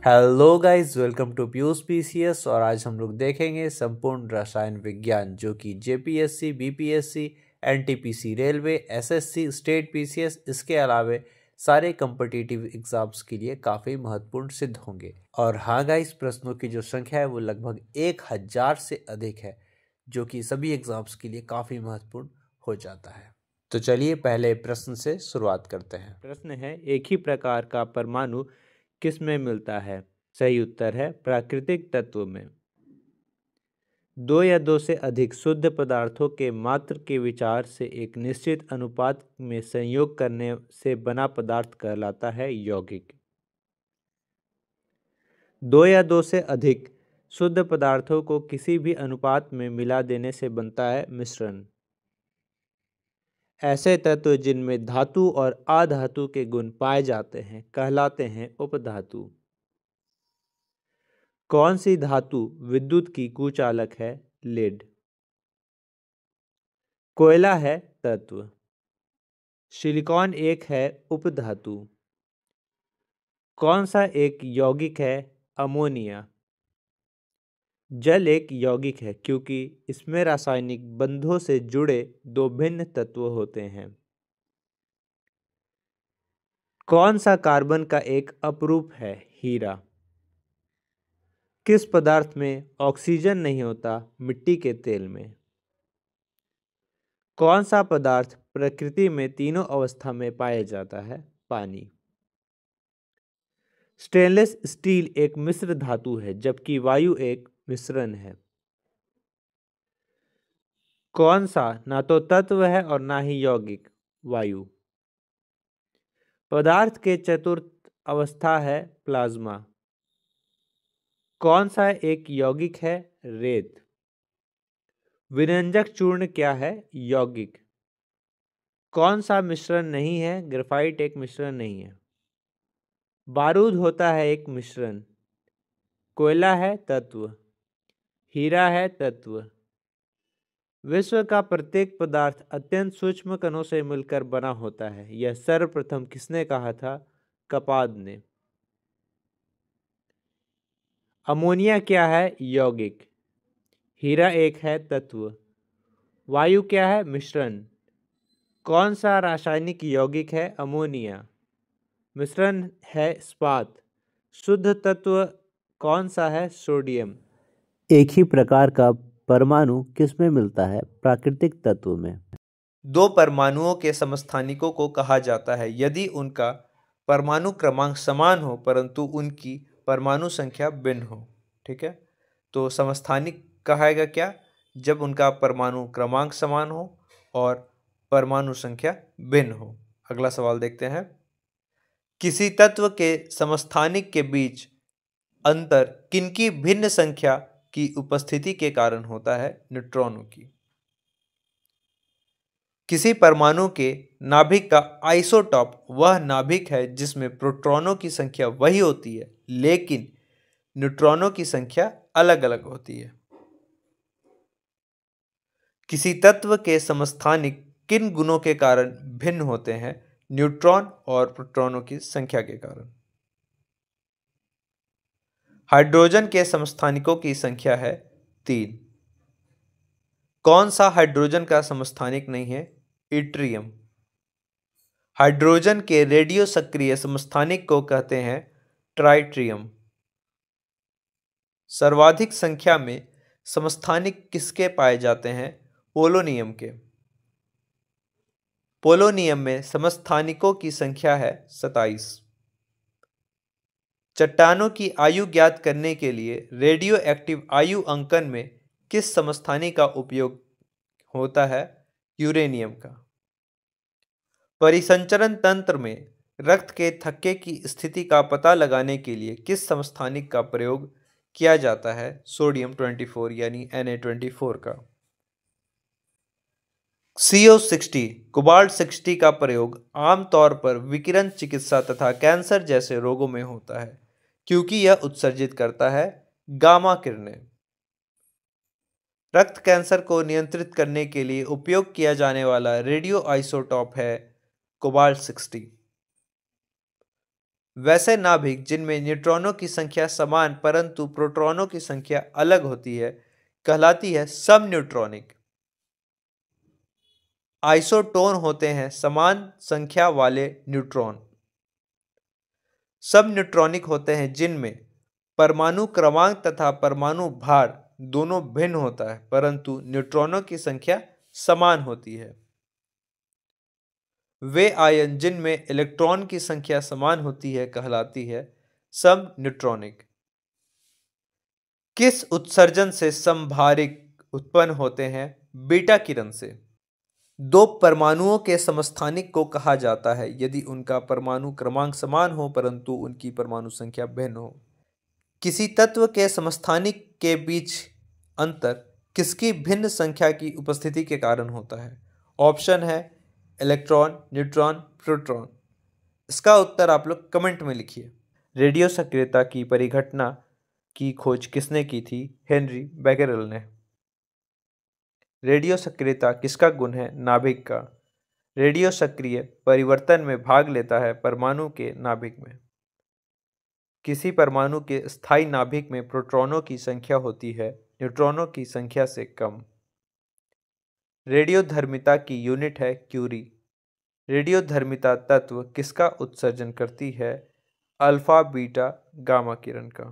Hello guys, welcome to Piyush PCS. और आज हम लोग देखेंगे संपूर्ण रसायन विज्ञान, जो कि JPSC, BPSC, NTPC, railway, SSC, state PCS, इसके अलावे सारे कॉम्पिटिटिव एग्जाम्स के लिए काफ़ी महत्वपूर्ण सिद्ध होंगे। और हाँ गाइस, प्रश्नों की जो संख्या है वो लगभग 1000 से अधिक है, जो कि सभी एग्जाम्स के लिए काफ़ी महत्वपूर्ण हो जाता है। तो चलिए पहले प्रश्न से शुरुआत करते हैं। प्रश्न है, एक ही प्रकार का परमाणु किस में मिलता है? सही उत्तर है प्राकृतिक तत्व में। दो या दो से अधिक शुद्ध पदार्थों के मात्र के विचार से एक निश्चित अनुपात में संयोग करने से बना पदार्थ कहलाता है यौगिक। दो या दो से अधिक शुद्ध पदार्थों को किसी भी अनुपात में मिला देने से बनता है मिश्रण। ऐसे तत्व जिनमें धातु और अधातु के गुण पाए जाते हैं कहलाते हैं उपधातु। कौन सी धातु विद्युत की कुचालक है? लेड। कोयला है तत्व। सिलिकॉन एक है उपधातु। कौन सा एक यौगिक है? अमोनिया। जल एक यौगिक है क्योंकि इसमें रासायनिक बंधों से जुड़े दो भिन्न तत्व होते हैं। कौन सा कार्बन का एक अपरूप है? हीरा। किस पदार्थ में ऑक्सीजन नहीं होता? मिट्टी के तेल में। कौन सा पदार्थ प्रकृति में तीनों अवस्था में पाया जाता है? पानी। स्टेनलेस स्टील एक मिश्र धातु है जबकि वायु एक मिश्रण है। कौन सा ना तो तत्व है और ना ही यौगिक? वायु। पदार्थ के चतुर्थ अवस्था है प्लाज्मा। कौन सा एक यौगिक है? रेत। विरंजक चूर्ण क्या है? यौगिक। कौन सा मिश्रण नहीं है? ग्रेफाइट एक मिश्रण नहीं है। बारूद होता है एक मिश्रण। कोयला है तत्व। हीरा है तत्व। विश्व का प्रत्येक पदार्थ अत्यंत सूक्ष्म कणों से मिलकर बना होता है। यह सर्वप्रथम किसने कहा था? कपाद ने। अमोनिया क्या है? यौगिक। हीरा एक है तत्व। वायु क्या है? मिश्रण। कौन सा रासायनिक यौगिक है? अमोनिया। मिश्रण है इस्पात। शुद्ध तत्व कौन सा है? सोडियम। एक ही प्रकार का परमाणु किसमें मिलता है? प्राकृतिक तत्व में। दो परमाणुओं के समस्थानिकों को कहा जाता है यदि उनका परमाणु क्रमांक समान हो परंतु उनकी परमाणु संख्या भिन्न हो। ठीक है, तो समस्थानिक कहाएगा क्या? जब उनका परमाणु क्रमांक समान हो और परमाणु संख्या भिन्न हो। अगला सवाल देखते हैं। किसी तत्व के समस्थानिक के बीच अंतर किनकी भिन्न संख्या की उपस्थिति के कारण होता है? न्यूट्रॉनों की। किसी परमाणु के नाभिक का आइसोटॉप वह नाभिक है जिसमें प्रोटॉनों की संख्या वही होती है लेकिन न्यूट्रॉनों की संख्या अलग अलग होती है। किसी तत्व के समस्थानिक किन गुणों के कारण भिन्न होते हैं? न्यूट्रॉन और प्रोटॉनों की संख्या के कारण। हाइड्रोजन के समस्थानिकों की संख्या है 3। कौन सा हाइड्रोजन का समस्थानिक नहीं है? इट्रियम। हाइड्रोजन के रेडियो सक्रिय समस्थानिक को कहते हैं ट्राइट्रियम। सर्वाधिक संख्या में समस्थानिक किसके पाए जाते हैं? पोलोनियम के। पोलोनियम में समस्थानिकों की संख्या है 27। चट्टानों की आयु ज्ञात करने के लिए रेडियो एक्टिव आयु अंकन में किस समस्थानिक का उपयोग होता है? यूरेनियम का। परिसंचरण तंत्र में रक्त के थक्के की स्थिति का पता लगाने के लिए किस समस्थानिक का प्रयोग किया जाता है? सोडियम 24 यानी Na24 का। CO60 कोबाल्ट 60 का प्रयोग आमतौर पर विकिरण चिकित्सा तथा कैंसर जैसे रोगों में होता है क्योंकि यह उत्सर्जित करता है गामा किरणें। रक्त कैंसर को नियंत्रित करने के लिए उपयोग किया जाने वाला रेडियो आइसोटॉप है कोबाल्ट 60। वैसे नाभिक जिनमें न्यूट्रॉनों की संख्या समान परंतु प्रोटॉनों की संख्या अलग होती है कहलाती है समन्यूट्रॉनिक। आइसोटोन होते हैं समान संख्या वाले न्यूट्रॉन। सब न्यूट्रॉनिक होते हैं जिनमें परमाणु क्रमांक तथा परमाणु भार दोनों भिन्न होता है परंतु न्यूट्रॉनों की संख्या समान होती है। वे आयन जिनमें इलेक्ट्रॉन की संख्या समान होती है कहलाती है सब न्यूट्रॉनिक। किस उत्सर्जन से समभारिक उत्पन्न होते हैं? बीटा किरण से। दो परमाणुओं के समस्थानिक को कहा जाता है यदि उनका परमाणु क्रमांक समान हो परंतु उनकी परमाणु संख्या भिन्न हो। किसी तत्व के समस्थानिक के बीच अंतर किसकी भिन्न संख्या की उपस्थिति के कारण होता है? ऑप्शन है इलेक्ट्रॉन, न्यूट्रॉन, प्रोटॉन। इसका उत्तर आप लोग कमेंट में लिखिए। रेडियो सक्रियता की परिघटना की खोज किसने की थी? हेनरी बेकेरेल ने। रेडियो सक्रियता किसका गुण है? नाभिक का। रेडियो सक्रिय परिवर्तन में भाग लेता है परमाणु के नाभिक में। किसी परमाणु के स्थायी नाभिक में प्रोटॉनों की संख्या होती है न्यूट्रॉनों की संख्या से कम। रेडियोधर्मिता की यूनिट है क्यूरी। रेडियोधर्मिता तत्व किसका उत्सर्जन करती है? अल्फा बीटा गामा किरण का।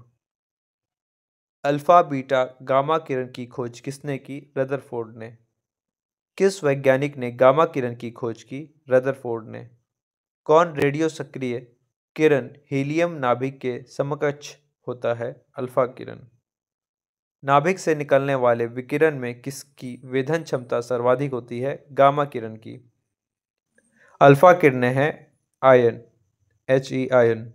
अल्फा बीटा गामा किरण की खोज किसने की? रदरफोर्ड ने। किस वैज्ञानिक ने गामा किरण की खोज की? रदरफोर्ड ने। कौन रेडियो सक्रिय किरण हीलियम नाभिक के समकक्ष होता है? अल्फा किरण। नाभिक से निकलने वाले विकिरण में किसकी वेधन क्षमता सर्वाधिक होती है? गामा किरण की। अल्फा किरणें हैं आयन, He आयन।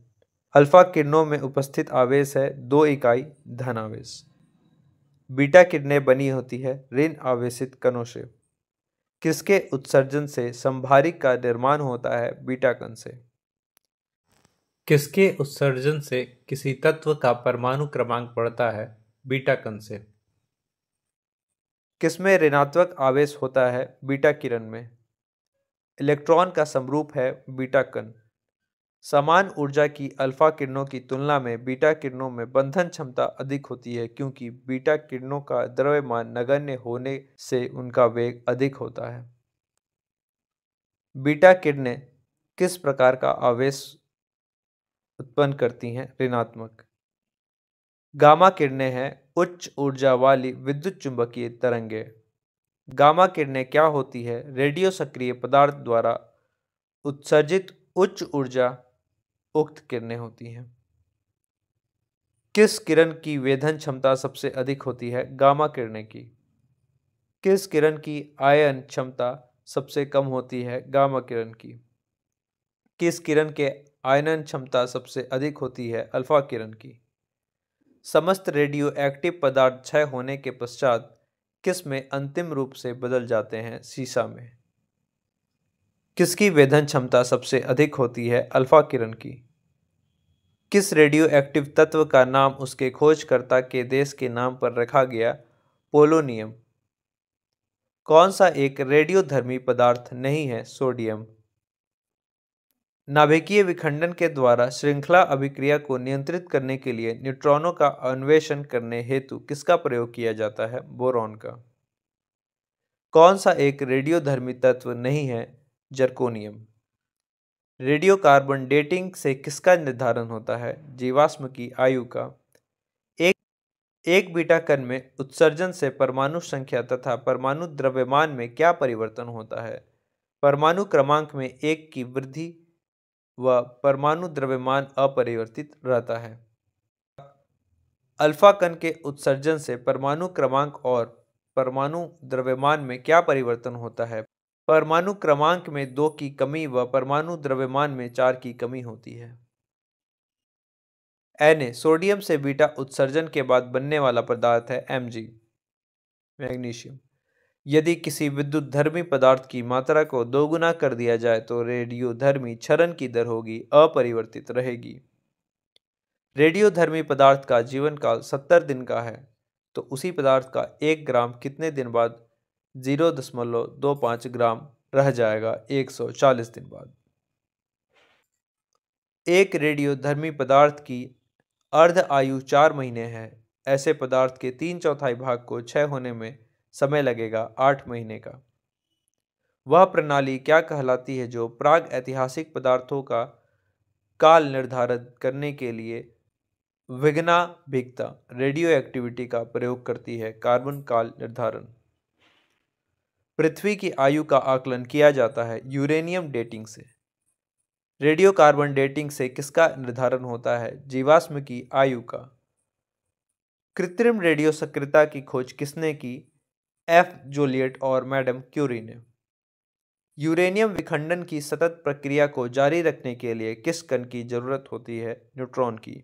अल्फा किरणों में उपस्थित आवेश है 2 इकाई धन आवेश। बीटा किरणें बनी होती है ऋण आवेशित कणों से। किसके उत्सर्जन से समभारिक का निर्माण होता है? बीटा कण से। किसके उत्सर्जन से किसी तत्व का परमाणु क्रमांक बढ़ता है? बीटा कण से। किसमें ऋणात्मक आवेश होता है? बीटा किरण में। इलेक्ट्रॉन का समरूप है बीटा कण। समान ऊर्जा की अल्फा किरणों की तुलना में बीटा किरणों में बंधन क्षमता अधिक होती है क्योंकि बीटा किरणों का द्रव्यमान नगण्य होने से उनका वेग अधिक होता है। बीटा किरणें किस प्रकार का आवेश उत्पन्न करती हैं? ऋणात्मक। गामा किरणें हैं उच्च ऊर्जा वाली विद्युत चुंबकीय तरंगें। गामा किरणें क्या होती है? रेडियो सक्रिय पदार्थ द्वारा उत्सर्जित उच्च ऊर्जा उक्त किरणें होती हैं। किस किरण की वेधन क्षमता सबसे अधिक होती है? गामा किरणें की। किस किरण की आयन क्षमता सबसे कम होती है? गामा किरण की। किस किरण के आयनन क्षमता सबसे अधिक होती है? अल्फा किरण की। समस्त रेडियो एक्टिव पदार्थ क्षय होने के पश्चात किस में अंतिम रूप से बदल जाते हैं? सीसा में। किसकी वेधन क्षमता सबसे अधिक होती है? अल्फा किरण की। किस रेडियो एक्टिव तत्व का नाम उसके खोजकर्ता के देश के नाम पर रखा गया? पोलोनियम। कौन सा एक रेडियोधर्मी पदार्थ नहीं है? सोडियम। नाभिकीय विखंडन के द्वारा श्रृंखला अभिक्रिया को नियंत्रित करने के लिए न्यूट्रॉनों का अन्वेषण करने हेतु किसका प्रयोग किया जाता है? बोरॉन का। कौन सा एक रेडियोधर्मी तत्व नहीं है? जर्कोनियम। रेडियोकार्बन डेटिंग से किसका निर्धारण होता है? जीवाश्म की आयु का। एक बीटा कण में उत्सर्जन से परमाणु संख्या तथा परमाणु द्रव्यमान में क्या परिवर्तन होता है? परमाणु क्रमांक में 1 की वृद्धि व परमाणु द्रव्यमान अपरिवर्तित रहता है। अल्फा कण के उत्सर्जन से परमाणु क्रमांक और परमाणु द्रव्यमान में क्या परिवर्तन होता है? परमाणु क्रमांक में 2 की कमी व परमाणु द्रव्यमान में 4 की कमी होती है। Na सोडियम से बीटा उत्सर्जन के बाद बनने वाला पदार्थ है। Mg magnesium. यदि किसी विद्युतधर्मी पदार्थ की मात्रा को दोगुना कर दिया जाए तो रेडियोधर्मी क्षरण की दर होगी अपरिवर्तित रहेगी। रेडियोधर्मी पदार्थ का जीवन काल 70 दिन का है तो उसी पदार्थ का 1 ग्राम कितने दिन बाद 0.25 ग्राम रह जाएगा? 140 दिन बाद। एक रेडियोधर्मी पदार्थ की अर्ध आयु 4 महीने है। ऐसे पदार्थ के 3/4 भाग को क्षय होने में समय लगेगा 8 महीने का। वह प्रणाली क्या कहलाती है जो प्राग ऐतिहासिक पदार्थों का काल निर्धारित करने के लिए विघ्नाभिक्ता रेडियो एक्टिविटी का प्रयोग करती है? कार्बन काल निर्धारण। पृथ्वी की आयु का आकलन किया जाता है यूरेनियम डेटिंग से। रेडियो कार्बन डेटिंग से किसका निर्धारण होता है? जीवाश्म की आयु का। कृत्रिम रेडियो सक्रियता की खोज किसने की? एफ जोलियट और मैडम क्यूरी ने। यूरेनियम विखंडन की सतत प्रक्रिया को जारी रखने के लिए किस कण की जरूरत होती है? न्यूट्रॉन की।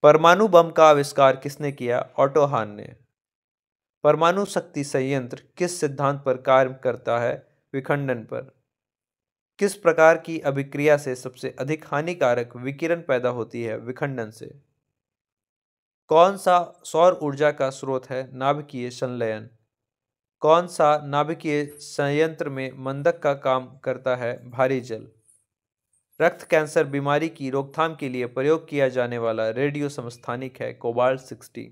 परमाणु बम का आविष्कार किसने किया? ऑटो हान ने। परमाणु शक्ति संयंत्र किस सिद्धांत पर कार्य करता है? विखंडन पर। किस प्रकार की अभिक्रिया से सबसे अधिक हानिकारक विकिरण पैदा होती है? विखंडन से। कौन सा सौर ऊर्जा का स्रोत है? नाभिकीय संलयन। कौन सा नाभिकीय संयंत्र में मंदक का काम करता है? भारी जल। रक्त कैंसर बीमारी की रोकथाम के लिए प्रयोग किया जाने वाला रेडियो समस्थानिक है कोबाल्ट 60।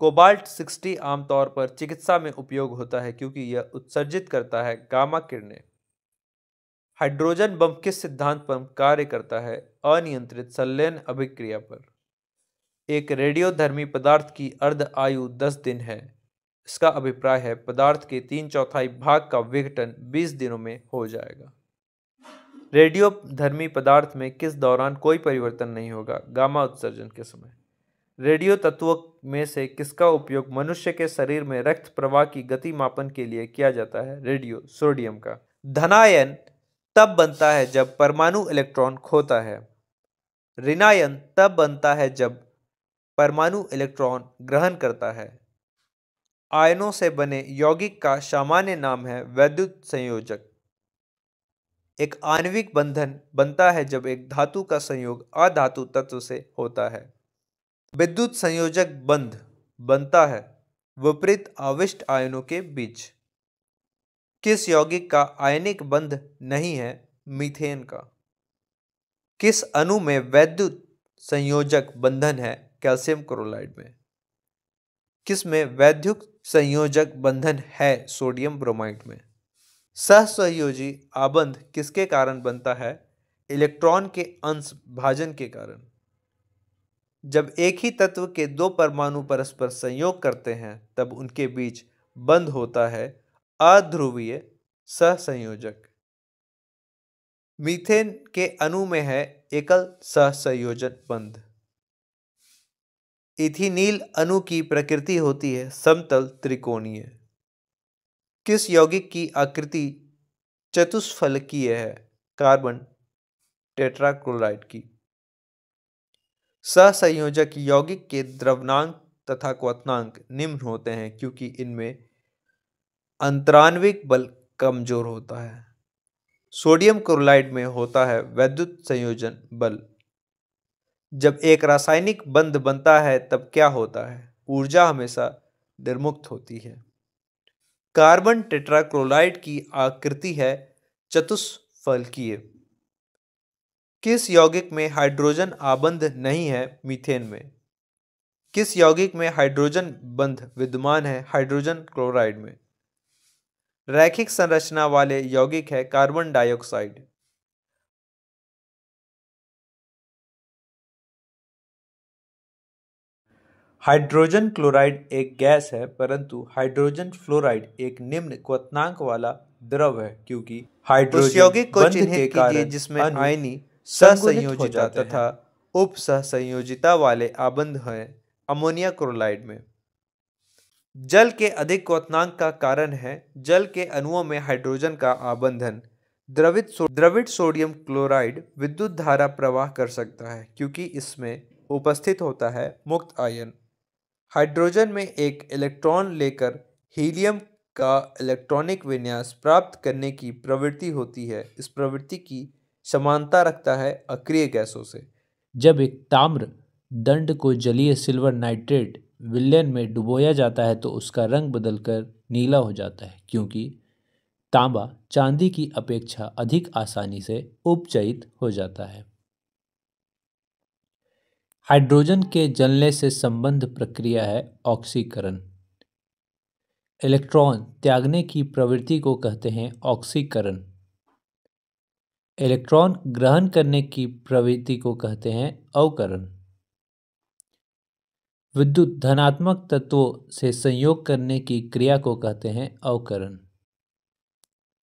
कोबाल्ट 60 आमतौर पर चिकित्सा में उपयोग होता है क्योंकि यह उत्सर्जित करता है गामा किरणें। हाइड्रोजन बम किस सिद्धांत पर कार्य करता है? अनियंत्रित संलयन अभिक्रिया पर। एक रेडियोधर्मी पदार्थ की अर्ध आयु 10 दिन है। इसका अभिप्राय है पदार्थ के 3/4 भाग का विघटन 20 दिनों में हो जाएगा। रेडियोधर्मी पदार्थ में किस दौरान कोई परिवर्तन नहीं होगा? गामा उत्सर्जन के समय। रेडियो तत्वों में से किसका उपयोग मनुष्य के शरीर में रक्त प्रवाह की गति मापन के लिए किया जाता है? रेडियो सोडियम का। धनायन तब बनता है जब परमाणु इलेक्ट्रॉन खोता है। ऋणायन तब बनता है जब परमाणु इलेक्ट्रॉन ग्रहण करता है। आयनों से बने यौगिक का सामान्य नाम है वैद्युत संयोजक। एक आणविक बंधन बनता है जब एक धातु का संयोग अधातु तत्व से होता है। विद्युत संयोजक बंध बनता है विपरीत आविष्ट आयनों के बीच। किस यौगिक का आयनिक बंध नहीं है? मीथेन का। किस अणु में वैद्युत संयोजक बंधन है? कैल्शियम क्लोराइड में। किस में वैद्युत संयोजक बंधन है? सोडियम ब्रोमाइड में। सहसंयोजी आबंध किसके कारण बनता है? इलेक्ट्रॉन के अंश भाजन के कारण। जब एक ही तत्व के 2 परमाणु परस्पर संयोग करते हैं तब उनके बीच बंध होता है अध्रुवीय सहसंयोजक। मीथेन के अणु में है एकल सहसंयोजक बंध। इथिनील अणु की प्रकृति होती है समतल त्रिकोणीय। किस यौगिक की आकृति चतुष्फलकीय है? कार्बन टेट्राक्लोराइड की। सहसंयोजक यौगिक के द्रव्यनांक तथा क्वथनांक निम्न होते हैं क्योंकि इनमें अंतराण्विक बल कमजोर होता है। सोडियम क्लोराइड में होता है वैद्युत संयोजन बल। जब एक रासायनिक बंध बनता है तब क्या होता है? ऊर्जा हमेशा निर्मुक्त होती है। कार्बन टेट्राक्लोराइड की आकृति है चतुष्फलकीय। किस यौगिक में हाइड्रोजन आबंध नहीं है? मीथेन में। किस यौगिक में हाइड्रोजन बंध विद्यमान है? हाइड्रोजन क्लोराइड में। रैखिक संरचना वाले यौगिक है कार्बन डाइऑक्साइड। हाइड्रोजन क्लोराइड एक गैस है परंतु हाइड्रोजन फ्लोराइड एक निम्न क्वथनांक वाला द्रव है क्योंकि हाइड्रोजन यौगिक को चिन्हित कीजिए जिसमें आयनी सहसंयोजिता तथा उप सहसंयोजिता वाले आबंध हैं अमोनिया क्लोराइड में। जल के अधिक क्वथनांक का कारण है जल के अणुओं में हाइड्रोजन का आबंधन। द्रवित सोडियम क्लोराइड विद्युत धारा प्रवाह कर सकता है क्योंकि इसमें उपस्थित होता है मुक्त आयन। हाइड्रोजन में एक इलेक्ट्रॉन लेकर हीलियम का इलेक्ट्रॉनिक विन्यास प्राप्त करने की प्रवृत्ति होती है। इस प्रवृत्ति की समानता रखता है अक्रिय गैसों से। जब एक ताम्र दंड को जलीय सिल्वर नाइट्रेट विलयन में डुबोया जाता है तो उसका रंग बदलकर नीला हो जाता है क्योंकि तांबा चांदी की अपेक्षा अधिक आसानी से उपचयित हो जाता है। हाइड्रोजन के जलने से संबद्ध प्रक्रिया है ऑक्सीकरण। इलेक्ट्रॉन त्यागने की प्रवृत्ति को कहते हैं ऑक्सीकरण। इलेक्ट्रॉन ग्रहण करने की प्रवृत्ति को कहते हैं अवकरण। विद्युत धनात्मक तत्वों से संयोग करने की क्रिया को कहते हैं अवकरण।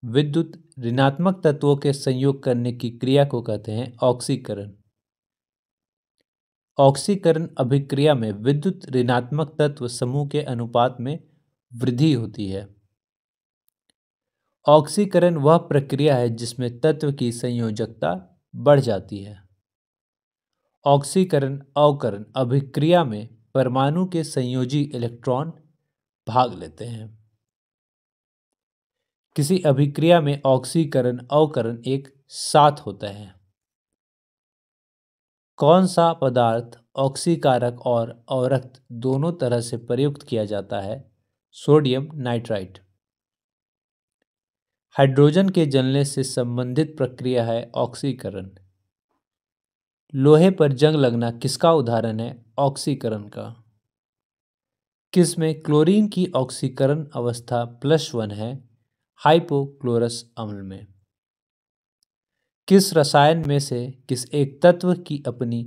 विद्युत ऋणात्मक तत्वों के संयोग करने की क्रिया को कहते हैं ऑक्सीकरण। ऑक्सीकरण अभिक्रिया में विद्युत ऋणात्मक तत्व समूह के अनुपात में वृद्धि होती है। ऑक्सीकरण वह प्रक्रिया है जिसमें तत्व की संयोजकता बढ़ जाती है। ऑक्सीकरण अवकरण अभिक्रिया में परमाणु के संयोजी इलेक्ट्रॉन भाग लेते हैं। किसी अभिक्रिया में ऑक्सीकरण अवकरण एक साथ होता है। कौन सा पदार्थ ऑक्सीकारक और अवरक्त दोनों तरह से प्रयुक्त किया जाता है? Sodium nitrite. हाइड्रोजन के जलने से संबंधित प्रक्रिया है ऑक्सीकरण। लोहे पर जंग लगना किसका उदाहरण है? ऑक्सीकरण का। किस में क्लोरीन की ऑक्सीकरण अवस्था +1 है? हाइपोक्लोरस अम्ल में। किस रसायन में से किस एक तत्व की अपनी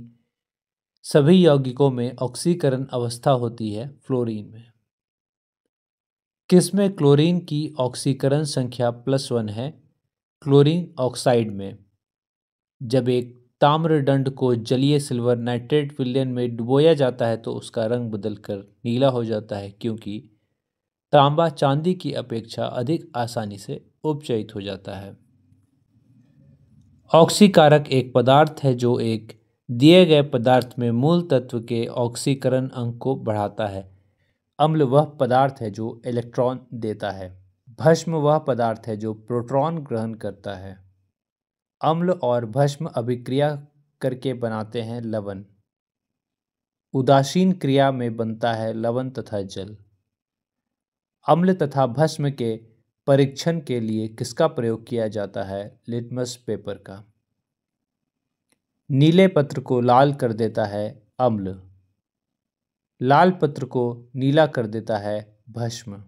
सभी यौगिकों में ऑक्सीकरण अवस्था होती है? फ्लोरीन में। किस में क्लोरीन की ऑक्सीकरण संख्या +1 है? क्लोरीन ऑक्साइड में। जब एक ताम्र दंड को जलीय सिल्वर नाइट्रेट विलयन में डुबोया जाता है तो उसका रंग बदलकर नीला हो जाता है, क्योंकि तांबा चांदी की अपेक्षा अधिक आसानी से उपचयित हो जाता है। ऑक्सीकारक एक पदार्थ है जो एक दिए गए पदार्थ में मूल तत्व के ऑक्सीकरण अंक को बढ़ाता है। अम्ल वह पदार्थ है जो इलेक्ट्रॉन देता है। भस्म वह पदार्थ है जो प्रोटॉन ग्रहण करता है। अम्ल और भस्म अभिक्रिया करके बनाते हैं लवण। उदासीन क्रिया में बनता है लवण तथा जल। अम्ल तथा भस्म के परीक्षण के लिए किसका प्रयोग किया जाता है? लिटमस पेपर का। नीले पत्र को लाल कर देता है अम्ल। लाल पत्र को नीला कर देता है भस्म।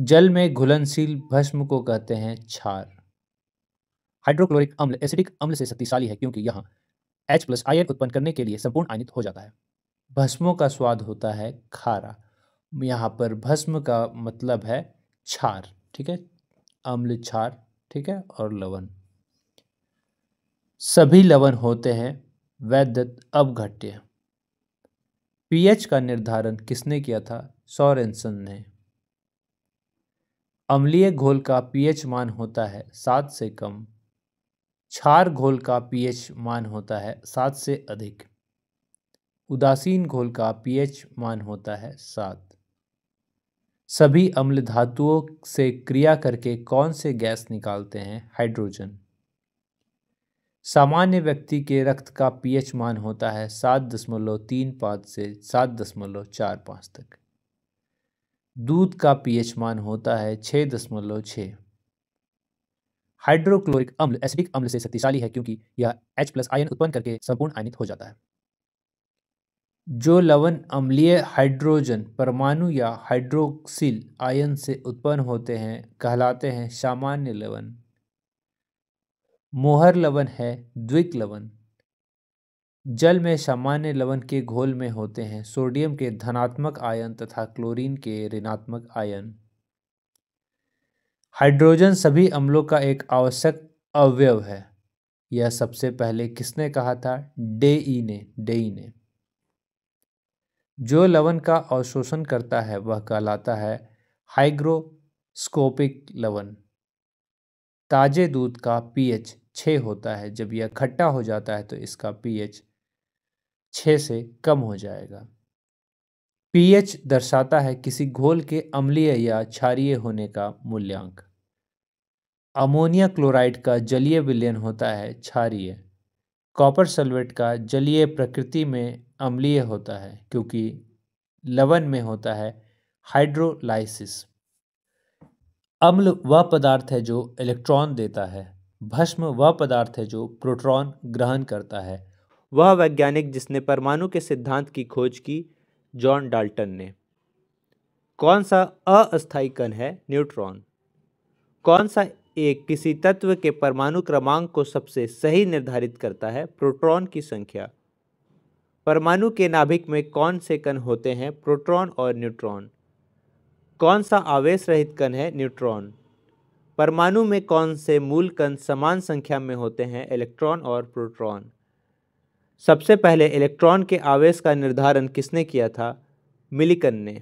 जल में घुलनशील भस्म को कहते हैं क्षार। हाइड्रोक्लोरिक अम्ल एसिडिक अम्ल से शक्तिशाली है क्योंकि यहाँ H+ आयन उत्पन्न करने के लिए संपूर्ण आयनित हो जाता है। भस्मों का स्वाद होता है खारा। यहाँ पर भस्म का मतलब है क्षार, ठीक है। अम्ल क्षार, ठीक है, और लवण। सभी लवण होते हैं वैद्युत अपघट्य। पीएच का निर्धारण किसने किया था? सोरेनसन ने। अम्लीय घोल का पीएच मान होता है 7 से कम। क्षार घोल का पीएच मान होता है 7 से अधिक। उदासीन घोल का पीएच मान होता है 7। सभी अम्ल धातुओं से क्रिया करके कौन से गैस निकालते हैं? हाइड्रोजन। सामान्य व्यक्ति के रक्त का पीएच मान होता है 7.35 से 7.45 तक। दूध का पीएच मान होता है 6.6। हाइड्रोक्लोरिक अम्ल एसिडिक अम्ल से शक्तिशाली है क्योंकि यह H+ आयन उत्पन्न करके संपूर्ण आयनित हो जाता है। जो लवण अम्लीय हाइड्रोजन परमाणु या हाइड्रोक्सिल आयन से उत्पन्न होते हैं कहलाते हैं सामान्य लवण। मोहर लवण है द्विक लवण। जल में सामान्य लवण के घोल में होते हैं सोडियम के धनात्मक आयन तथा क्लोरीन के ऋणात्मक आयन। हाइड्रोजन सभी अम्लों का एक आवश्यक अवयव है। यह सबसे पहले किसने कहा था? डेई ने। जो लवण का अवशोषण करता है वह कहलाता है हाइग्रोस्कोपिक लवण। ताजे दूध का पीएच 6 होता है। जब यह खट्टा हो जाता है तो इसका पीएच 6 से कम हो जाएगा। पीएच दर्शाता है किसी घोल के अम्लीय या क्षारीय होने का मूल्यांक। अमोनिया क्लोराइड का जलीय विलयन होता है क्षारीय। कॉपर सल्फेट का जलीय प्रकृति में अम्लीय होता है क्योंकि लवण में होता है हाइड्रोलाइसिस। अम्ल वह पदार्थ है जो इलेक्ट्रॉन देता है। भस्म वह पदार्थ है जो प्रोटॉन ग्रहण करता है। वह वैज्ञानिक जिसने परमाणु के सिद्धांत की खोज की, जॉन डाल्टन ने। कौन सा अस्थायी कण है, न्यूट्रॉन। कौन सा एक किसी तत्व के परमाणु क्रमांक को सबसे सही निर्धारित करता है, प्रोटॉन की संख्या। परमाणु के नाभिक में कौन से कण होते हैं, प्रोटॉन और न्यूट्रॉन। कौन सा आवेश रहित कण है, न्यूट्रॉन। परमाणु में कौन से मूल कण समान संख्या में होते हैं, इलेक्ट्रॉन और प्रोटॉन। सबसे पहले इलेक्ट्रॉन के आवेश का निर्धारण किसने किया था, मिलिकन ने।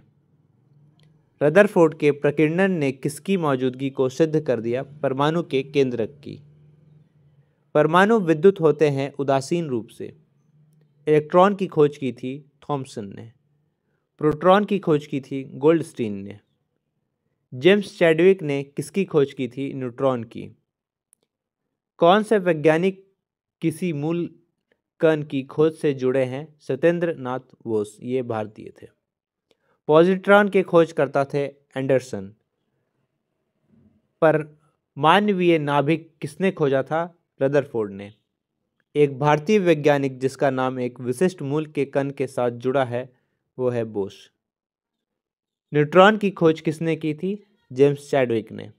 रदरफोर्ड के प्रकीर्णन ने किसकी मौजूदगी को सिद्ध कर दिया, परमाणु के केंद्रक की। परमाणु विद्युत होते हैं उदासीन रूप से। इलेक्ट्रॉन की खोज की थी थॉमसन ने। प्रोटॉन की खोज की थी गोल्डस्टीन ने। जेम्स चैडविक ने किसकी खोज की थी, न्यूट्रॉन की। कौन से वैज्ञानिक किसी मूल कण की खोज से जुड़े हैं, सत्येंद्र नाथ बोस, ये भारतीय थे। पॉजिट्रॉन के खोज करता थे एंडरसन। पर मानवीय नाभिक किसने खोजा था, रदरफोर्ड ने। एक भारतीय वैज्ञानिक जिसका नाम एक विशिष्ट मूल के कण के साथ जुड़ा है, वो है बोस। न्यूट्रॉन की खोज किसने की थी, जेम्स चैडविक ने।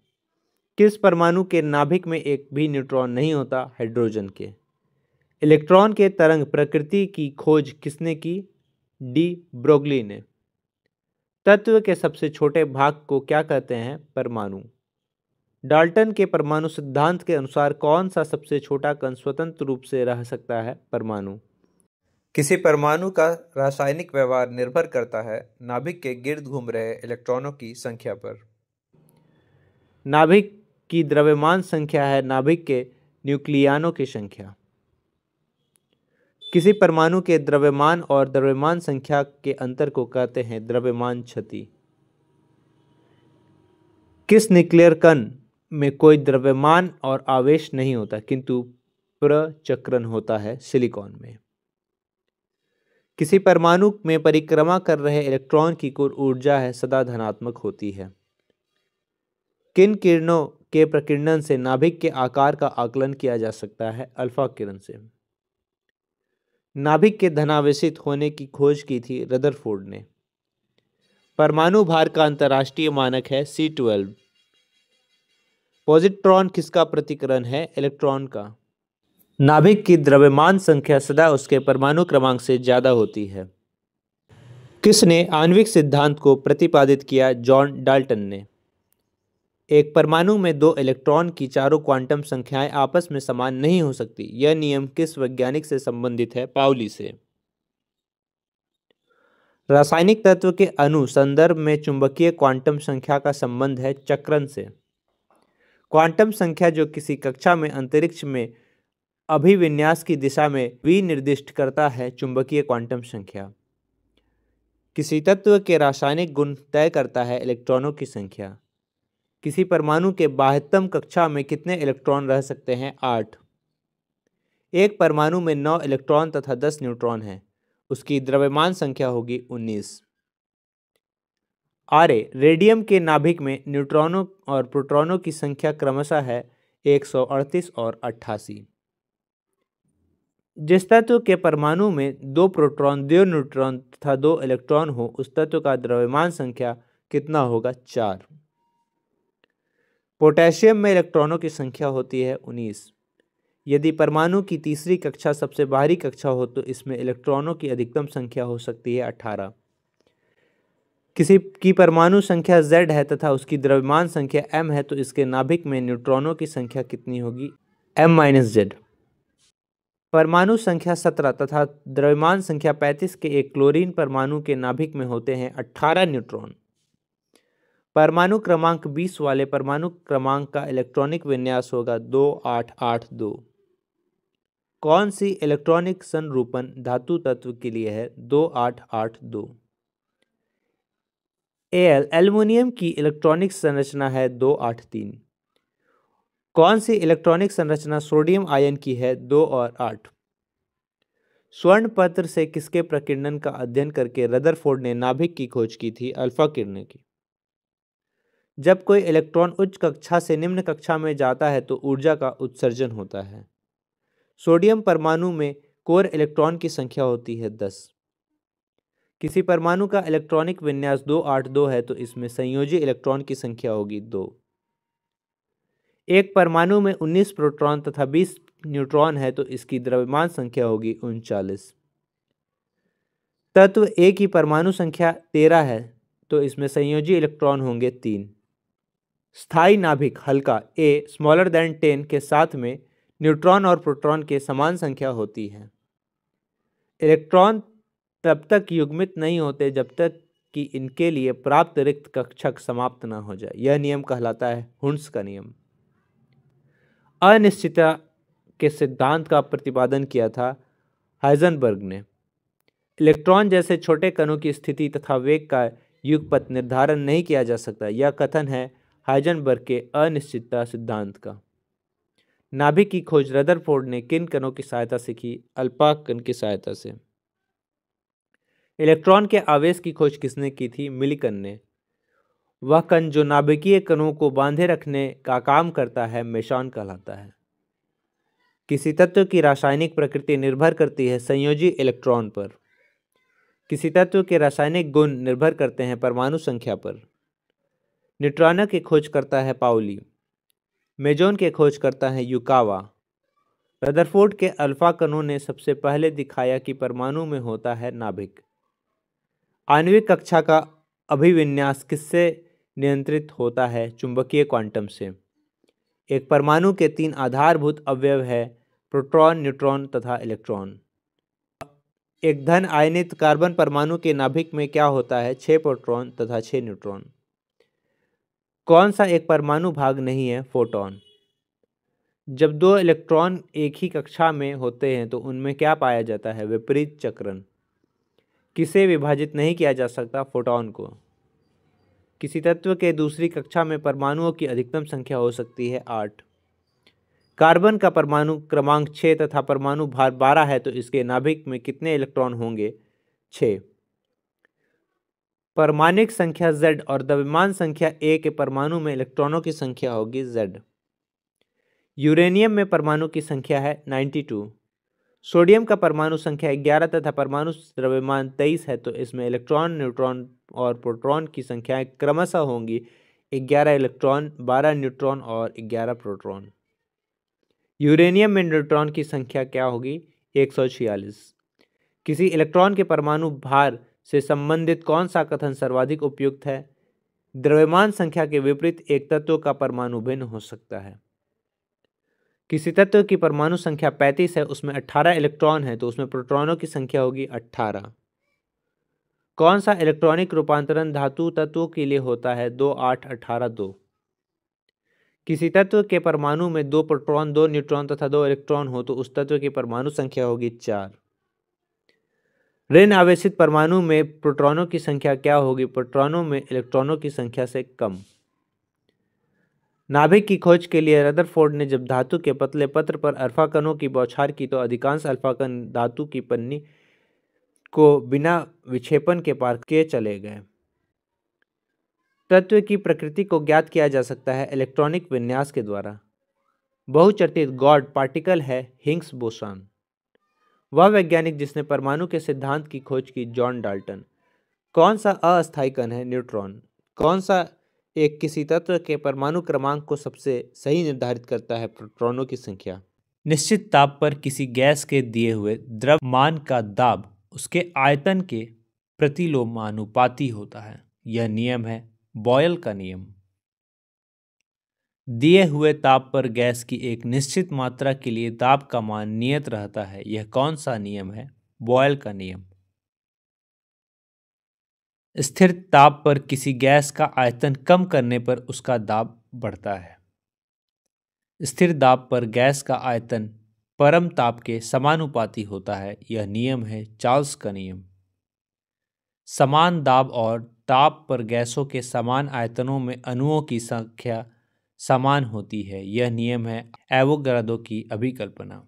किस परमाणु के नाभिक में एक भी न्यूट्रॉन नहीं होता, हाइड्रोजन के। इलेक्ट्रॉन के तरंग प्रकृति की खोज किसने की, डी ब्रोगली ने। तत्व के सबसे छोटे भाग को क्या कहते हैं, परमाणु। डाल्टन के परमाणु सिद्धांत के अनुसार कौन सा सबसे छोटा कण स्वतंत्र रूप से रह सकता है, परमाणु। किसी परमाणु का रासायनिक व्यवहार निर्भर करता है नाभिक के गिर्द घूम रहे इलेक्ट्रॉनों की संख्या पर। नाभिक की द्रव्यमान संख्या है नाभिक के न्यूक्लियनों की संख्या। किसी परमाणु के द्रव्यमान और द्रव्यमान संख्या के अंतर को कहते हैं द्रव्यमान क्षति। किस न्यूक्लियर कण में कोई द्रव्यमान और आवेश नहीं होता किंतु प्रचक्रण होता है, सिलिकॉन में। किसी परमाणु में परिक्रमा कर रहे इलेक्ट्रॉन की कुल ऊर्जा है सदा धनात्मक होती है। किन किरणों के प्रकीर्णन से नाभिक के आकार का आकलन किया जा सकता है, अल्फा किरण से। नाभिक के धनावेशित होने की खोज की थी रदरफोर्ड ने। परमाणु भार का अंतर्राष्ट्रीय मानक है C12। पॉजिट्रॉन किसका प्रतिकरण है, इलेक्ट्रॉन का। नाभिक की द्रव्यमान संख्या सदा उसके परमाणु क्रमांक से ज्यादा होती है। किसने आणविक सिद्धांत को प्रतिपादित किया, जॉन डाल्टन ने। एक परमाणु में दो इलेक्ट्रॉन की चारों क्वांटम संख्याएं आपस में समान नहीं हो सकती। यह नियम किस वैज्ञानिक से संबंधित है, पाउली से। रासायनिक तत्व के अणु संदर्भ में चुंबकीय क्वांटम संख्या का संबंध है चक्रण से। क्वांटम संख्या जो किसी कक्षा में अंतरिक्ष में अभिविन्यास की दिशा में विनिर्दिष्ट करता है, चुंबकीय क्वांटम संख्या। किसी तत्व के रासायनिक गुण तय करता है इलेक्ट्रॉनों की संख्या। किसी परमाणु के बाह्यतम कक्षा में कितने इलेक्ट्रॉन रह सकते हैं, 8। एक परमाणु में 9 इलेक्ट्रॉन तथा 10 न्यूट्रॉन हैं। उसकी द्रव्यमान संख्या होगी 19। रेडियम के नाभिक में न्यूट्रॉनों और प्रोटॉनों की संख्या क्रमशः है 138 और 88। जिस तत्व के परमाणु में 2 प्रोटॉन 2 न्यूट्रॉन तथा 2 इलेक्ट्रॉन हो, उस तत्व का द्रव्यमान संख्या कितना होगा, 4। पोटेशियम में इलेक्ट्रॉनों की संख्या होती है 19। यदि परमाणु की तीसरी कक्षा सबसे बाहरी कक्षा हो तो इसमें इलेक्ट्रॉनों की अधिकतम संख्या हो सकती है 18। किसी की परमाणु संख्या Z है तथा उसकी द्रव्यमान संख्या m है तो इसके नाभिक में न्यूट्रॉनों की संख्या कितनी होगी, m-Z। परमाणु संख्या 17 तथा द्रव्यमान संख्या 35 के एक क्लोरीन परमाणु के नाभिक में होते हैं 18 न्यूट्रॉन। परमाणु क्रमांक 20 वाले परमाणु क्रमांक का इलेक्ट्रॉनिक विन्यास होगा 2882। कौन सी इलेक्ट्रॉनिक संरूपण धातु तत्व के लिए है, 2882। एल्युमिनियम की इलेक्ट्रॉनिक संरचना है 283। कौन सी इलेक्ट्रॉनिक संरचना सोडियम आयन की है, 2 और 8। स्वर्ण पत्र से किसके प्रकीर्णन का अध्ययन करके रदरफोर्ड ने नाभिक की खोज की थी, अल्फा किरणें की। जब कोई इलेक्ट्रॉन उच्च कक्षा से निम्न कक्षा में जाता है तो ऊर्जा का उत्सर्जन होता है। सोडियम परमाणु में कोर इलेक्ट्रॉन की संख्या होती है 10। किसी परमाणु का इलेक्ट्रॉनिक विन्यास 282 है तो इसमें संयोजी इलेक्ट्रॉन की संख्या होगी 2। एक परमाणु में 19 प्रोटॉन तथा 20 न्यूट्रॉन है तो इसकी द्रव्यमान संख्या होगी 39। तत्व ए की परमाणु संख्या 13 है तो इसमें संयोजी इलेक्ट्रॉन होंगे 3। स्थायी नाभिक हल्का ए स्मॉलर देन 10 के साथ में न्यूट्रॉन और प्रोटॉन के समान संख्या होती है। इलेक्ट्रॉन तब तक युग्मित नहीं होते जब तक कि इनके लिए प्राप्त रिक्त कक्षक समाप्त न हो जाए। यह नियम कहलाता है हुंस का नियम। अनिश्चितता के सिद्धांत का प्रतिपादन किया था हाइजेनबर्ग ने। इलेक्ट्रॉन जैसे छोटे कणों की स्थिति तथा वेग का युगपथ निर्धारण नहीं किया जा सकता। यह कथन है हाइजेनबर्ग के अनिश्चितता सिद्धांत का। नाभिक की खोज रदरफोर्ड ने किन कणों की सहायता से की? अल्फा कण की सहायता से। इलेक्ट्रॉन के आवेश की खोज किसने की थी? मिलिकन ने। वह कण जो नाभिकीय कणों को बांधे रखने का काम करता है मेसॉन कहलाता है। किसी तत्व की रासायनिक प्रकृति निर्भर करती है संयोजी इलेक्ट्रॉन पर। किसी तत्व के रासायनिक गुण निर्भर करते हैं परमाणु संख्या पर। न्यूट्रॉनों की खोज करता है पाउली। मेजॉन के खोज करता है युकावा। रदरफोर्ड के अल्फा कणों ने सबसे पहले दिखाया कि परमाणु में होता है नाभिक। आणविक कक्षा का अभिविन्यास किससे नियंत्रित होता है? चुंबकीय क्वांटम से। एक परमाणु के 3 आधारभूत अवयव है प्रोटॉन, न्यूट्रॉन तथा इलेक्ट्रॉन। एक धन आयनित कार्बन परमाणु के नाभिक में क्या होता है? 6 प्रोटॉन तथा 6 न्यूट्रॉन। कौन सा एक परमाणु भाग नहीं है? फोटॉन। जब 2 इलेक्ट्रॉन एक ही कक्षा में होते हैं तो उनमें क्या पाया जाता है? विपरीत चक्रण। किसे विभाजित नहीं किया जा सकता? फोटॉन को। किसी तत्व के दूसरी कक्षा में परमाणुओं की अधिकतम संख्या हो सकती है 8। कार्बन का परमाणु क्रमांक 6 तथा परमाणु भार 12 है तो इसके नाभिक में कितने इलेक्ट्रॉन होंगे? 6। परमाणिक संख्या Z और द्रव्यमान संख्या A के परमाणु में इलेक्ट्रॉनों की संख्या होगी Z। यूरेनियम में परमाणु की संख्या है 92। सोडियम का परमाणु संख्या 11 तथा परमाणु द्रव्यमान 23 है तो इसमें इलेक्ट्रॉन, न्यूट्रॉन और प्रोटॉन की संख्याएं क्रमशः होंगी 11 इलेक्ट्रॉन, 12 न्यूट्रॉन और 11 प्रोटॉन। यूरेनियम में न्यूट्रॉन की संख्या क्या होगी? 146। किसी इलेक्ट्रॉन के परमाणु भार से संबंधित कौन सा कथन सर्वाधिक उपयुक्त है? द्रव्यमान संख्या के विपरीत एक तत्व का परमाणु भिन्न हो सकता है। किसी तत्व की परमाणु संख्या 35 है, उसमें 18 इलेक्ट्रॉन है तो उसमें प्रोटॉनों की संख्या होगी 18। कौन सा इलेक्ट्रॉनिक रूपांतरण धातु तत्वों के लिए होता है? 2 8 18 2। किसी तत्व के परमाणु में 2 प्रोटॉन, 2 न्यूट्रॉन तथा 2 इलेक्ट्रॉन हो तो उस तत्व की परमाणु संख्या होगी 4। ऋण आवेशित परमाणु में प्रोटॉनों की संख्या क्या होगी? प्रोटॉनों में इलेक्ट्रॉनों की संख्या से कम। नाभिक की खोज के लिए रदरफोर्ड ने जब धातु के पतले पत्र पर अल्फा कणों की बौछार की तो अधिकांश अल्फा कण धातु की पन्नी को बिना विक्षेपण के पार किए चले गए। तत्व की प्रकृति को ज्ञात किया जा सकता है इलेक्ट्रॉनिक विन्यास के द्वारा। बहुचर्चित गॉड पार्टिकल है हिग्स बोसॉन। वह वैज्ञानिक जिसने परमाणु के सिद्धांत की खोज की? John Dalton. कौन सा अस्थायी कण है? न्यूट्रॉन। कौन सा एक किसी तत्व के परमाणु क्रमांक को सबसे सही निर्धारित करता है? प्रोटॉनों की संख्या। निश्चित ताप पर किसी गैस के दिए हुए द्रव्यमान का दाब उसके आयतन के प्रतिलोमानुपाती होता है। यह नियम है बॉयल का नियम। दिए हुए ताप पर गैस की एक निश्चित मात्रा के लिए दाब का मान नियत रहता है। यह कौन सा नियम है? बॉयल का नियम। स्थिर ताप पर किसी गैस का आयतन कम करने पर उसका दाब बढ़ता है। स्थिर दाब पर गैस का आयतन परम ताप के समानुपाती होता है। यह नियम है चार्ल्स का नियम। समान दाब और ताप पर गैसों के समान आयतनों में अणुओं की संख्या समान होती है। यह नियम है एवोगाड्रो की अभिकल्पना।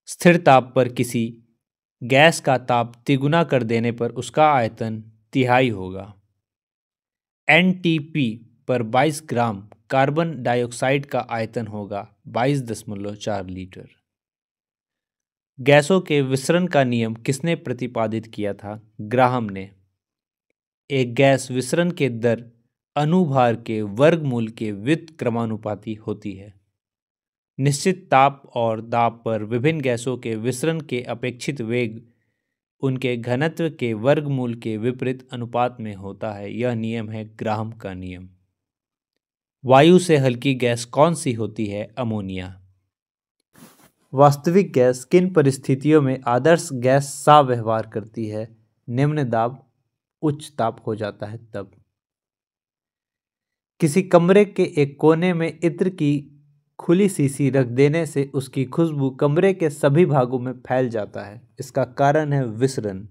स्थिर ताप पर किसी गैस का ताप तिगुना कर देने पर उसका आयतन तिहाई होगा। एनटीपी पर 22 ग्राम कार्बन डाइऑक्साइड का आयतन होगा 22.4 लीटर। गैसों के विसरण का नियम किसने प्रतिपादित किया था? ग्राहम ने। एक गैस विसरण के दर अनुभार के वर्गमूल के व्युत्क्रमानुपाती होती है। निश्चित ताप और दाब पर विभिन्न गैसों के विसरण के अपेक्षित वेग उनके घनत्व के वर्गमूल के विपरीत अनुपात में होता है। यह नियम है ग्राहम का नियम। वायु से हल्की गैस कौन सी होती है? अमोनिया। वास्तविक गैस किन परिस्थितियों में आदर्श गैस सा व्यवहार करती है? निम्न दाब उच्च ताप हो जाता है तब। किसी कमरे के एक कोने में इत्र की खुली शीशी रख देने से उसकी खुशबू कमरे के सभी भागों में फैल जाता है। इसका कारण है विसरण।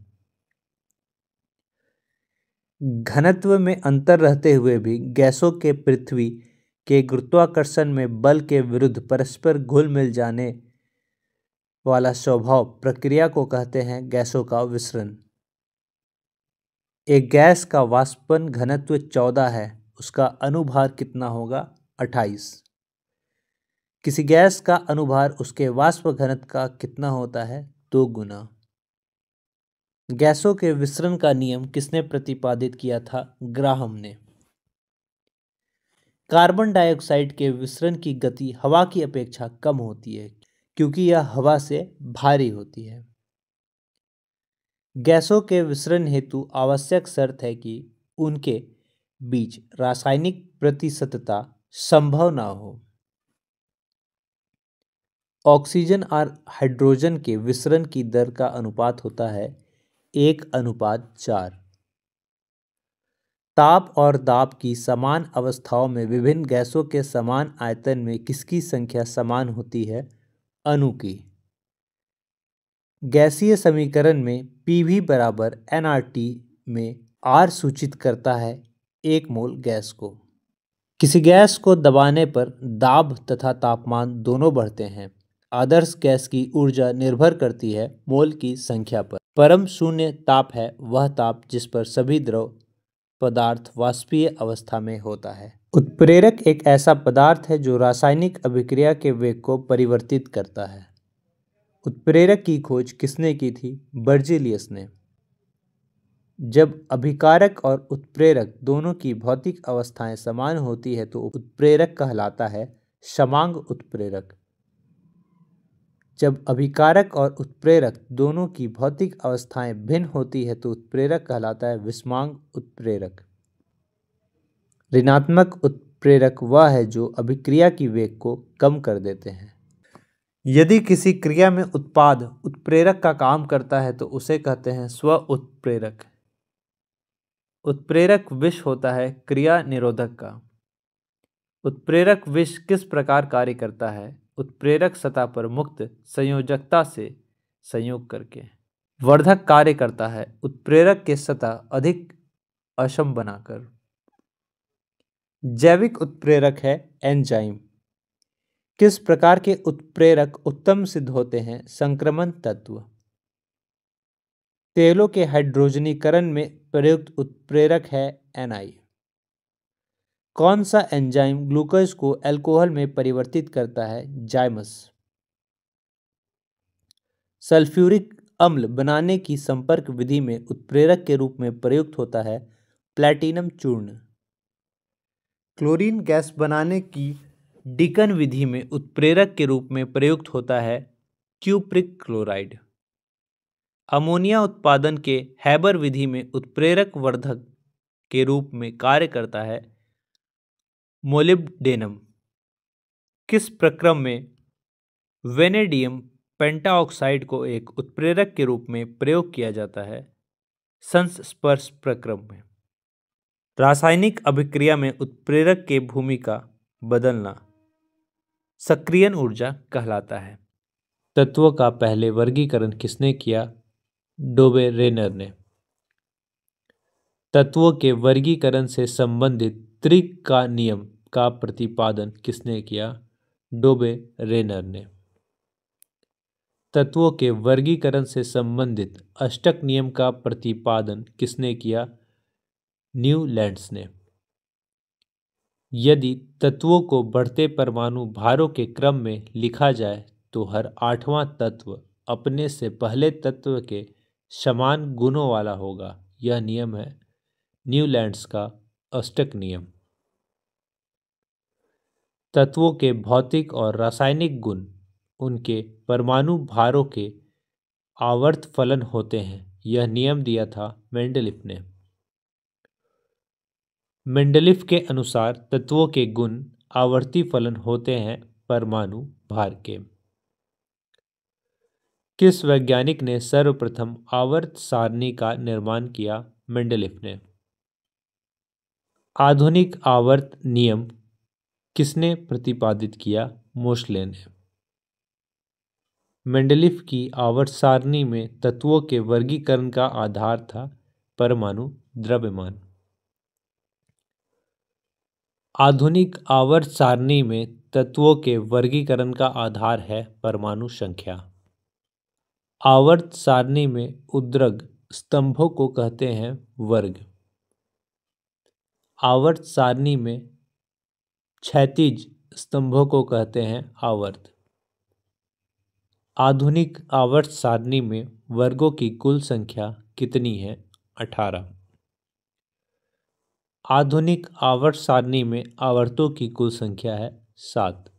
घनत्व में अंतर रहते हुए भी गैसों के पृथ्वी के गुरुत्वाकर्षण में बल के विरुद्ध परस्पर घुल मिल जाने वाला स्वभाव प्रक्रिया को कहते हैं गैसों का विसरण। एक गैस का वाष्पन घनत्व 14 है, उसका अनुभार कितना होगा? 28। किसी गैस का अनुभार उसके वाष्प घनत्व का कितना होता है? 2 गुना। गैसों के विसरण का नियम किसने प्रतिपादित किया था? ग्राहम ने। कार्बन डाइऑक्साइड के विसरण की गति हवा की अपेक्षा कम होती है क्योंकि यह हवा से भारी होती है। गैसों के विसरण हेतु आवश्यक शर्त है कि उनके बीच रासायनिक प्रतिशतता संभव ना हो। ऑक्सीजन और हाइड्रोजन के विसरण की दर का अनुपात होता है 1:4। ताप और दाब की समान अवस्थाओं में विभिन्न गैसों के समान आयतन में किसकी संख्या समान होती है? अणु की। गैसीय समीकरण में PV बराबर nRT में R सूचित करता है 1 मोल गैस को। किसी गैस को दबाने पर दाब तथा तापमान दोनों बढ़ते हैं। आदर्श गैस की ऊर्जा निर्भर करती है मोल की संख्या पर। परम शून्य ताप है वह ताप जिस पर सभी द्रव पदार्थ वाष्पीय अवस्था में होता है। उत्प्रेरक एक ऐसा पदार्थ है जो रासायनिक अभिक्रिया के वेग को परिवर्तित करता है। उत्प्रेरक की खोज किसने की थी? बर्जेलियस ने। जब अभिकारक और उत्प्रेरक दोनों की भौतिक अवस्थाएं समान होती है तो उत्प्रेरक कहलाता है समांग उत्प्रेरक। जब अभिकारक और उत्प्रेरक दोनों की भौतिक अवस्थाएं भिन्न होती है तो उत्प्रेरक कहलाता है विषमांग उत्प्रेरक। ऋणात्मक उत्प्रेरक वह है जो अभिक्रिया की वेग को कम कर देते हैं। यदि किसी क्रिया में उत्पाद उत्प्रेरक का काम करता है तो उसे कहते हैं स्व उत्प्रेरक। उत्प्रेरक विष होता है क्रिया निरोधक का। उत्प्रेरक विष किस प्रकार कार्य करता है? उत्प्रेरक सतह पर मुक्त संयोजकता से संयोग करके। वर्धक कार्य करता है उत्प्रेरक के सतह अधिक अक्षम बनाकर। जैविक उत्प्रेरक है एंजाइम। किस प्रकार के उत्प्रेरक उत्तम सिद्ध होते हैं? संक्रमण तत्व। तेलों के हाइड्रोजनीकरण में प्रयुक्त उत्प्रेरक है Ni। कौन सा एंजाइम ग्लूकोज को अल्कोहल में परिवर्तित करता है? जाइमस। सल्फ्यूरिक अम्ल बनाने की संपर्क विधि में उत्प्रेरक के रूप में प्रयुक्त होता है प्लैटिनम चूर्ण। क्लोरीन गैस बनाने की डिकन विधि में उत्प्रेरक के रूप में प्रयुक्त होता है क्यूप्रिक क्लोराइड। अमोनिया उत्पादन के हैबर विधि में उत्प्रेरक वर्धक के रूप में कार्य करता है मोलिब्डेनम। किस प्रक्रम में वेनेडियम पेंटाऑक्साइड को एक उत्प्रेरक के रूप में प्रयोग किया जाता है? संस्पर्श प्रक्रम में। रासायनिक अभिक्रिया में उत्प्रेरक के भूमिका बदलना सक्रियण ऊर्जा कहलाता है। तत्वों का पहले वर्गीकरण किसने किया? डोबे रेनर ने। तत्वों के वर्गीकरण से संबंधित त्रिक का नियम का प्रतिपादन किसने किया? डोबे रेनर ने। तत्वों के वर्गीकरण से संबंधित अष्टक नियम का प्रतिपादन किसने किया? न्यूलैंड्स ने। यदि तत्वों को बढ़ते परमाणु भारों के क्रम में लिखा जाए तो हर 8वां तत्व अपने से पहले तत्व के समान गुणों वाला होगा। यह नियम है न्यूलैंड्स का अष्टक नियम। तत्वों के भौतिक और रासायनिक गुण उनके परमाणु भारों के आवर्त फलन होते हैं। यह नियम दिया था मेंडलीफ ने। मेंडलीफ के अनुसार तत्वों के गुण आवर्ती फलन होते हैं परमाणु भार के। किस वैज्ञानिक ने सर्वप्रथम आवर्त सारणी का निर्माण किया? मेंडलीफ ने। आधुनिक आवर्त नियम किसने प्रतिपादित किया? मोशले ने। मेंडलीफ की आवर्त सारणी में तत्वों के वर्गीकरण का आधार था परमाणु द्रव्यमान। आधुनिक आवर्त सारणी में तत्वों के वर्गीकरण का आधार है परमाणु संख्या। आवर्त सारणी में उद्र्ग स्तंभों को कहते हैं वर्ग। आवर्त सारणी में क्षैतिज स्तंभों को कहते हैं आवर्त। आधुनिक आवर्त सारणी में वर्गों की कुल संख्या कितनी है? 18। आधुनिक आवर्त सारणी में आवर्तों की कुल संख्या है 7।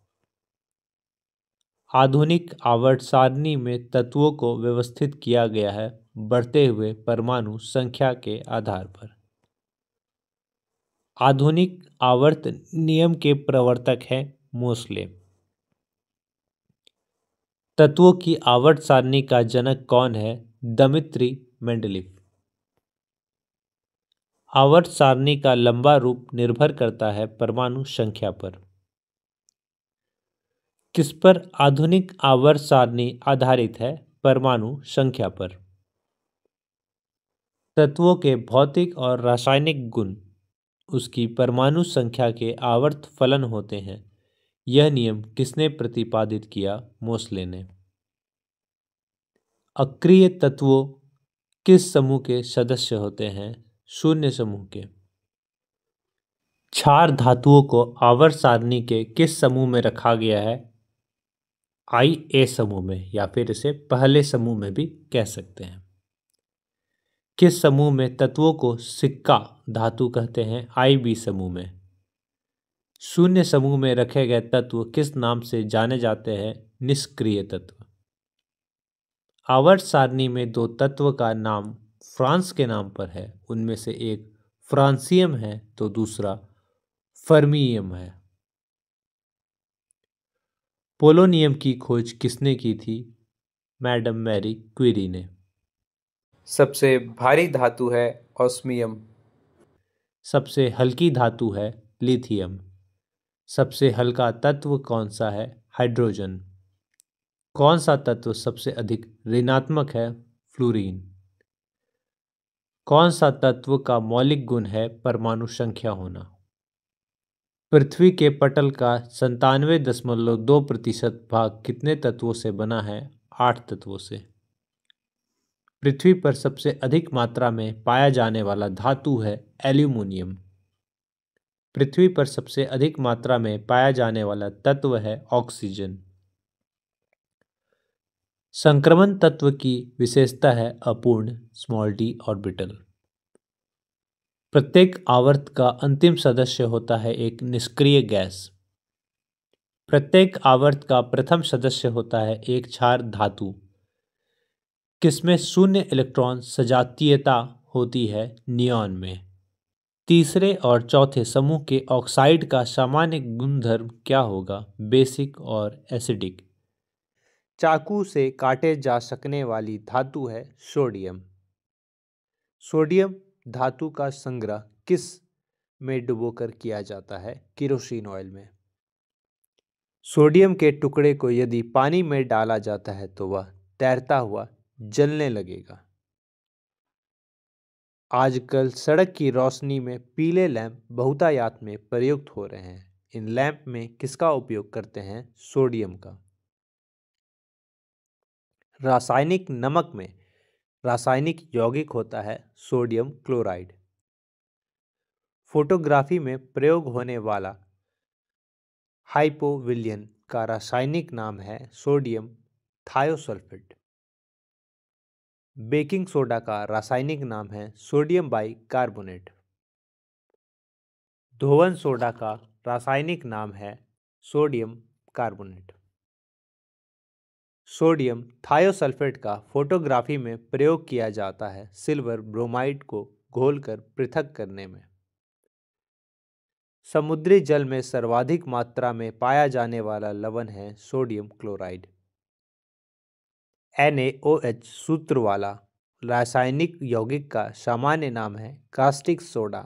आधुनिक आवर्त सारणी में तत्वों को व्यवस्थित किया गया है बढ़ते हुए परमाणु संख्या के आधार पर। आधुनिक आवर्त नियम के प्रवर्तक हैं मोशले। तत्वों की आवर्त सारणी का जनक कौन है? Dmitri Mendeleev. आवर्त सारणी का लंबा रूप निर्भर करता है परमाणु संख्या पर। किस पर आधुनिक आवर्त सारणी आधारित है? परमाणु संख्या पर। तत्वों के भौतिक और रासायनिक गुण उसकी परमाणु संख्या के आवर्त फलन होते हैं। यह नियम किसने प्रतिपादित किया? मोशले ने। अक्रिय तत्वों किस समूह के सदस्य होते हैं? शून्य समूह के। क्षार धातुओं को आवर्त सारणी के किस समूह में रखा गया है? IA समूह में, या फिर इसे पहले समूह में भी कह सकते हैं। किस समूह में तत्वों को सिक्का धातु कहते हैं? IB समूह में। शून्य समूह में रखे गए तत्व किस नाम से जाने जाते हैं? निष्क्रिय तत्व। आवर्त सारणी में दो तत्व का नाम फ्रांस के नाम पर है। उनमें से एक फ्रांसियम है तो दूसरा फर्मियम है। पोलोनियम की खोज किसने की थी? मैडम मैरी क्यूरी ने। सबसे भारी धातु है ऑस्मियम। सबसे हल्की धातु है लिथियम। सबसे हल्का तत्व कौन सा है? हाइड्रोजन। कौन सा तत्व सबसे अधिक ऋणात्मक है? फ्लोरीन। कौन सा तत्व का मौलिक गुण है परमाणु संख्या होना? पृथ्वी के पटल का 97.2% भाग कितने तत्वों से बना है? 8 तत्वों से। पृथ्वी पर सबसे अधिक मात्रा में पाया जाने वाला धातु है एल्यूमिनियम। पृथ्वी पर सबसे अधिक मात्रा में पाया जाने वाला तत्व है ऑक्सीजन। संक्रमण तत्व की विशेषता है अपूर्ण d ऑर्बिटल। प्रत्येक आवर्त का अंतिम सदस्य होता है एक निष्क्रिय गैस। प्रत्येक आवर्त का प्रथम सदस्य होता है एक क्षार धातु। किसमें शून्य इलेक्ट्रॉन सजातीयता होती है? नियॉन में। तीसरे और चौथे समूह के ऑक्साइड का सामान्य गुणधर्म क्या होगा? बेसिक और एसिडिक। चाकू से काटे जा सकने वाली धातु है सोडियम। सोडियम धातु का संग्रह किस में डुबोकर किया जाता है? केरोसिन ऑयल में। सोडियम के टुकड़े को यदि पानी में डाला जाता है तो वह तैरता हुआ जलने लगेगा। आजकल सड़क की रोशनी में पीले लैंप बहुतायत में प्रयुक्त हो रहे हैं। इन लैंप में किसका उपयोग करते हैं? सोडियम का। रासायनिक नमक में रासायनिक यौगिक होता है सोडियम क्लोराइड। फोटोग्राफी में प्रयोग होने वाला हाइपोविलियन का रासायनिक नाम है सोडियम थायोसल्फेट। बेकिंग सोडा का रासायनिक नाम है सोडियम बाइकार्बोनेट। धोवन सोडा का रासायनिक नाम है सोडियम कार्बोनेट। सोडियम थायोसल्फेट का फोटोग्राफी में प्रयोग किया जाता है सिल्वर ब्रोमाइड को घोलकर पृथक करने में। समुद्री जल में सर्वाधिक मात्रा में पाया जाने वाला लवण है सोडियम क्लोराइड। NaOH सूत्र वाला रासायनिक यौगिक का सामान्य नाम है कास्टिक सोडा।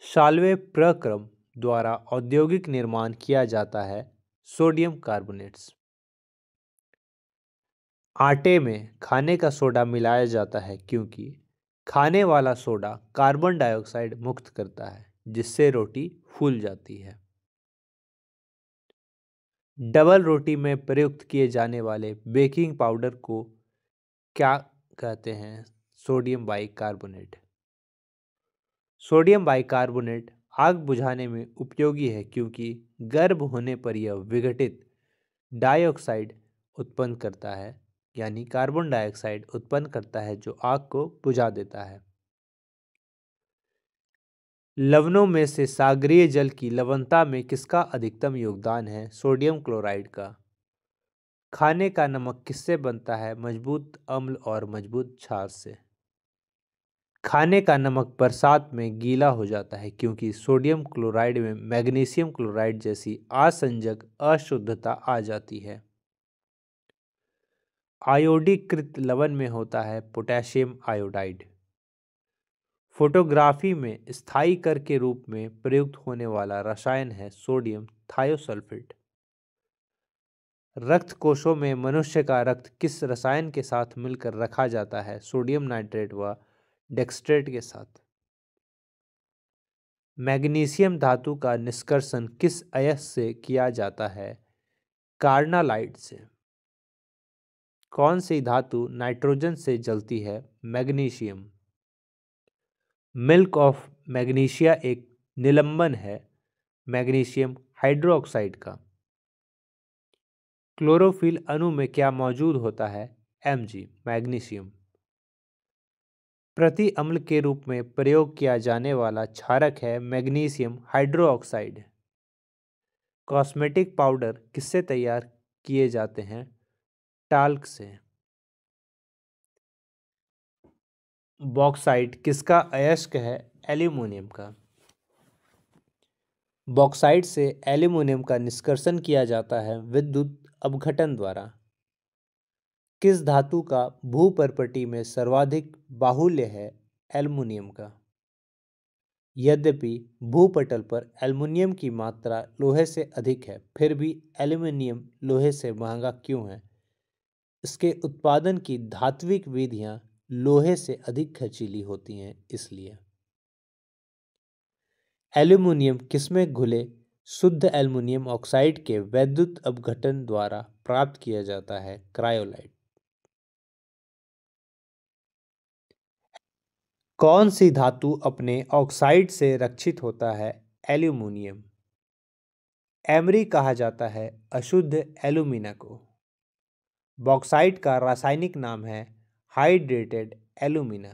साल्वे प्रक्रम द्वारा औद्योगिक निर्माण किया जाता है सोडियम कार्बोनेट्स। आटे में खाने का सोडा मिलाया जाता है क्योंकि खाने वाला सोडा कार्बन डाइऑक्साइड मुक्त करता है जिससे रोटी फूल जाती है। डबल रोटी में प्रयुक्त किए जाने वाले बेकिंग पाउडर को क्या कहते हैं? Sodium bicarbonate. सोडियम बाइकार्बोनेट आग बुझाने में उपयोगी है क्योंकि गर्म होने पर यह विघटित डाइऑक्साइड उत्पन्न करता है, यानी कार्बन डाइऑक्साइड उत्पन्न करता है जो आग को बुझा देता है। लवणों में से सागरीय जल की लवणता में किसका अधिकतम योगदान है? सोडियम क्लोराइड का। खाने का नमक किससे बनता है? मजबूत अम्ल और मजबूत क्षार से। खाने का नमक बरसात में गीला हो जाता है क्योंकि सोडियम क्लोराइड में मैग्नीशियम क्लोराइड जैसी आसंजक अशुद्धता आ जाती है। आयोडीकृत लवण में होता है पोटेशियम आयोडाइड। फोटोग्राफी में स्थायी कर के रूप में प्रयुक्त होने वाला रसायन है सोडियम थायोसल्फेट। रक्त कोशों में मनुष्य का रक्त किस रसायन के साथ मिलकर रखा जाता है? सोडियम नाइट्रेट व डेक्सट्रेट के साथ। मैग्नीशियम धातु का निष्कर्षण किस अयस्क से किया जाता है? कार्नालाइट से। कौन सी धातु नाइट्रोजन से जलती है? मैग्नीशियम। मिल्क ऑफ मैग्नीशिया एक निलंबन है मैग्नीशियम हाइड्रोक्साइड का। क्लोरोफिल अणु में क्या मौजूद होता है? Mg magnesium. प्रति अम्ल के रूप में प्रयोग किया जाने वाला क्षारक है मैग्नीशियम हाइड्रोक्साइड। कॉस्मेटिक पाउडर किससे तैयार किए जाते हैं? टाल्क से। बॉक्साइट किसका अयस्क है? एल्यूमिनियम का। बॉक्साइट से एल्यूमिनियम का निष्कर्षण किया जाता है विद्युत अपघटन द्वारा। किस धातु का भूपर्पटी में सर्वाधिक बाहुल्य है? एल्युमिनियम का। यद्यपि भूपटल पर एल्युमिनियम की मात्रा लोहे से अधिक है, फिर भी एल्युमिनियम लोहे से महंगा क्यों है? इसके उत्पादन की धात्विक विधियां लोहे से अधिक खर्चीली होती हैं, इसलिए। एल्युमिनियम किसमें घुले शुद्ध एल्युमिनियम ऑक्साइड के वैद्युत अपघटन द्वारा प्राप्त किया जाता है? क्रायोलाइट। कौन सी धातु अपने ऑक्साइड से रक्षित होता है? एल्युमिनियम। एमरी कहा जाता है अशुद्ध एल्यूमिना को। बॉक्साइट का रासायनिक नाम है हाइड्रेटेड एल्यूमिना।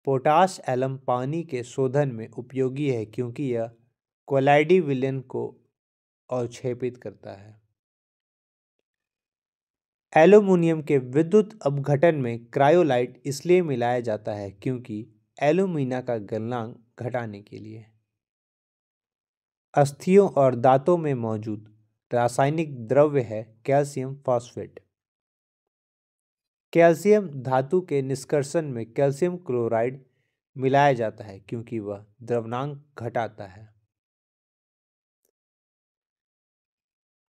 पोटाश एलम पानी के शोधन में उपयोगी है क्योंकि यह कोलाइडी विलयन को अवक्षेपित करता है। एल्यूमिनियम के विद्युत अपघटन में क्रायोलाइट इसलिए मिलाया जाता है क्योंकि एल्यूमिना का गलनांक घटाने के लिए। अस्थियों और दांतों में मौजूद रासायनिक द्रव्य है कैल्शियम फॉस्फेट। कैल्शियम धातु के निष्कर्षण में कैल्शियम क्लोराइड मिलाया जाता है क्योंकि वह द्रव्यनांक घटाता है।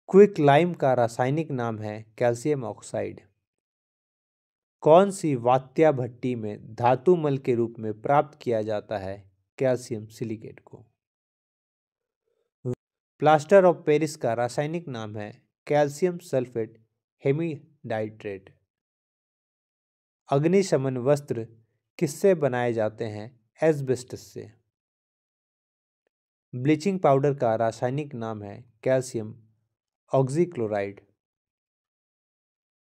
क्विक लाइम का रासायनिक नाम है कैल्शियम ऑक्साइड। कौन सी वात्या भट्टी में धातु मल के रूप में प्राप्त किया जाता है कैल्शियम सिलिकेट को? प्लास्टर ऑफ पेरिस का रासायनिक नाम है कैल्शियम सल्फेट हेमीडाइट्रेट। अग्निशमन वस्त्र किससे बनाए जाते हैं? एस्बेस्टस से। ब्लीचिंग पाउडर का रासायनिक नाम है कैल्शियम ऑक्सीक्लोराइड।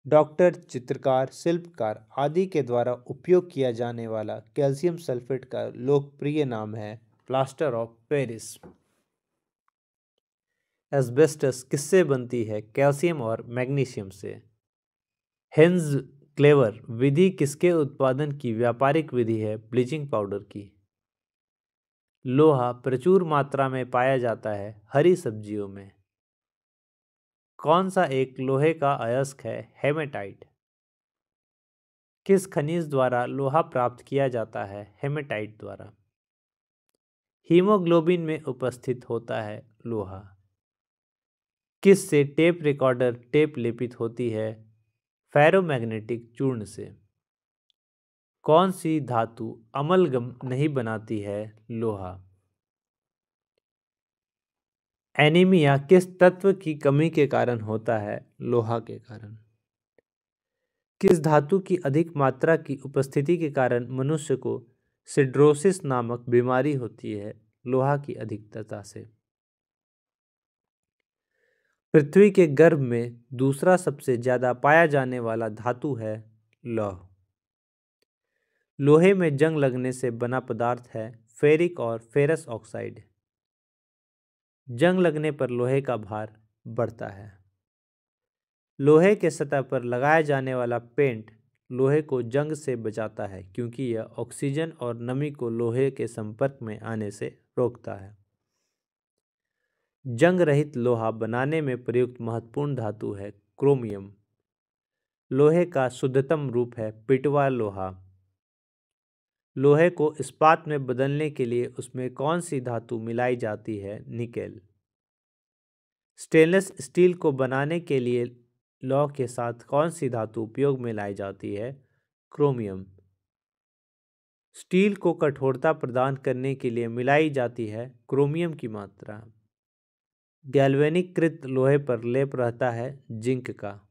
डॉक्टर, चित्रकार, शिल्पकार आदि के द्वारा उपयोग किया जाने वाला कैल्शियम सल्फेट का लोकप्रिय नाम है प्लास्टर ऑफ पेरिस। एस्बेस्टस किससे बनती है? कैल्शियम और मैग्नीशियम से। हेंज क्लेवर विधि किसके उत्पादन की व्यापारिक विधि है? ब्लीचिंग पाउडर की। लोहा प्रचुर मात्रा में पाया जाता है हरी सब्जियों में। कौन सा एक लोहे का अयस्क है? हेमेटाइट। किस खनिज द्वारा लोहा प्राप्त किया जाता है? हेमेटाइट द्वारा। हीमोग्लोबिन में उपस्थित होता है लोहा। किस से टेप रिकॉर्डर टेप लेपित होती है? फेरोमैग्नेटिक चूर्ण से। कौन सी धातु अमलगम नहीं बनाती है? लोहा। एनीमिया किस तत्व की कमी के कारण होता है? लोहा के कारण। किस धातु की अधिक मात्रा की उपस्थिति के कारण मनुष्य को सिड्रोसिस नामक बीमारी होती है? लोहा की अधिकता से। पृथ्वी के गर्भ में दूसरा सबसे ज्यादा पाया जाने वाला धातु है लौह। लोहे में जंग लगने से बना पदार्थ है फेरिक और फेरस ऑक्साइड। जंग लगने पर लोहे का भार बढ़ता है। लोहे के सतह पर लगाया जाने वाला पेंट लोहे को जंग से बचाता है क्योंकि यह ऑक्सीजन और नमी को लोहे के संपर्क में आने से रोकता है। जंग रहित लोहा बनाने में प्रयुक्त महत्वपूर्ण धातु है क्रोमियम। लोहे का शुद्धतम रूप है पिटवा लोहा। लोहे को इस्पात में बदलने के लिए उसमें कौन सी धातु मिलाई जाती है? निकेल। स्टेनलेस स्टील को बनाने के लिए लौह के साथ कौन सी धातु उपयोग में लाई जाती है? क्रोमियम। स्टील को कठोरता प्रदान करने के लिए मिलाई जाती है क्रोमियम की मात्रा। गैल्वेनिकृत लोहे पर लेप रहता है जिंक का।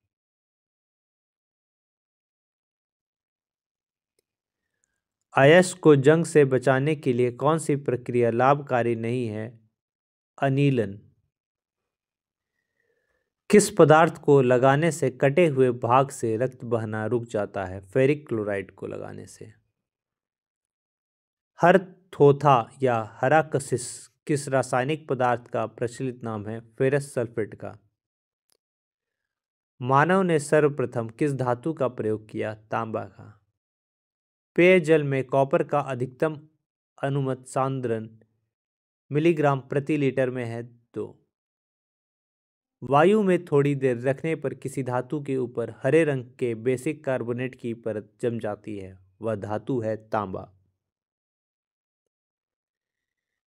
अयस्क को जंग से बचाने के लिए कौन सी प्रक्रिया लाभकारी नहीं है? अनिलन। किस पदार्थ को लगाने से कटे हुए भाग से रक्त बहना रुक जाता है? फेरिक क्लोराइड को लगाने से। हरथोथा या हराकसिस किस रासायनिक पदार्थ का प्रचलित नाम है? फेरस सल्फेट का। मानव ने सर्वप्रथम किस धातु का प्रयोग किया? तांबा का। पेयजल में कॉपर का अधिकतम अनुमत सांद्रण मिलीग्राम प्रति लीटर में है 2। वायु में थोड़ी देर रखने पर किसी धातु के ऊपर हरे रंग के बेसिक कार्बोनेट की परत जम जाती है, वह धातु है तांबा।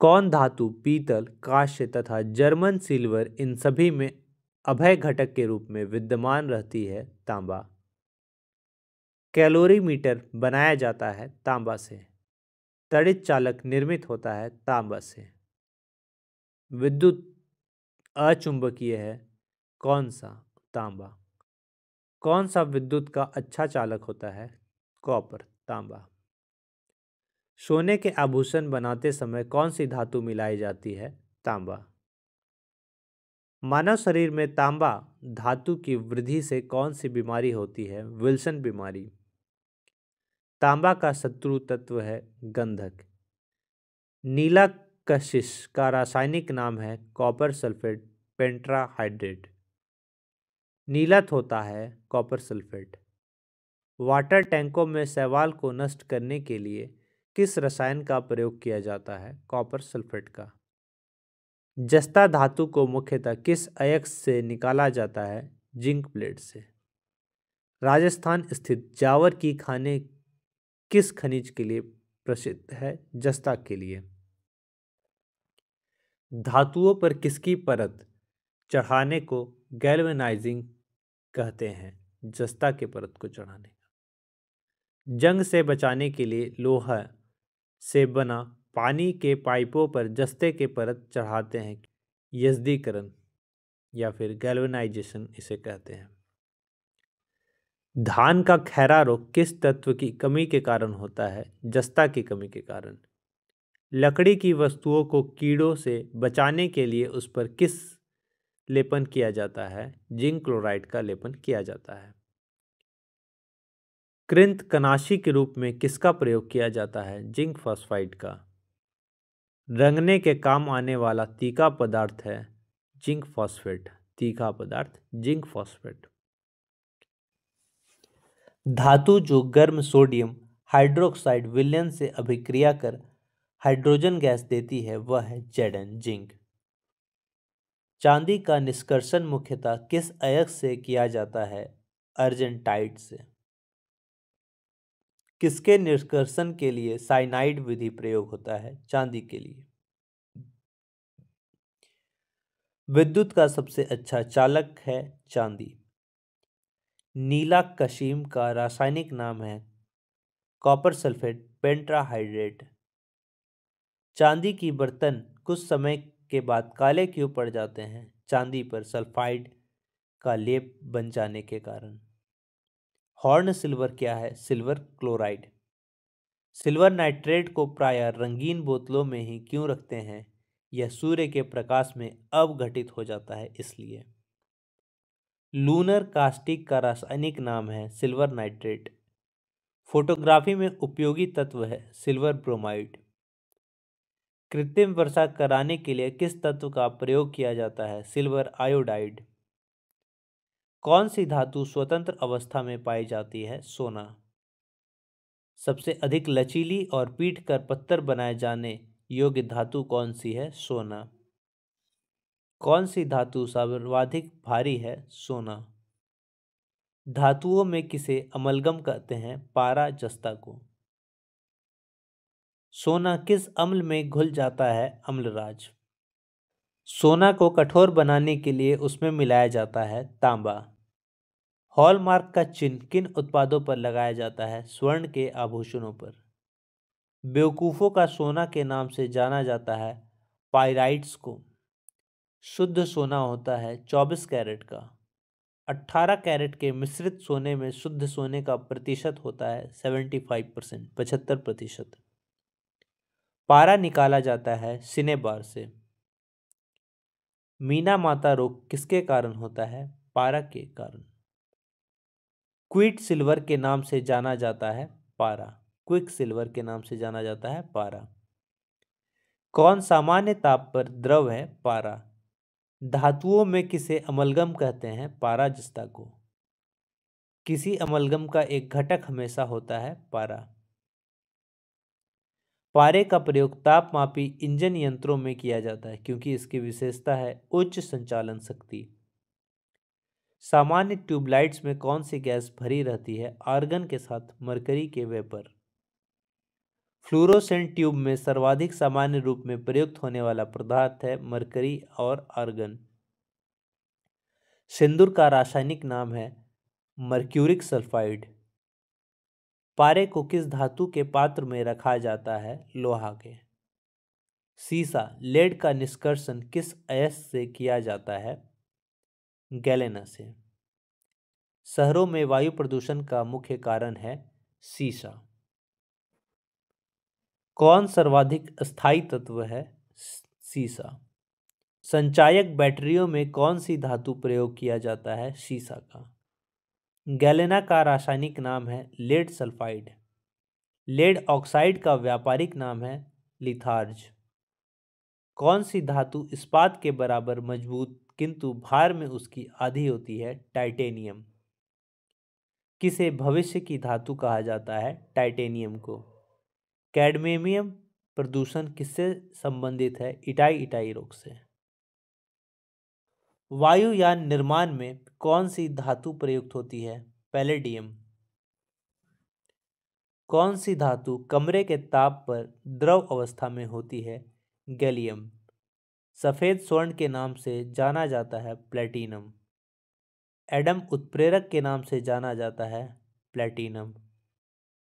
कौन धातु पीतल, कांस्य तथा जर्मन सिल्वर इन सभी में अभय घटक के रूप में विद्यमान रहती है? तांबा। कैलोरीमीटर बनाया जाता है तांबा से। तड़ित चालक निर्मित होता है तांबा से। विद्युत अचुंबकीय है कौन सा? तांबा। कौन सा विद्युत का अच्छा चालक होता है? कॉपर, तांबा। सोने के आभूषण बनाते समय कौन सी धातु मिलाई जाती है? तांबा। मानव शरीर में तांबा धातु की वृद्धि से कौन सी बीमारी होती है? विल्सन बीमारी। तांबा का शत्रु तत्व है गंधक। नीला कशिश का रासायनिक नाम है कॉपर सल्फेट पेंट्राहाइड्रेट। नीलत होता है कॉपर सल्फेट। वाटर टैंकों में शैवाल को नष्ट करने के लिए किस रसायन का प्रयोग किया जाता है? कॉपर सल्फेट का। जस्ता धातु को मुख्यतः किस अयस्क से निकाला जाता है? जिंक प्लेट से। राजस्थान स्थित जावर की खाने किस खनिज के लिए प्रसिद्ध है? जस्ता के लिए। धातुओं पर किसकी परत चढ़ाने को गैल्वेनाइजिंग कहते हैं? जस्ता के परत को चढ़ाने का। जंग से बचाने के लिए लोहा से बना पानी के पाइपों पर जस्ते के परत चढ़ाते हैं। यजदीकरण या फिर गैल्वेनाइजेशन इसे कहते हैं। धान का खैरा रोग किस तत्व की कमी के कारण होता है? जस्ता की कमी के कारण। लकड़ी की वस्तुओं को कीड़ों से बचाने के लिए उस पर किस लेपन किया जाता है? जिंक क्लोराइड का लेपन किया जाता है। कृंतकनाशी के रूप में किसका प्रयोग किया जाता है? जिंक फॉस्फाइड का। रंगने के काम आने वाला तीखा पदार्थ है जिंक फॉस्फेट। तीखा पदार्थ जिंक फॉस्फेट। धातु जो गर्म सोडियम हाइड्रोक्साइड विलयन से अभिक्रिया कर हाइड्रोजन गैस देती है वह है Zn जिंक। चांदी का निष्कर्षण मुख्यतः किस अयस्क से किया जाता है? अर्जेंटाइट से। किसके निष्कर्षण के लिए साइनाइड विधि प्रयोग होता है? चांदी के लिए। विद्युत का सबसे अच्छा चालक है चांदी। नीला कशीम का रासायनिक नाम है कॉपर सल्फेट पेंट्राहाइड्रेट। चांदी की बर्तन कुछ समय के बाद काले क्यों पड़ जाते हैं? चांदी पर सल्फाइड का लेप बन जाने के कारण। हॉर्न सिल्वर क्या है? Silver chloride. सिल्वर नाइट्रेट को प्रायः रंगीन बोतलों में ही क्यों रखते हैं? यह सूर्य के प्रकाश में अवघटित हो जाता है इसलिए। लूनर कास्टिक का रासायनिक नाम है सिल्वर नाइट्रेट। फोटोग्राफी में उपयोगी तत्व है सिल्वर ब्रोमाइड। कृत्रिम वर्षा कराने के लिए किस तत्व का प्रयोग किया जाता है? Silver iodide. कौन सी धातु स्वतंत्र अवस्था में पाई जाती है? सोना। सबसे अधिक लचीली और पीट कर पत्थर बनाए जाने योग्य धातु कौन सी है? सोना। कौन सी धातु सर्वाधिक भारी है? सोना। धातुओं में किसे अमलगम कहते हैं? पारा जस्ता को। सोना किस अम्ल में घुल जाता है? अम्लराज। सोना को कठोर बनाने के लिए उसमें मिलाया जाता है तांबा। हॉलमार्क का चिन्ह किन उत्पादों पर लगाया जाता है? स्वर्ण के आभूषणों पर। बेवकूफ़ों का सोना के नाम से जाना जाता है पाइराइट्स को। शुद्ध सोना होता है 24 कैरेट का। 18 कैरेट के मिश्रित सोने में शुद्ध सोने का प्रतिशत होता है 75%, 75%। पारा निकाला जाता है सिनेबार से। मीना माता रोग किसके कारण होता है? पारा के कारण। क्विट सिल्वर के नाम से जाना जाता है पारा। क्विक सिल्वर के नाम से जाना जाता है पारा। कौन सामान्य ताप पर द्रव है? पारा। धातुओं में किसे अमलगम कहते हैं? पारा जस्ता को। किसी अमलगम का एक घटक हमेशा होता है पारा। पारे का प्रयोग तापमापी इंजन यंत्रों में किया जाता है क्योंकि इसकी विशेषता है उच्च संचालन शक्ति। सामान्य ट्यूबलाइट्स में कौन सी गैस भरी रहती है? आर्गन के साथ मरकरी के वेपर। फ्लूरोसेंट ट्यूब में सर्वाधिक सामान्य रूप में प्रयुक्त होने वाला पदार्थ है मरकरी और आर्गन। सिंदूर का रासायनिक नाम है मर्क्यूरिक सल्फाइड। पारे को किस धातु के पात्र में रखा जाता है? लोहा के। सीसा लेड का निष्कर्षण किस अयस्क से किया जाता है? गैलेना से। शहरों में वायु प्रदूषण का मुख्य कारण है सीसा। कौन सर्वाधिक स्थायी तत्व है? सीसा। संचायक बैटरियों में कौन सी धातु प्रयोग किया जाता है? सीसा का। गैलेना का रासायनिक नाम है लेड सल्फाइड। लेड ऑक्साइड का व्यापारिक नाम है लिथार्ज। कौन सी धातु इस्पात के बराबर मजबूत किंतु भार में उसकी आधी होती है? टाइटेनियम। किसे भविष्य की धातु कहा जाता है? टाइटेनियम को। कैडमियम प्रदूषण किससे संबंधित है? इटाई इटाई रोग से। वायुयान निर्माण में कौन सी धातु प्रयुक्त होती है? पैलेडियम। कौन सी धातु कमरे के ताप पर द्रव अवस्था में होती है? गैलियम। सफ़ेद स्वर्ण के नाम से जाना जाता है प्लेटिनम। एडम उत्प्रेरक के नाम से जाना जाता है प्लेटिनम।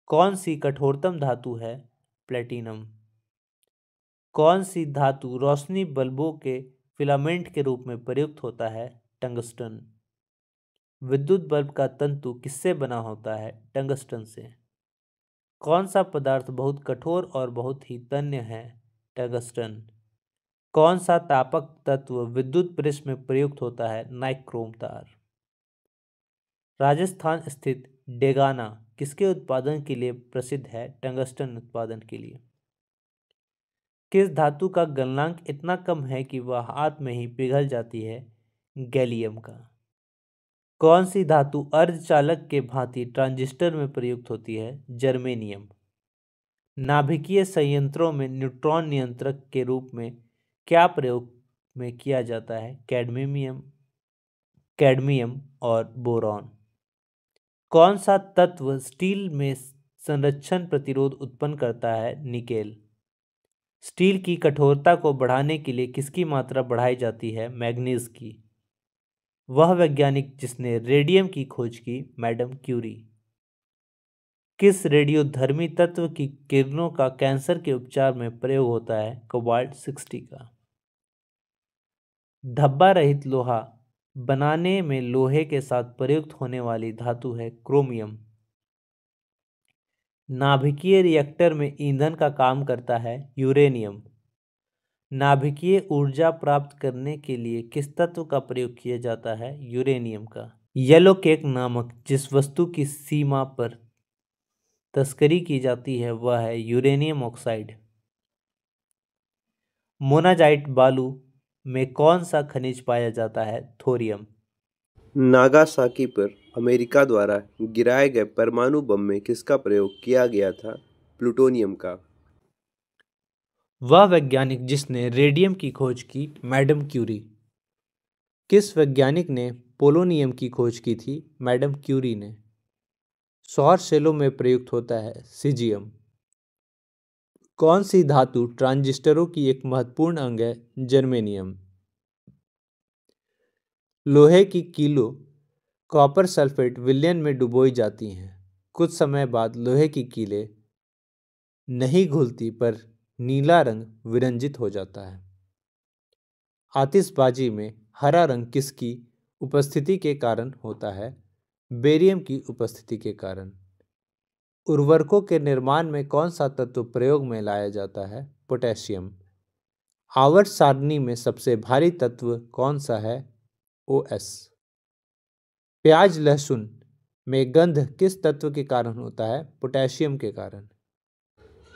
कौन सी कठोरतम धातु है? प्लेटिनम। कौन सी धातु रोशनी बल्बों के फिलामेंट के रूप में प्रयुक्त होता है? टंगस्टन। विद्युत बल्ब का तंतु किससे बना होता है? टंगस्टन से। कौन सा पदार्थ बहुत कठोर और बहुत ही तन्य है? टंगस्टन। कौन सा तापक तत्व विद्युत प्रेस में प्रयुक्त होता है? नाइक्रोम तार। राजस्थान स्थित डेगाना किसके उत्पादन के लिए प्रसिद्ध है? टंगस्टन उत्पादन के लिए। किस धातु का गलनांक इतना कम है कि वह हाथ में ही पिघल जाती है? गैलियम का। कौन सी धातु अर्धचालक के भांति ट्रांजिस्टर में प्रयुक्त होती है? जर्मेनियम। नाभिकीय संयंत्रों में न्यूट्रॉन नियंत्रक के रूप में क्या प्रयोग में किया जाता है? कैडमियम और बोरॉन। कौन सा तत्व स्टील में संरक्षण प्रतिरोध उत्पन्न करता है? निकेल। स्टील की कठोरता को बढ़ाने के लिए किसकी मात्रा बढ़ाई जाती है? मैग्नीज की। वह वैज्ञानिक जिसने रेडियम की खोज की? Madam Curie. किस रेडियोधर्मी तत्व की किरणों का कैंसर के उपचार में प्रयोग होता है? कोबाल्ट 60 का। धब्बा रहित लोहा बनाने में लोहे के साथ प्रयुक्त होने वाली धातु है क्रोमियम। नाभिकीय रिएक्टर में ईंधन का काम करता है यूरेनियम। नाभिकीय ऊर्जा प्राप्त करने के लिए किस तत्व का प्रयोग किया जाता है? यूरेनियम का। येलो केक नामक जिस वस्तु की सीमा पर तस्करी की जाती है वह है यूरेनियम ऑक्साइड। मोनाजाइट बालू में कौन सा खनिज पाया जाता है? थोरियम। नागासाकी पर अमेरिका द्वारा गिराए गए परमाणु बम में किसका प्रयोग किया गया था? प्लूटोनियम का। वह वैज्ञानिक जिसने रेडियम की खोज की? Madam Curie. किस वैज्ञानिक ने पोलोनियम की खोज की थी? मैडम क्यूरी ने। सौर सेलों में प्रयुक्त होता है सीजियम। कौन सी धातु ट्रांजिस्टरों की एक महत्वपूर्ण अंग है? जर्मेनियम। लोहे की कीलो कॉपर सल्फेट विलयन में डुबोई जाती हैं। कुछ समय बाद लोहे की कीलें नहीं घुलती पर नीला रंग विरंजित हो जाता है। आतिशबाजी में हरा रंग किसकी उपस्थिति के कारण होता है? बेरियम की उपस्थिति के कारण। उर्वरकों के निर्माण में कौन सा तत्व प्रयोग में लाया जाता है? पोटेशियम। आवर्त सारणी में सबसे भारी तत्व कौन सा है? OS। प्याज लहसुन में गंध किस तत्व के कारण होता है? पोटेशियम के कारण।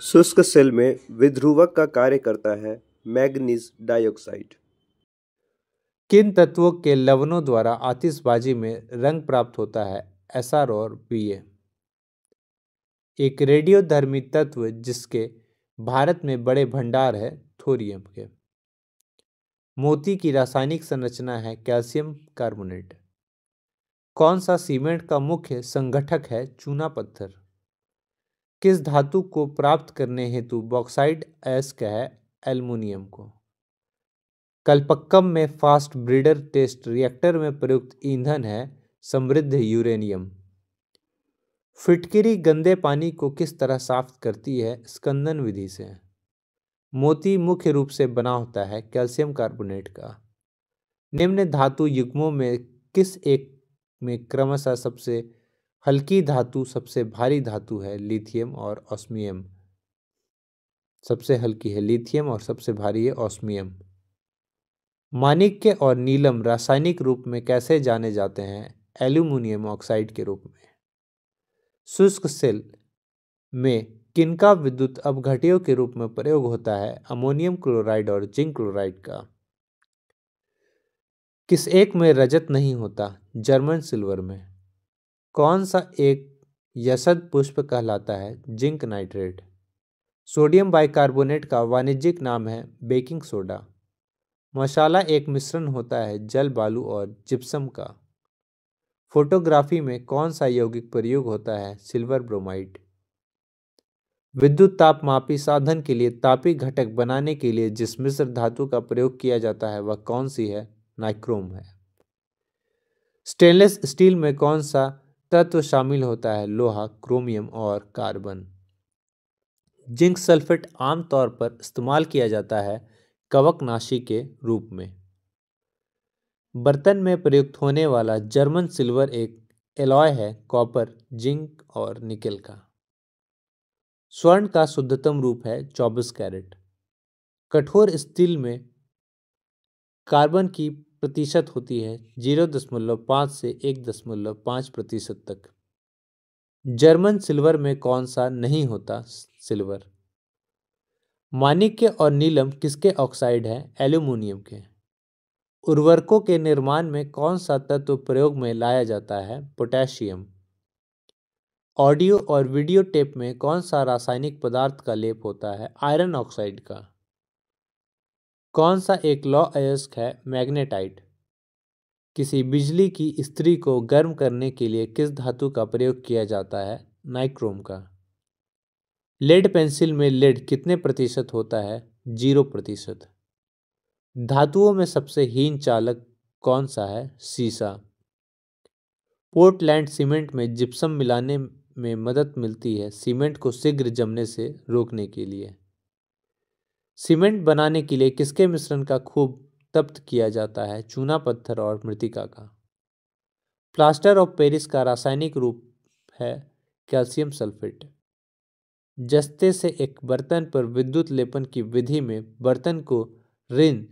शुष्क सेल में विध्रुवक का कार्य करता है मैग्नीज डाइऑक्साइड। किन तत्वों के लवणों द्वारा आतिशबाजी में रंग प्राप्त होता है? SR और Pa। एक रेडियोधर्मी तत्व जिसके भारत में बड़े भंडार है? थोरियम के। मोती की रासायनिक संरचना है कैल्शियम कार्बोनेट। कौन सा सीमेंट का मुख्य संगठक है? चूना पत्थर। किस धातु को प्राप्त करने हेतु बॉक्साइट अयस्क है? एल्युमिनियम को। कलपक्कम में फास्ट ब्रीडर टेस्ट रिएक्टर में प्रयुक्त ईंधन है समृद्ध यूरेनियम। फिटकिरी गंदे पानी को किस तरह साफ करती है? स्कंदन विधि से। मोती मुख्य रूप से बना होता है कैल्शियम कार्बोनेट का। निम्न धातु युग्मों में किस एक में क्रमशः सबसे हल्की धातु सबसे भारी धातु है? लिथियम और ऑस्मियम। सबसे हल्की है लिथियम और सबसे भारी है ऑस्मियम। माणिक्य और नीलम रासायनिक रूप में कैसे जाने जाते हैं? एल्यूमिनियम ऑक्साइड के रूप में। शुष्क सेल में किनका विद्युत अपघट्यों के रूप में प्रयोग होता है? अमोनियम क्लोराइड और जिंक क्लोराइड का। किस एक में रजत नहीं होता? जर्मन सिल्वर में। कौन सा एक यशद पुष्प कहलाता है? Zinc nitrate. सोडियम बाइकार्बोनेट का वाणिज्यिक नाम है बेकिंग सोडा। मसाला एक मिश्रण होता है जल बालू और जिप्सम का। फोटोग्राफी में कौन सा यौगिक प्रयोग होता है? Silver bromide. विद्युत तापमापी साधन के लिए तापी घटक बनाने के लिए जिस मिश्र धातु का प्रयोग किया जाता है वह कौन सी है? नाइक्रोम है। स्टेनलेस स्टील में कौन सा तत्व शामिल होता है? लोहा, क्रोमियम और कार्बन। जिंक सल्फेट आमतौर पर इस्तेमाल किया जाता है कवकनाशी के रूप में। बर्तन में प्रयुक्त होने वाला जर्मन सिल्वर एक एलॉय है कॉपर, जिंक और निकेल का। स्वर्ण का शुद्धतम रूप है 24 कैरेट। कठोर स्टील में कार्बन की प्रतिशत होती है 0.5 से 1.5% तक। जर्मन सिल्वर में कौन सा नहीं होता सिल्वर? माणिक्य और नीलम किसके ऑक्साइड हैं? एल्यूमिनियम के। उर्वरकों के निर्माण में कौन सा तत्व प्रयोग में लाया जाता है? पोटेशियम। ऑडियो और वीडियो टेप में कौन सा रासायनिक पदार्थ का लेप होता है? आयरन ऑक्साइड का। कौन सा एक लौह अयस्क है? मैग्नेटाइट। किसी बिजली की इस्त्री को गर्म करने के लिए किस धातु का प्रयोग किया जाता है? नाइक्रोम का। लेड पेंसिल में लेड कितने प्रतिशत होता है? 0%। धातुओं में सबसे हीन चालक कौन सा है? सीसा। पोर्टलैंड सीमेंट में जिप्सम मिलाने में मदद मिलती है सीमेंट को शीघ्र जमने से रोकने के लिए। सीमेंट बनाने के लिए किसके मिश्रण का खूब तप्त किया जाता है? चूना पत्थर और मृतिका का। प्लास्टर ऑफ पेरिस का रासायनिक रूप है कैल्शियम सल्फेट। जस्ते से एक बर्तन पर विद्युत लेपन की विधि में बर्तन को ऋण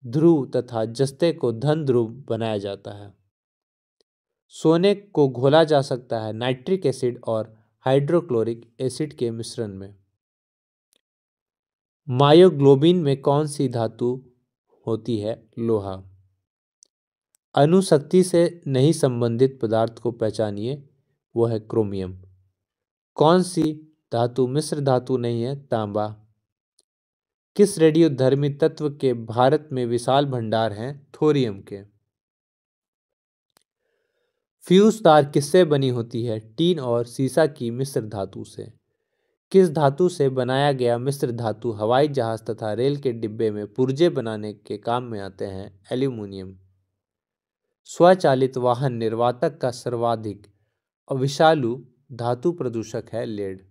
ध्रुव तथा जस्ते को धन ध्रुव बनाया जाता है। सोने को घोला जा सकता है नाइट्रिक एसिड और हाइड्रोक्लोरिक एसिड के मिश्रण में। मायोग्लोबिन में कौन सी धातु होती है? लोहा। अणुशक्ति से नहीं संबंधित पदार्थ को पहचानिए, वो है क्रोमियम। कौन सी धातु मिश्र धातु नहीं है? तांबा। किस रेडियोधर्मी तत्व के भारत में विशाल भंडार हैं? थोरियम के। फ्यूज तार किससे बनी होती है? टीन और सीसा की मिश्र धातु से। किस धातु से बनाया गया मिश्र धातु हवाई जहाज तथा रेल के डिब्बे में पुर्जे बनाने के काम में आते हैं? एल्यूमिनियम। स्वचालित वाहन निर्वातक का सर्वाधिक अविषालु धातु प्रदूषक है? लेड।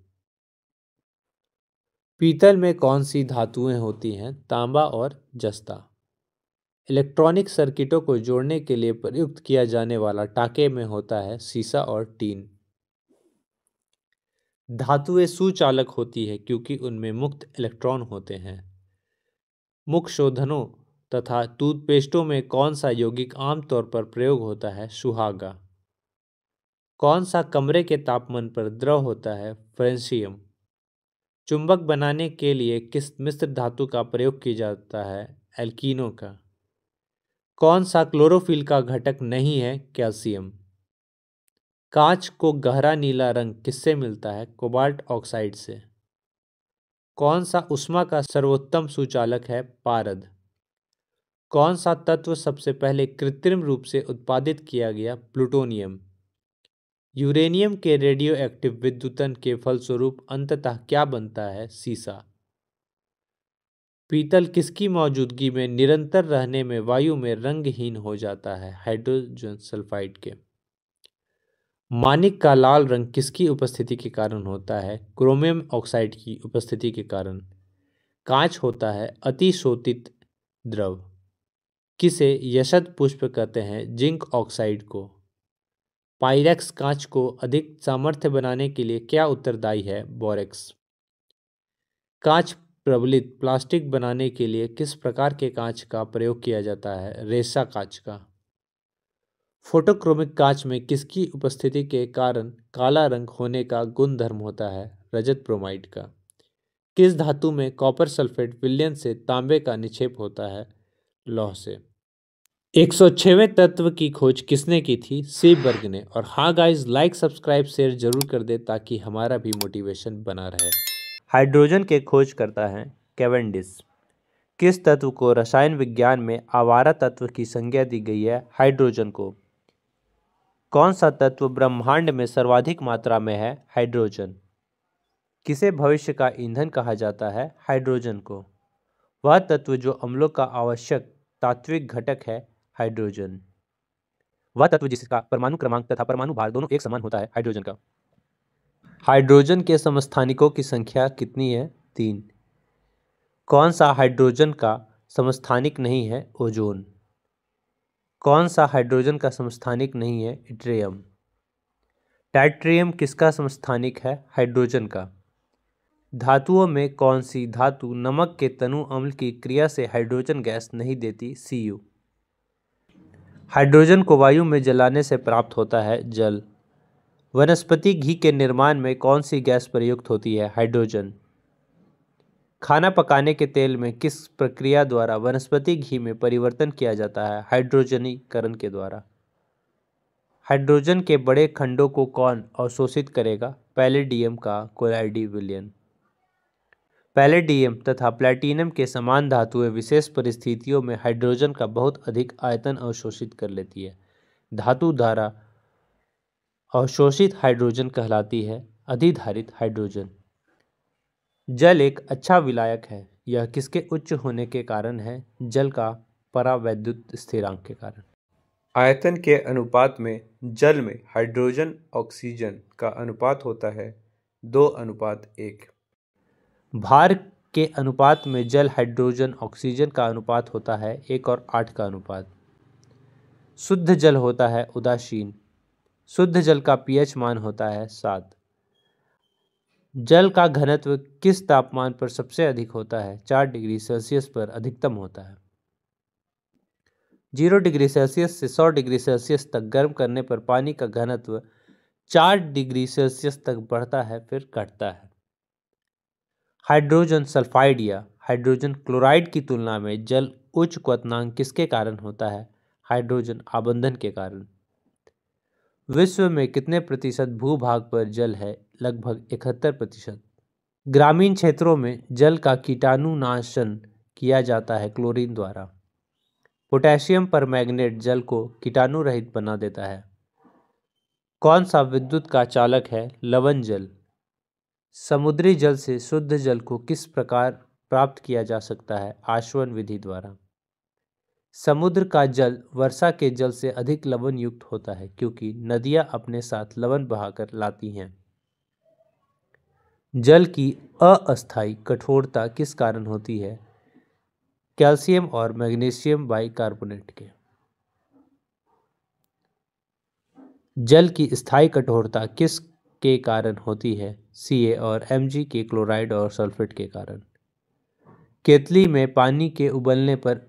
पीतल में कौन सी धातुएं होती हैं? तांबा और जस्ता। इलेक्ट्रॉनिक सर्किटों को जोड़ने के लिए प्रयुक्त किया जाने वाला टाँके में होता है सीसा और टीन। धातुएं सुचालक होती है क्योंकि उनमें मुक्त इलेक्ट्रॉन होते हैं। मुख शोधनों तथा टूथपेस्टों में कौन सा यौगिक आमतौर पर प्रयोग होता है? सुहागा। कौन सा कमरे के तापमान पर द्रव होता है? फ्रेंशियम। चुंबक बनाने के लिए किस मिश्र धातु का प्रयोग किया जाता है? एल्कीनो का। कौन सा क्लोरोफिल का घटक नहीं है? कैल्शियम। कांच को गहरा नीला रंग किससे मिलता है? कोबाल्ट ऑक्साइड से। कौन सा ऊष्मा का सर्वोत्तम सुचालक है? पारद। कौन सा तत्व सबसे पहले कृत्रिम रूप से उत्पादित किया गया? प्लूटोनियम। यूरेनियम के रेडियोएक्टिव विद्युतन के फलस्वरूप अंततः क्या बनता है? सीसा। पीतल किसकी मौजूदगी में निरंतर रहने में वायु में रंगहीन हो जाता है? हाइड्रोजन सल्फाइड के। माणिक का लाल रंग किसकी उपस्थिति के कारण होता है? क्रोमियम ऑक्साइड की उपस्थिति के कारण। कांच होता है अतिशोषित द्रव। किसे यशद पुष्प कहते हैं? जिंक ऑक्साइड को। पाइरेक्स कांच को अधिक सामर्थ्य बनाने के लिए क्या उत्तरदायी है? बोरेक्स। कांच प्रबलित प्लास्टिक बनाने के लिए किस प्रकार के कांच का प्रयोग किया जाता है? रेशा कांच का। फोटोक्रोमिक कांच में किसकी उपस्थिति के कारण काला रंग होने का गुण धर्म होता है? रजत ब्रोमाइड का। किस धातु में कॉपर सल्फेट विलयन से तांबे का निक्षेप होता है? लौह से। 106वें तत्व की खोज किसने की थी? सीबर्ग ने। और हाँ गाइस, लाइक सब्सक्राइब शेयर जरूर कर दे ताकि हमारा भी मोटिवेशन बना रहे। हाइड्रोजन के खोज करता है कैवेंडिश। किस तत्व को रसायन विज्ञान में आवारा तत्व की संज्ञा दी गई है? हाइड्रोजन को। कौन सा तत्व ब्रह्मांड में सर्वाधिक मात्रा में है? हाइड्रोजन। किसे भविष्य का ईंधन कहा जाता है? हाइड्रोजन को। वह तत्व जो अम्लों का आवश्यक तात्विक घटक है? हाइड्रोजन। वह तत्व जिसका परमाणु क्रमांक तथा परमाणु भार दोनों एक समान होता है? हाइड्रोजन का। हाइड्रोजन के समस्थानिकों की संख्या कितनी है? 3। कौन सा हाइड्रोजन का समस्थानिक नहीं है? ओजोन। कौन सा हाइड्रोजन का समस्थानिक नहीं है? इट्रियम। टाइट्रियम किसका समस्थानिक है? हाइड्रोजन का। धातुओं में कौन सी धातु नमक के तनु अम्ल की क्रिया से हाइड्रोजन गैस नहीं देती? Cu। हाइड्रोजन को वायु में जलाने से प्राप्त होता है जल। वनस्पति घी के निर्माण में कौन सी गैस प्रयुक्त होती है? हाइड्रोजन। खाना पकाने के तेल में किस प्रक्रिया द्वारा वनस्पति घी में परिवर्तन किया जाता है? हाइड्रोजनीकरण के द्वारा। हाइड्रोजन के बड़े खंडों को कौन अवशोषित करेगा? पैलेडियम का कोलाइडी विलयन। पैलेडियम तथा प्लैटिनम के समान धातुएं विशेष परिस्थितियों में हाइड्रोजन का बहुत अधिक आयतन अवशोषित कर लेती है। धातु द्वारा अवशोषित हाइड्रोजन कहलाती है अधिधारित हाइड्रोजन। जल एक अच्छा विलायक है, यह किसके उच्च होने के कारण है? जल का परावैद्युत स्थिरांक के कारण। आयतन के अनुपात में जल में हाइड्रोजन ऑक्सीजन का अनुपात होता है 2:1। भार के अनुपात में जल हाइड्रोजन ऑक्सीजन का अनुपात होता है 1:8 का अनुपात। शुद्ध जल होता है उदासीन। शुद्ध जल का पीएच मान होता है 7। जल का घनत्व किस तापमान पर सबसे अधिक होता है? 4 डिग्री सेल्सियस पर अधिकतम होता है। 0 डिग्री सेल्सियस से 100 डिग्री सेल्सियस तक गर्म करने पर पानी का घनत्व 4 डिग्री सेल्सियस तक बढ़ता है फिर घटता है। हाइड्रोजन सल्फाइड या हाइड्रोजन क्लोराइड की तुलना में जल उच्च क्वथनांक किसके कारण होता है? हाइड्रोजन आबंधन के कारण। विश्व में कितने प्रतिशत भूभाग पर जल है? लगभग 71%। ग्रामीण क्षेत्रों में जल का कीटाणुनाशन किया जाता है क्लोरीन द्वारा। पोटेशियम परमैंगनेट जल को कीटाणु रहित बना देता है। कौन सा विद्युत का चालक है? लवण जल। समुद्री जल से शुद्ध जल को किस प्रकार प्राप्त किया जा सकता है? आशवन विधि द्वारा। समुद्र का जल वर्षा के जल से अधिक लवण युक्त होता है क्योंकि नदियां अपने साथ लवण बहाकर लाती हैं। जल की अस्थायी कठोरता किस कारण होती है? कैल्शियम और मैग्नीशियम बाइकार्बोनेट के। जल की स्थायी कठोरता किस के कारण होती है? Ca और Mg के क्लोराइड और सल्फेट के कारण। केतली में पानी के उबलने पर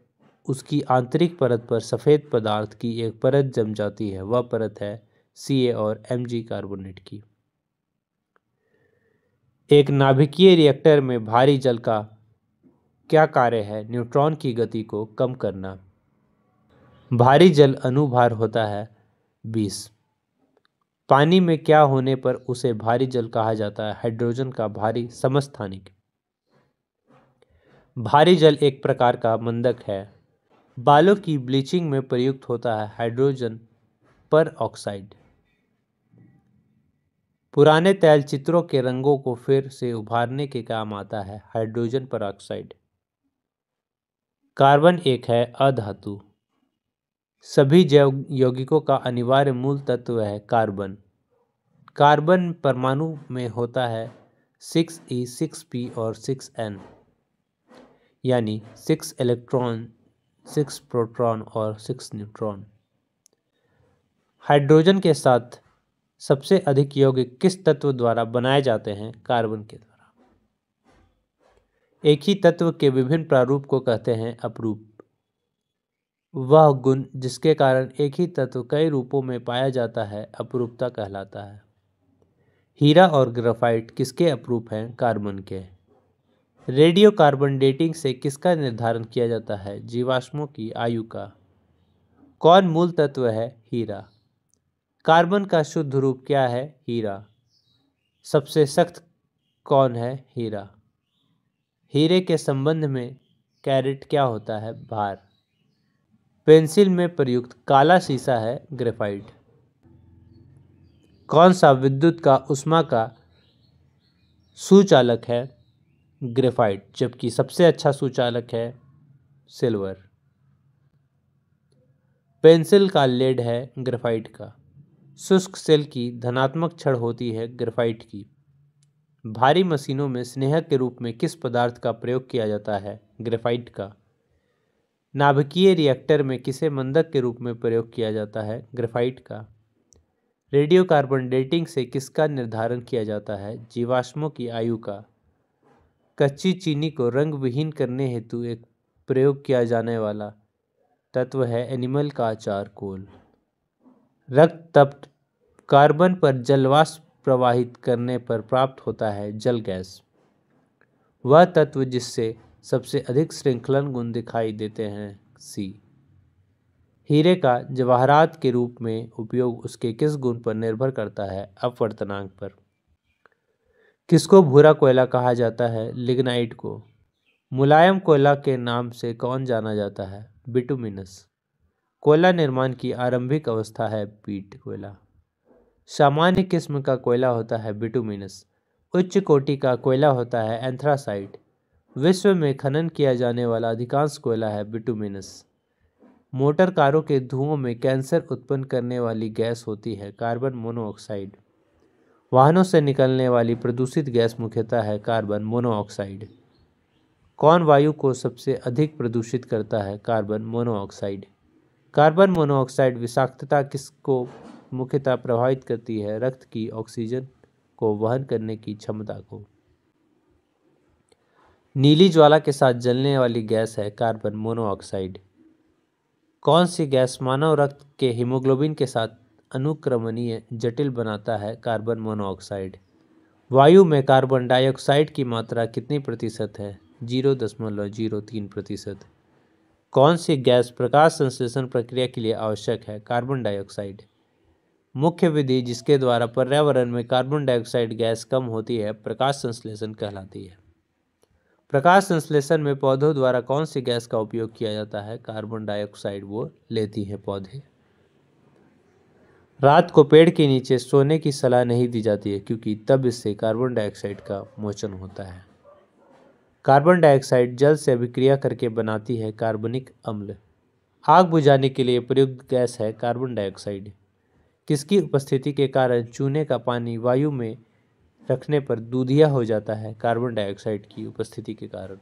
उसकी आंतरिक परत पर सफ़ेद पदार्थ की एक परत जम जाती है, वह परत है Ca और Mg कार्बोनेट की। एक नाभिकीय रिएक्टर में भारी जल का क्या कार्य है? न्यूट्रॉन की गति को कम करना। भारी जल अनुभार होता है 20। पानी में क्या होने पर उसे भारी जल कहा जाता है? हाइड्रोजन का भारी समस्थानिक। भारी जल एक प्रकार का मंदक है। बालों की ब्लीचिंग में प्रयुक्त होता है हाइड्रोजन पर ऑक्साइड। पुराने तैल चित्रों के रंगों को फिर से उभारने के काम आता है हाइड्रोजन पर ऑक्साइड। कार्बन एक है अधातु। सभी जैव यौगिकों का अनिवार्य मूल तत्व है कार्बन। कार्बन परमाणु में होता है 6e 6p और 6n, यानी 6 इलेक्ट्रॉन 6 प्रोटॉन और 6 न्यूट्रॉन। हाइड्रोजन के साथ सबसे अधिक यौगिक किस तत्व द्वारा बनाए जाते हैं? कार्बन के द्वारा। एक ही तत्व के विभिन्न प्रारूप को कहते हैं अपरूप। वह गुण जिसके कारण एक ही तत्व कई रूपों में पाया जाता है अपरूपता कहलाता है। हीरा और ग्रेफाइट किसके अपरूप हैं? कार्बन के। रेडियो कार्बन डेटिंग से किसका निर्धारण किया जाता है? जीवाश्मों की आयु का। कौन मूल तत्व है? हीरा। कार्बन का शुद्ध रूप क्या है? हीरा। सबसे सख्त कौन है? हीरा। हीरे के संबंध में कैरेट क्या होता है? भार। पेंसिल में प्रयुक्त काला शीशा है ग्रेफाइट। कौन सा विद्युत का ऊष्मा का सुचालक है? ग्रेफाइट, जबकि सबसे अच्छा सुचालक है सिल्वर। पेंसिल का लेड है ग्रेफाइट का। शुष्क सेल की धनात्मक छड़ होती है ग्रेफाइट की। भारी मशीनों में स्नेहक के रूप में किस पदार्थ का प्रयोग किया जाता है? ग्रेफाइट का। नाभिकीय रिएक्टर में किसे मंदक के रूप में प्रयोग किया जाता है? ग्रेफाइट का। रेडियो कार्बन डेटिंग से किसका निर्धारण किया जाता है? जीवाश्मों की आयु का। कच्ची चीनी को रंग विहीन करने हेतु एक प्रयोग किया जाने वाला तत्व है एनिमल का चारकोल। रक्त तप्त कार्बन पर जलवाष्प प्रवाहित करने पर प्राप्त होता है जल गैस। वह तत्व जिससे सबसे अधिक श्रृंखलन गुण दिखाई देते हैं। सी। हीरे का जवाहरात के रूप में उपयोग उसके किस गुण पर निर्भर करता है। अपवर्तनांक पर। किसको भूरा कोयला कहा जाता है। लिग्नाइट को। मुलायम कोयला के नाम से कौन जाना जाता है। बिटुमिनस। कोयला निर्माण की आरंभिक अवस्था है पीट कोयला। सामान्य किस्म का कोयला होता है बिटुमिनस। उच्च कोटि का कोयला होता है एंथ्रासाइट। विश्व में खनन किया जाने वाला अधिकांश कोयला है बिटुमिनस। मोटर कारों के धुओं में कैंसर उत्पन्न करने वाली गैस होती है कार्बन मोनोऑक्साइड। वाहनों से निकलने वाली प्रदूषित गैस मुख्यतः है कार्बन मोनोऑक्साइड। कौन वायु को सबसे अधिक प्रदूषित करता है। Carbon monoxide. कार्बन मोनोऑक्साइड विषाक्तता किसको मुख्यतः प्रभावित करती है। रक्त की ऑक्सीजन को वहन करने की क्षमता को। नीली ज्वाला के साथ जलने वाली गैस है कार्बन मोनोऑक्साइड। कौन सी गैस मानव रक्त के हीमोग्लोबिन के साथ अनुक्रमणीय जटिल बनाता है। Carbon monoxide. वायु में कार्बन डाइऑक्साइड की मात्रा कितनी प्रतिशत है। 0.03%। कौन सी गैस प्रकाश संश्लेषण प्रक्रिया के लिए आवश्यक है। Carbon dioxide. मुख्य विधि जिसके द्वारा पर्यावरण में कार्बन डाइऑक्साइड गैस कम होती है प्रकाश संश्लेषण कहलाती है। प्रकाश संश्लेषण में पौधों द्वारा कौन सी गैस का उपयोग किया जाता है। कार्बन डाइऑक्साइड वो लेती हैं पौधे। रात को पेड़ के नीचे सोने की सलाह नहीं दी जाती है क्योंकि तब इससे कार्बन डाइऑक्साइड का मोचन होता है। कार्बन डाइऑक्साइड जल से अभिक्रिया करके बनाती है कार्बनिक अम्ल। आग बुझाने के लिए प्रयुक्त गैस है कार्बन डाइऑक्साइड। किसकी उपस्थिति के कारण चूने का पानी वायु में रखने पर दूधिया हो जाता है। कार्बन डाइऑक्साइड की उपस्थिति के कारण।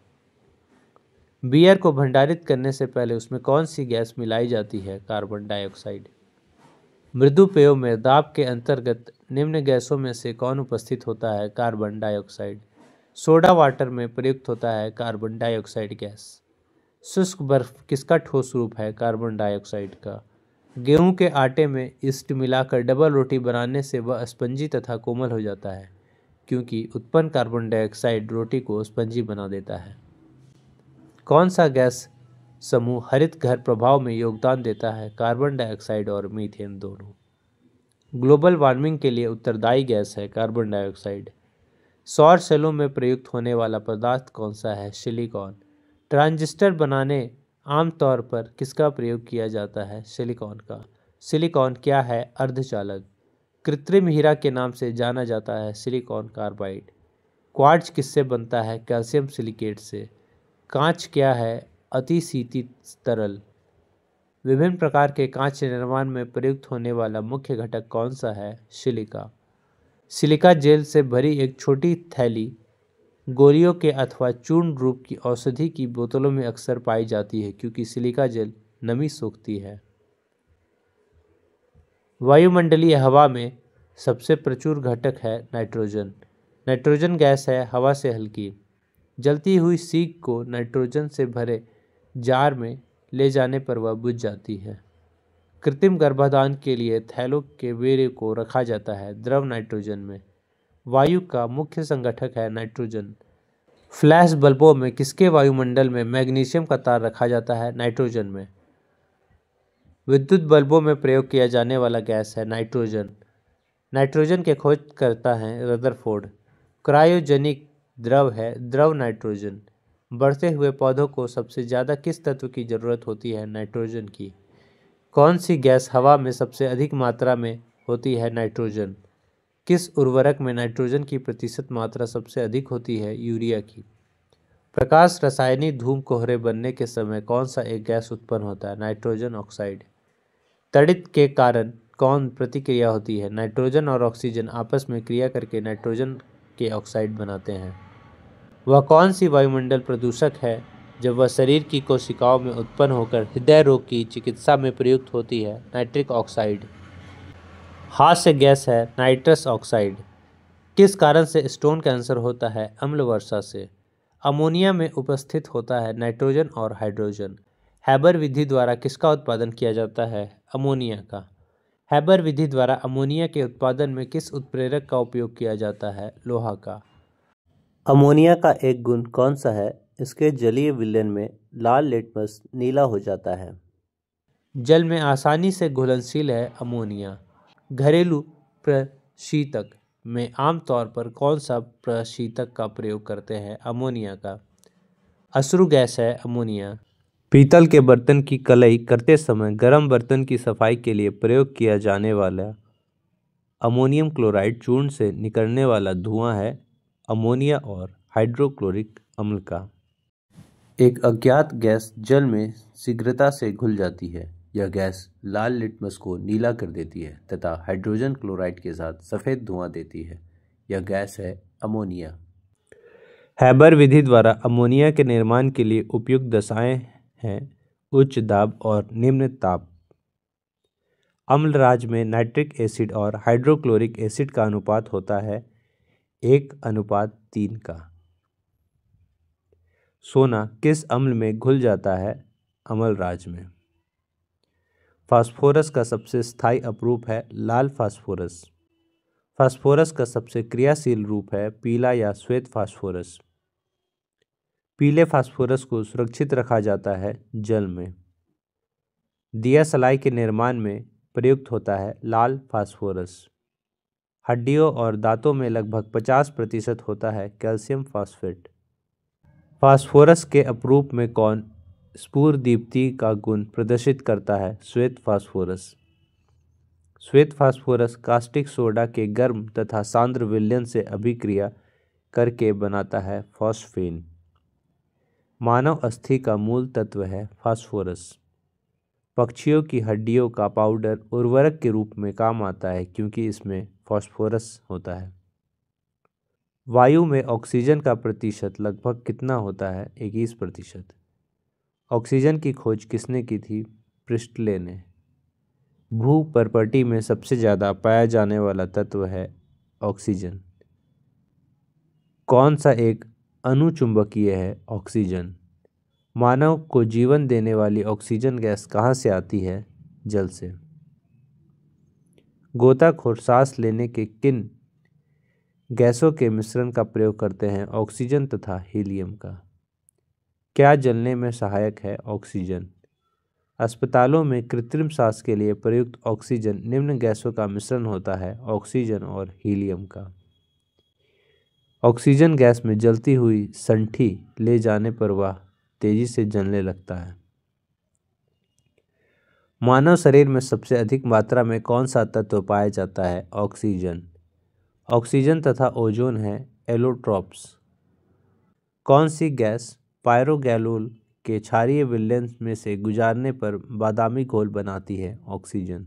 बियर को भंडारित करने से पहले उसमें कौन सी गैस मिलाई जाती है। Carbon dioxide. मृदु पेयों में दाब के अंतर्गत निम्न गैसों में से कौन उपस्थित होता है। Carbon dioxide. सोडा वाटर में प्रयुक्त होता है कार्बन डाइऑक्साइड गैस। शुष्क बर्फ किसका ठोस रूप है। कार्बन डाइऑक्साइड का। गेहूं के आटे में ईस्ट मिलाकर डबल रोटी बनाने से वह स्पंजी तथा कोमल हो जाता है क्योंकि उत्पन्न कार्बन डाइऑक्साइड रोटी को स्पंजी बना देता है। कौन सा गैस समूह हरित घर प्रभाव में योगदान देता है। कार्बन डाइऑक्साइड और मीथेन दोनों। ग्लोबल वार्मिंग के लिए उत्तरदायी गैस है कार्बन डाइऑक्साइड। सौर सेलों में प्रयुक्त होने वाला पदार्थ कौन सा है। सिलिकॉन। ट्रांजिस्टर बनाने आमतौर पर किसका प्रयोग किया जाता है। सिलिकॉन का। सिलिकॉन क्या है। अर्धचालक। कृत्रिम हीरा के नाम से जाना जाता है सिलिकॉन कार्बाइड। क्वार्ट्ज किससे बनता है। कैल्शियम सिलिकेट से। कांच क्या है। अतिशीतित तरल। विभिन्न प्रकार के कांच निर्माण में प्रयुक्त होने वाला मुख्य घटक कौन सा है। सिलिका। सिलिका जेल से भरी एक छोटी थैली गोलियों के अथवा चूर्ण रूप की औषधि की बोतलों में अक्सर पाई जाती है क्योंकि सिलिका जेल नमी सोखती है। वायुमंडलीय हवा में सबसे प्रचुर घटक है नाइट्रोजन। नाइट्रोजन गैस है हवा से हल्की। जलती हुई सीख को नाइट्रोजन से भरे जार में ले जाने पर वह बुझ जाती है। कृत्रिम गर्भाधान के लिए थैलों के वीर्य को रखा जाता है द्रव नाइट्रोजन में। वायु का मुख्य संगठक है नाइट्रोजन। फ्लैश बल्बों में किसके वायुमंडल में मैग्नीशियम का तार रखा जाता है। नाइट्रोजन में। विद्युत बल्बों में प्रयोग किया जाने वाला गैस है नाइट्रोजन। नाइट्रोजन के खोज करता है रदरफोर्ड। क्रायोजेनिक द्रव है द्रव नाइट्रोजन। बढ़ते हुए पौधों को सबसे ज़्यादा किस तत्व की जरूरत होती है। नाइट्रोजन की। कौन सी गैस हवा में सबसे अधिक मात्रा में होती है। नाइट्रोजन। किस उर्वरक में नाइट्रोजन की प्रतिशत मात्रा सबसे अधिक होती है। यूरिया की। प्रकाश रासायनिक धूम कोहरे बनने के समय कौन सा एक गैस उत्पन्न होता है। Nitrogen oxide. तड़ित के कारण कौन प्रतिक्रिया होती है। नाइट्रोजन और ऑक्सीजन आपस में क्रिया करके नाइट्रोजन के ऑक्साइड बनाते हैं। वह कौन सी वायुमंडल प्रदूषक है जब वह शरीर की कोशिकाओं में उत्पन्न होकर हृदय रोग की चिकित्सा में प्रयुक्त होती है। Nitric oxide. हास्य गैस है नाइट्रस ऑक्साइड। किस कारण से स्टोन कैंसर होता है। अम्ल वर्षा से। अमोनिया में उपस्थित होता है नाइट्रोजन और हाइड्रोजन। हैबर विधि द्वारा किसका उत्पादन किया जाता है। अमोनिया का। हैबर विधि द्वारा अमोनिया के उत्पादन में किस उत्प्रेरक का उपयोग किया जाता है? लोहा का। अमोनिया का एक गुण कौन सा है? इसके जलीय विलयन में लाल लिटमस नीला हो जाता है। जल में आसानी से घुलनशील है अमोनिया। घरेलू प्रशीतक में आमतौर पर कौन सा प्रशीतक का प्रयोग करते हैं? अमोनिया का। अश्रु गैस है अमोनिया। पीतल के बर्तन की कलई करते समय गर्म बर्तन की सफाई के लिए प्रयोग किया जाने वाला अमोनियम क्लोराइड चूर्ण से निकलने वाला धुआं है अमोनिया और हाइड्रोक्लोरिक अम्ल का। एक अज्ञात गैस जल में शीघ्रता से घुल जाती है। यह गैस लाल लिटमस को नीला कर देती है तथा हाइड्रोजन क्लोराइड के साथ सफ़ेद धुआं देती है। यह गैस है अमोनिया। हैबर विधि द्वारा अमोनिया के निर्माण के लिए उपयुक्त दशाएं हैं उच्च दाब और निम्न ताप। अम्ल राज्य में नाइट्रिक एसिड और हाइड्रोक्लोरिक एसिड का अनुपात होता है 1:3 का। सोना किस अम्ल में घुल जाता है? अम्ल राज्य में। फास्फोरस का सबसे स्थायी अपरूप है लाल फास्फोरस। फास्फोरस का सबसे क्रियाशील रूप है पीला या श्वेत फास्फोरस। पीले फास्फोरस को सुरक्षित रखा जाता है जल में। दिया सलाई के निर्माण में प्रयुक्त होता है लाल फास्फोरस। हड्डियों और दांतों में लगभग 50% होता है कैल्शियम फास्फेट। फास्फोरस के अपरूप में कौन स्फुरदीप्ति का गुण प्रदर्शित करता है? श्वेत फास्फोरस। श्वेत फास्फोरस कास्टिक सोडा के गर्म तथा सांद्र विलयन से अभिक्रिया करके बनाता है फॉस्फेन। मानव अस्थि का मूल तत्व है फास्फोरस। पक्षियों की हड्डियों का पाउडर उर्वरक के रूप में काम आता है क्योंकि इसमें फास्फोरस होता है। वायु में ऑक्सीजन का प्रतिशत लगभग कितना होता है? 21%। ऑक्सीजन की खोज किसने की थी? प्रिस्टले ने। भूपर्पटी में सबसे ज़्यादा पाया जाने वाला तत्व है ऑक्सीजन। कौन सा एक अनुचुंबकीय है? ऑक्सीजन। मानव को जीवन देने वाली ऑक्सीजन गैस कहाँ से आती है? जल से। गोताखोर सांस लेने के किन गैसों के मिश्रण का प्रयोग करते हैं? ऑक्सीजन तथा हीलियम का। क्या जलने में सहायक है? ऑक्सीजन। अस्पतालों में कृत्रिम सांस के लिए प्रयुक्त ऑक्सीजन निम्न गैसों का मिश्रण होता है ऑक्सीजन और हीलियम का। ऑक्सीजन गैस में जलती हुई संठी ले जाने पर वह तेजी से जलने लगता है। मानव शरीर में सबसे अधिक मात्रा में कौन सा तत्व पाया जाता है? ऑक्सीजन। ऑक्सीजन तथा ओजोन है एलोट्रॉप्स। कौन सी गैस पायरोगैलुल के क्षारीय विलयन में से गुजारने पर बादामी घोल बनाती है? ऑक्सीजन।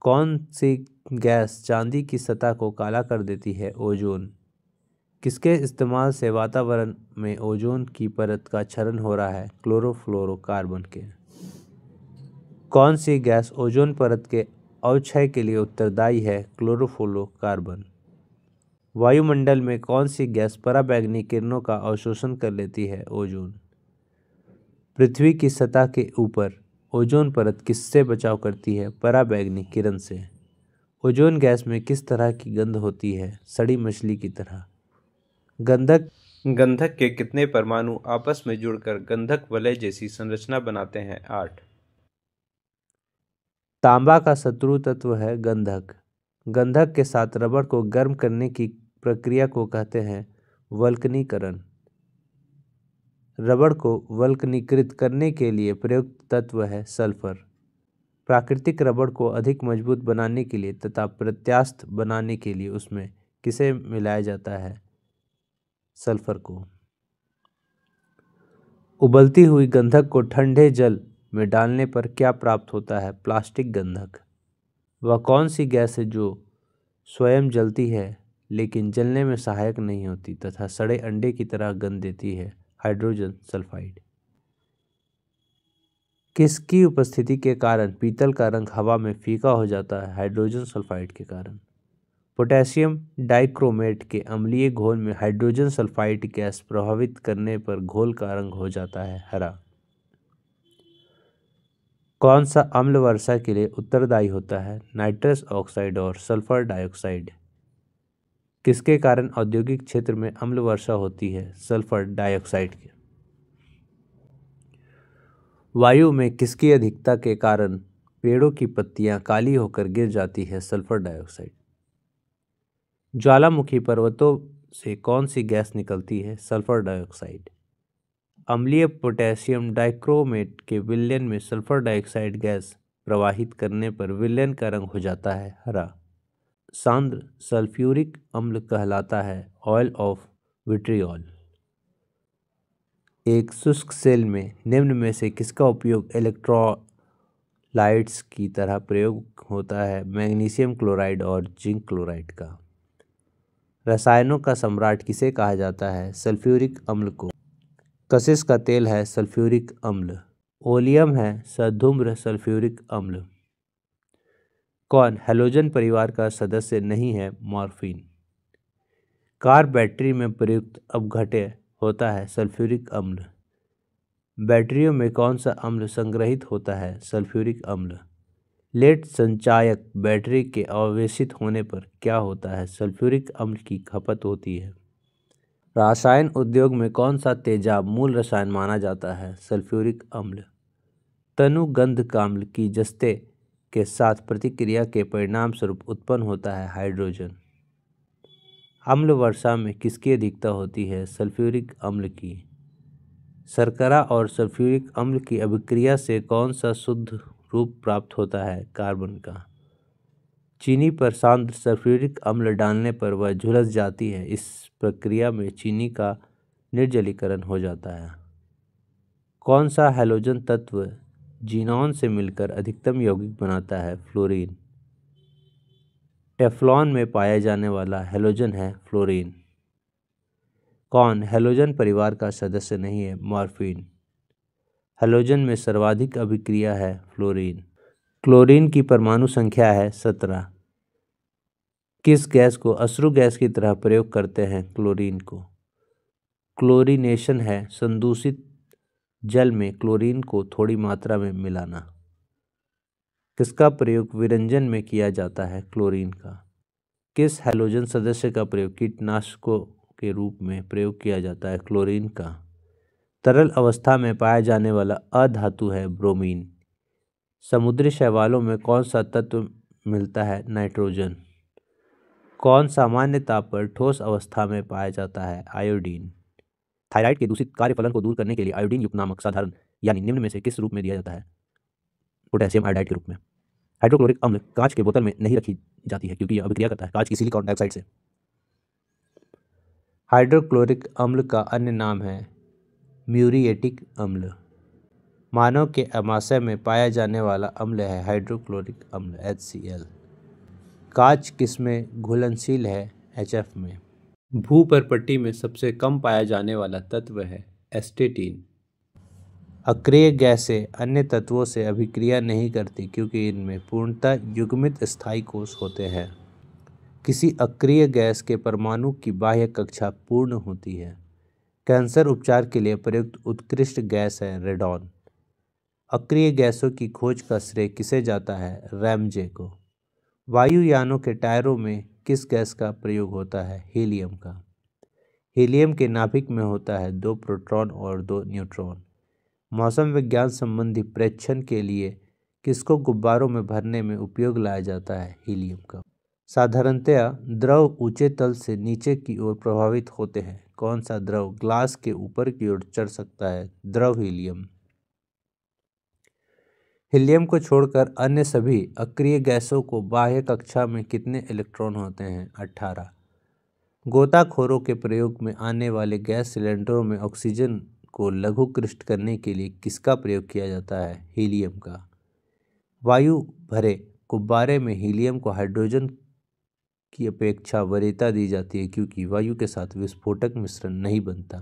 कौन सी गैस चांदी की सतह को काला कर देती है? ओजोन। किसके इस्तेमाल से वातावरण में ओजोन की परत का क्षरण हो रहा है? क्लोरोफ्लोरोकार्बन के। कौन सी गैस ओजोन परत के अवक्षय के लिए उत्तरदायी है? क्लोरोफ्लोरोकार्बन। वायुमंडल में कौन सी गैस पराबैंगनी किरणों का अवशोषण कर लेती है? ओजोन। पृथ्वी की सतह के ऊपर ओजोन परत किससे बचाव करती है? पराबैंगनी किरण से। ओजोन गैस में किस तरह की गंध होती है? सड़ी मछली की तरह। गंधक के कितने परमाणु आपस में जुड़कर गंधक वलय जैसी संरचना बनाते हैं? 8। तांबा का शत्रु तत्व है गंधक। गंधक के साथ रबड़ को गर्म करने की प्रक्रिया को कहते हैं वल्कनीकरण। रबड़ को वल्कनीकृत करने के लिए प्रयुक्त तत्व है सल्फर। प्राकृतिक रबड़ को अधिक मजबूत बनाने के लिए तथा प्रत्यास्थ बनाने के लिए उसमें किसे मिलाया जाता है? सल्फर को। उबलती हुई गंधक को ठंडे जल में डालने पर क्या प्राप्त होता है? प्लास्टिक गंधक। वह कौन सी गैस है जो स्वयं जलती है लेकिन जलने में सहायक नहीं होती तथा सड़े अंडे की तरह गंध देती है? Hydrogen sulphide. किसकी उपस्थिति के कारण पीतल का रंग हवा में फीका हो जाता है? हाइड्रोजन सल्फाइड के कारण। पोटेशियम डाइक्रोमेट के अम्लीय घोल में हाइड्रोजन सल्फाइड गैस प्रभावित करने पर घोल का रंग हो जाता है हरा। कौन सा अम्ल वर्षा के लिए उत्तरदायी होता है? नाइट्रस ऑक्साइड और सल्फर डाइऑक्साइड। किसके कारण औद्योगिक क्षेत्र में अम्ल वर्षा होती है? सल्फर डाइऑक्साइड के। वायु में किसकी अधिकता के कारण पेड़ों की पत्तियां काली होकर गिर जाती है? Sulphur dioxide. ज्वालामुखी पर्वतों से कौन सी गैस निकलती है? Sulphur dioxide. अम्लीय पोटेशियम डाइक्रोमेट के विलयन में सल्फर डाइऑक्साइड गैस प्रवाहित करने पर विलयन का रंग हो जाता है हरा। सांद्र सल्फ्यूरिक अम्ल कहलाता है ऑयल ऑफ विट्रियोल। एक शुष्क सेल में निम्न में से किसका उपयोग इलेक्ट्रोलाइट्स की तरह प्रयोग होता है? मैग्नीशियम क्लोराइड और जिंक क्लोराइड का। रसायनों का सम्राट किसे कहा जाता है? सल्फ्यूरिक अम्ल को। कशिश का तेल है सल्फ्यूरिक अम्ल। ओलियम है सधुम्र सल्फ्यूरिक अम्ल। कौन हैलोजन परिवार का सदस्य नहीं है? मॉर्फिन। कार बैटरी में प्रयुक्त अपघट्य होता है सल्फ्यूरिक अम्ल। बैटरियों में कौन सा अम्ल संग्रहित होता है? सल्फ्यूरिक अम्ल। लेड संचायक बैटरी के आवेशित होने पर क्या होता है? सल्फ्यूरिक अम्ल की खपत होती है। रसायन उद्योग में कौन सा तेजाब मूल रसायन माना जाता है? सल्फ्यूरिक अम्ल। तनुगंधकाम्ल की जस्ते के साथ प्रतिक्रिया के परिणाम स्वरूप उत्पन्न होता है हाइड्रोजन। अम्ल वर्षा में किसकी अधिकता होती है? सल्फ्यूरिक अम्ल की। शर्करा और सल्फ्यूरिक अम्ल की अभिक्रिया से कौन सा शुद्ध रूप प्राप्त होता है? कार्बन का। चीनी पर सांद्र सल्फ्यूरिक अम्ल डालने पर वह झुलस जाती है। इस प्रक्रिया में चीनी का निर्जलीकरण हो जाता है। कौन सा हैलोजन तत्व जीनॉन से मिलकर अधिकतम यौगिक बनाता है? फ्लोरीन। टेफ्लॉन में पाया जाने वाला हैलोजन है फ्लोरीन। कौन हैलोजन परिवार का सदस्य नहीं है? मॉर्फिन। हैलोजन में सर्वाधिक अभिक्रिया है फ्लोरीन। क्लोरीन की परमाणु संख्या है 17। किस गैस को अश्रु गैस की तरह प्रयोग करते हैं? क्लोरीन को। क्लोरीनेशन है संदूषित जल में क्लोरीन को थोड़ी मात्रा में मिलाना। किसका प्रयोग विरंजन में किया जाता है? क्लोरीन का। किस हैलोजन सदस्य का प्रयोग कीटनाशकों के रूप में प्रयोग किया जाता है? क्लोरीन का। तरल अवस्था में पाया जाने वाला अधातु है ब्रोमीन। समुद्री शैवालों में कौन सा तत्व मिलता है? नाइट्रोजन। कौन सामान्य ताप पर ठोस अवस्था में पाया जाता है? आयोडीन। थायराइड के दूषित कार्यफलन को दूर करने के लिए आयोडीन युक्त नामक साधारण यानी निम्न में से किस रूप में दिया जाता है? पोटेशियम आयोडाइड के रूप में। हाइड्रोक्लोरिक अम्ल कांच के बोतल में नहीं रखी जाती है क्योंकि यह अभिक्रिया करता है कांच की सिलिकॉन डाइऑक्साइड से। हाइड्रोक्लोरिक अम्ल का अन्य नाम है म्यूरिएटिक अम्ल। मानव के आमाशय में पाया जाने वाला अम्ल है हाइड्रोक्लोरिक अम्ल HCl। कांच किसमें घुलनशील है? HF में। भूपर्पट्टी में सबसे कम पाया जाने वाला तत्व है एस्टेटीन। अक्रिय गैसें अन्य तत्वों से अभिक्रिया नहीं करती क्योंकि इनमें पूर्णतः युग्मित स्थायी कोश होते हैं। किसी अक्रिय गैस के परमाणु की बाह्य कक्षा पूर्ण होती है। कैंसर उपचार के लिए प्रयुक्त उत्कृष्ट गैस है रेडॉन। अक्रिय गैसों की खोज का श्रेय किसे जाता है? रैमजे को। वायुयानों के टायरों में किस गैस का प्रयोग होता है? हीलियम का। हीलियम के नाभिक में होता है 2 प्रोटॉन और 2 न्यूट्रॉन। मौसम विज्ञान संबंधी प्रेक्षण के लिए किसको गुब्बारों में भरने में उपयोग लाया जाता है? हीलियम का। साधारणतया द्रव ऊंचे तल से नीचे की ओर प्रभावित होते हैं। कौन सा द्रव ग्लास के ऊपर की ओर चढ़ सकता है? द्रव हीलियम। हीलियम को छोड़कर अन्य सभी अक्रिय गैसों को बाह्य कक्षा में कितने इलेक्ट्रॉन होते हैं? 18। गोताखोरों के प्रयोग में आने वाले गैस सिलेंडरों में ऑक्सीजन को लघुकृष्ट करने के लिए किसका प्रयोग किया जाता है? हीलियम का। वायु भरे गुब्बारे में हीलियम को हाइड्रोजन की अपेक्षा वरीयता दी जाती है क्योंकि वायु के साथ विस्फोटक मिश्रण नहीं बनता।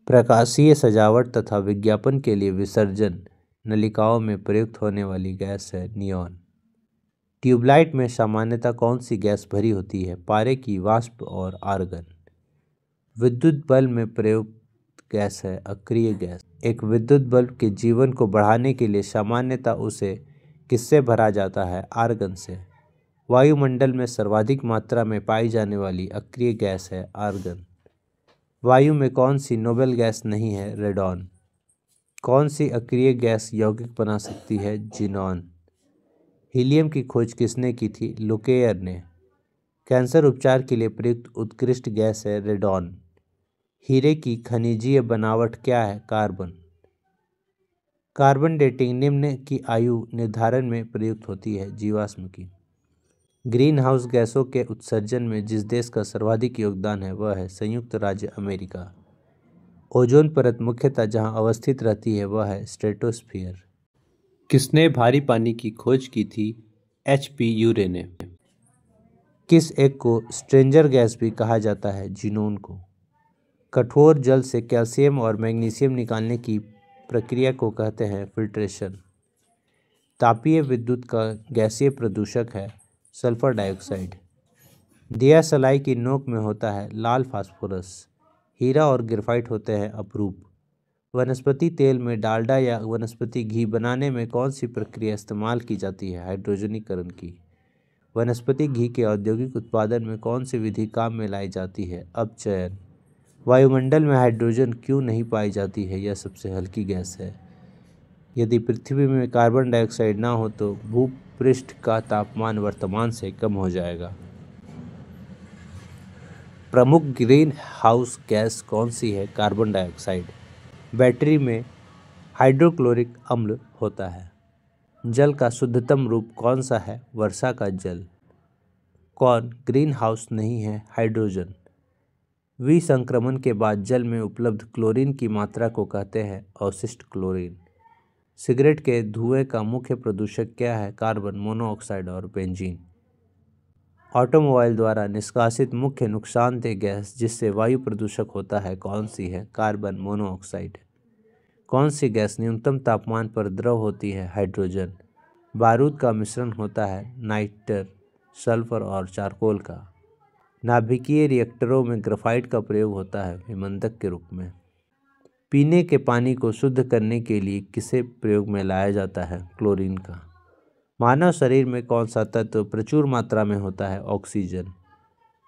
प्रकाशीय सजावट तथा विज्ञापन के लिए विसर्जन नलिकाओं में प्रयुक्त होने वाली गैस है नियॉन। ट्यूबलाइट में सामान्यतः कौन सी गैस भरी होती है? पारे की वाष्प और आर्गन। विद्युत बल्ब में प्रयुक्त गैस है अक्रिय गैस। एक विद्युत बल्ब के जीवन को बढ़ाने के लिए सामान्यतः उसे किससे भरा जाता है? आर्गन से। वायुमंडल में सर्वाधिक मात्रा में पाई जाने वाली अक्रिय गैस है आर्गन। वायु में कौन सी नोबेल गैस नहीं है? रेडॉन। कौन सी अक्रिय गैस यौगिक बना सकती है? जिनॉन। हीलियम की खोज किसने की थी? लुकेयर ने। कैंसर उपचार के लिए प्रयुक्त उत्कृष्ट गैस है रेडॉन। हीरे की खनिजीय बनावट क्या है? कार्बन। कार्बन डेटिंग निम्न की आयु निर्धारण में प्रयुक्त होती है? जीवाश्म की। ग्रीन हाउस गैसों के उत्सर्जन में जिस देश का सर्वाधिक योगदान है वह है संयुक्त राज्य अमेरिका। ओजोन परत मुख्यतः जहां अवस्थित रहती है वह है स्ट्रेटोस्फीयर। किसने भारी पानी की खोज की थी? HP यूरे ने। किस एक को स्ट्रेंजर गैस भी कहा जाता है? जिनोन को। कठोर जल से कैल्शियम और मैग्नीशियम निकालने की प्रक्रिया को कहते हैं फिल्ट्रेशन। तापीय विद्युत का गैसीय प्रदूषक है सल्फर डाइऑक्साइड। दिया सलाई की नोक में होता है लाल फास्फोरस। हीरा और ग्रेफाइट होते हैं अपरूप। वनस्पति तेल में डालडा या वनस्पति घी बनाने में कौन सी प्रक्रिया इस्तेमाल की जाती है? हाइड्रोजनीकरण की। वनस्पति घी के औद्योगिक उत्पादन में कौन सी विधि काम में लाई जाती है? अपचयन। वायुमंडल में हाइड्रोजन क्यों नहीं पाई जाती है? यह सबसे हल्की गैस है। यदि पृथ्वी में कार्बन डाइऑक्साइड ना हो तो भूपृष्ठ का तापमान वर्तमान से कम हो जाएगा। प्रमुख ग्रीन हाउस गैस कौन सी है? Carbon dioxide. बैटरी में हाइड्रोक्लोरिक अम्ल होता है। जल का शुद्धतम रूप कौन सा है? वर्षा का जल। कौन ग्रीन हाउस नहीं है? हाइड्रोजन। विसंक्रमण के बाद जल में उपलब्ध क्लोरीन की मात्रा को कहते हैं अवशिष्ट क्लोरीन। सिगरेट के धुएं का मुख्य प्रदूषक क्या है? कार्बन मोनोऑक्साइड और बेंजीन। ऑटोमोबाइल द्वारा निष्कासित मुख्य नुकसानदेह गैस जिससे वायु प्रदूषक होता है कौन सी है? Carbon monoxide. कौन सी गैस न्यूनतम तापमान पर द्रव होती है? हाइड्रोजन। बारूद का मिश्रण होता है नाइट्र, सल्फर और चारकोल का। नाभिकीय रिएक्टरों में ग्रेफाइट का प्रयोग होता है विमंदक के रूप में। पीने के पानी को शुद्ध करने के लिए किसे प्रयोग में लाया जाता है? क्लोरीन का। मानव शरीर में कौन सा तत्व प्रचुर मात्रा में होता है? ऑक्सीजन।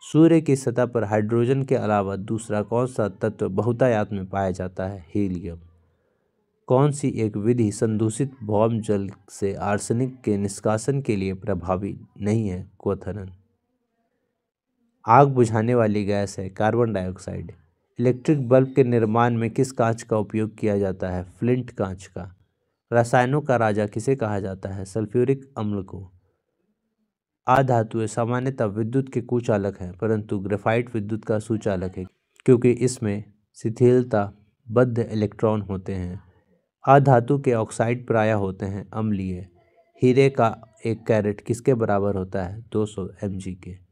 सूर्य की सतह पर हाइड्रोजन के अलावा दूसरा कौन सा तत्व बहुतायत में पाया जाता है? हीलियम। कौन सी एक विधि संदूषित भौम जल से आर्सेनिक के निष्कासन के लिए प्रभावी नहीं है? क्वथनन। आग बुझाने वाली गैस है कार्बन डाइऑक्साइड। इलेक्ट्रिक बल्ब के निर्माण में किस कांच का उपयोग किया जाता है? फ्लिंट कांच का। रसायनों का राजा किसे कहा जाता है? सल्फ्यूरिक अम्ल को। अधातुएं सामान्यतः विद्युत के कुचालक हैं परंतु ग्रेफाइट विद्युत का सुचालक है क्योंकि इसमें शिथिलता बद्ध इलेक्ट्रॉन होते हैं। अधातु के ऑक्साइड प्रायः होते हैं अम्लीय। हीरे का 1 कैरेट किसके बराबर होता है? 200 mg के।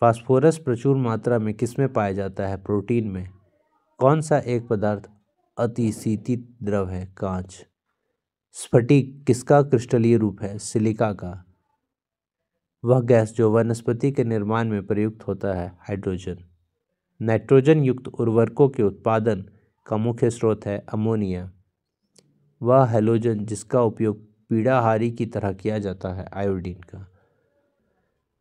फास्फोरस प्रचुर मात्रा में किसमें पाया जाता है? प्रोटीन में। कौन सा एक पदार्थ अतिशीतित द्रव है? कांच। स्फटिक किसका क्रिस्टलीय रूप है? सिलिका का। वह गैस जो वनस्पति के निर्माण में प्रयुक्त होता है? हाइड्रोजन। नाइट्रोजन युक्त उर्वरकों के उत्पादन का मुख्य स्रोत है अमोनिया। वह हैलोजन जिसका उपयोग पीड़ाहारी की तरह किया जाता है? आयोडीन का।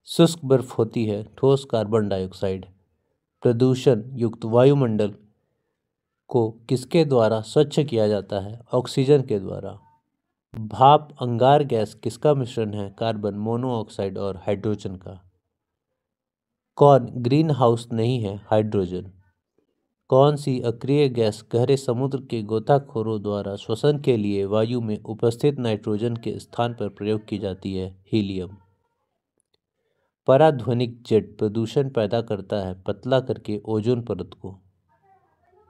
शुष्क बर्फ होती है ठोस कार्बन डाइऑक्साइड। प्रदूषण युक्त वायुमंडल को किसके द्वारा स्वच्छ किया जाता है? ऑक्सीजन के द्वारा। भाप अंगार गैस किसका मिश्रण है? कार्बन मोनोऑक्साइड और हाइड्रोजन का। कौन ग्रीन हाउस नहीं है? हाइड्रोजन। कौन सी अक्रिय गैस गहरे समुद्र के गोताखोरों द्वारा श्वसन के लिए वायु में उपस्थित नाइट्रोजन के स्थान पर प्रयोग की जाती है? हीलियम। पराध्वनिक जेट प्रदूषण पैदा करता है पतला करके ओजोन परत को।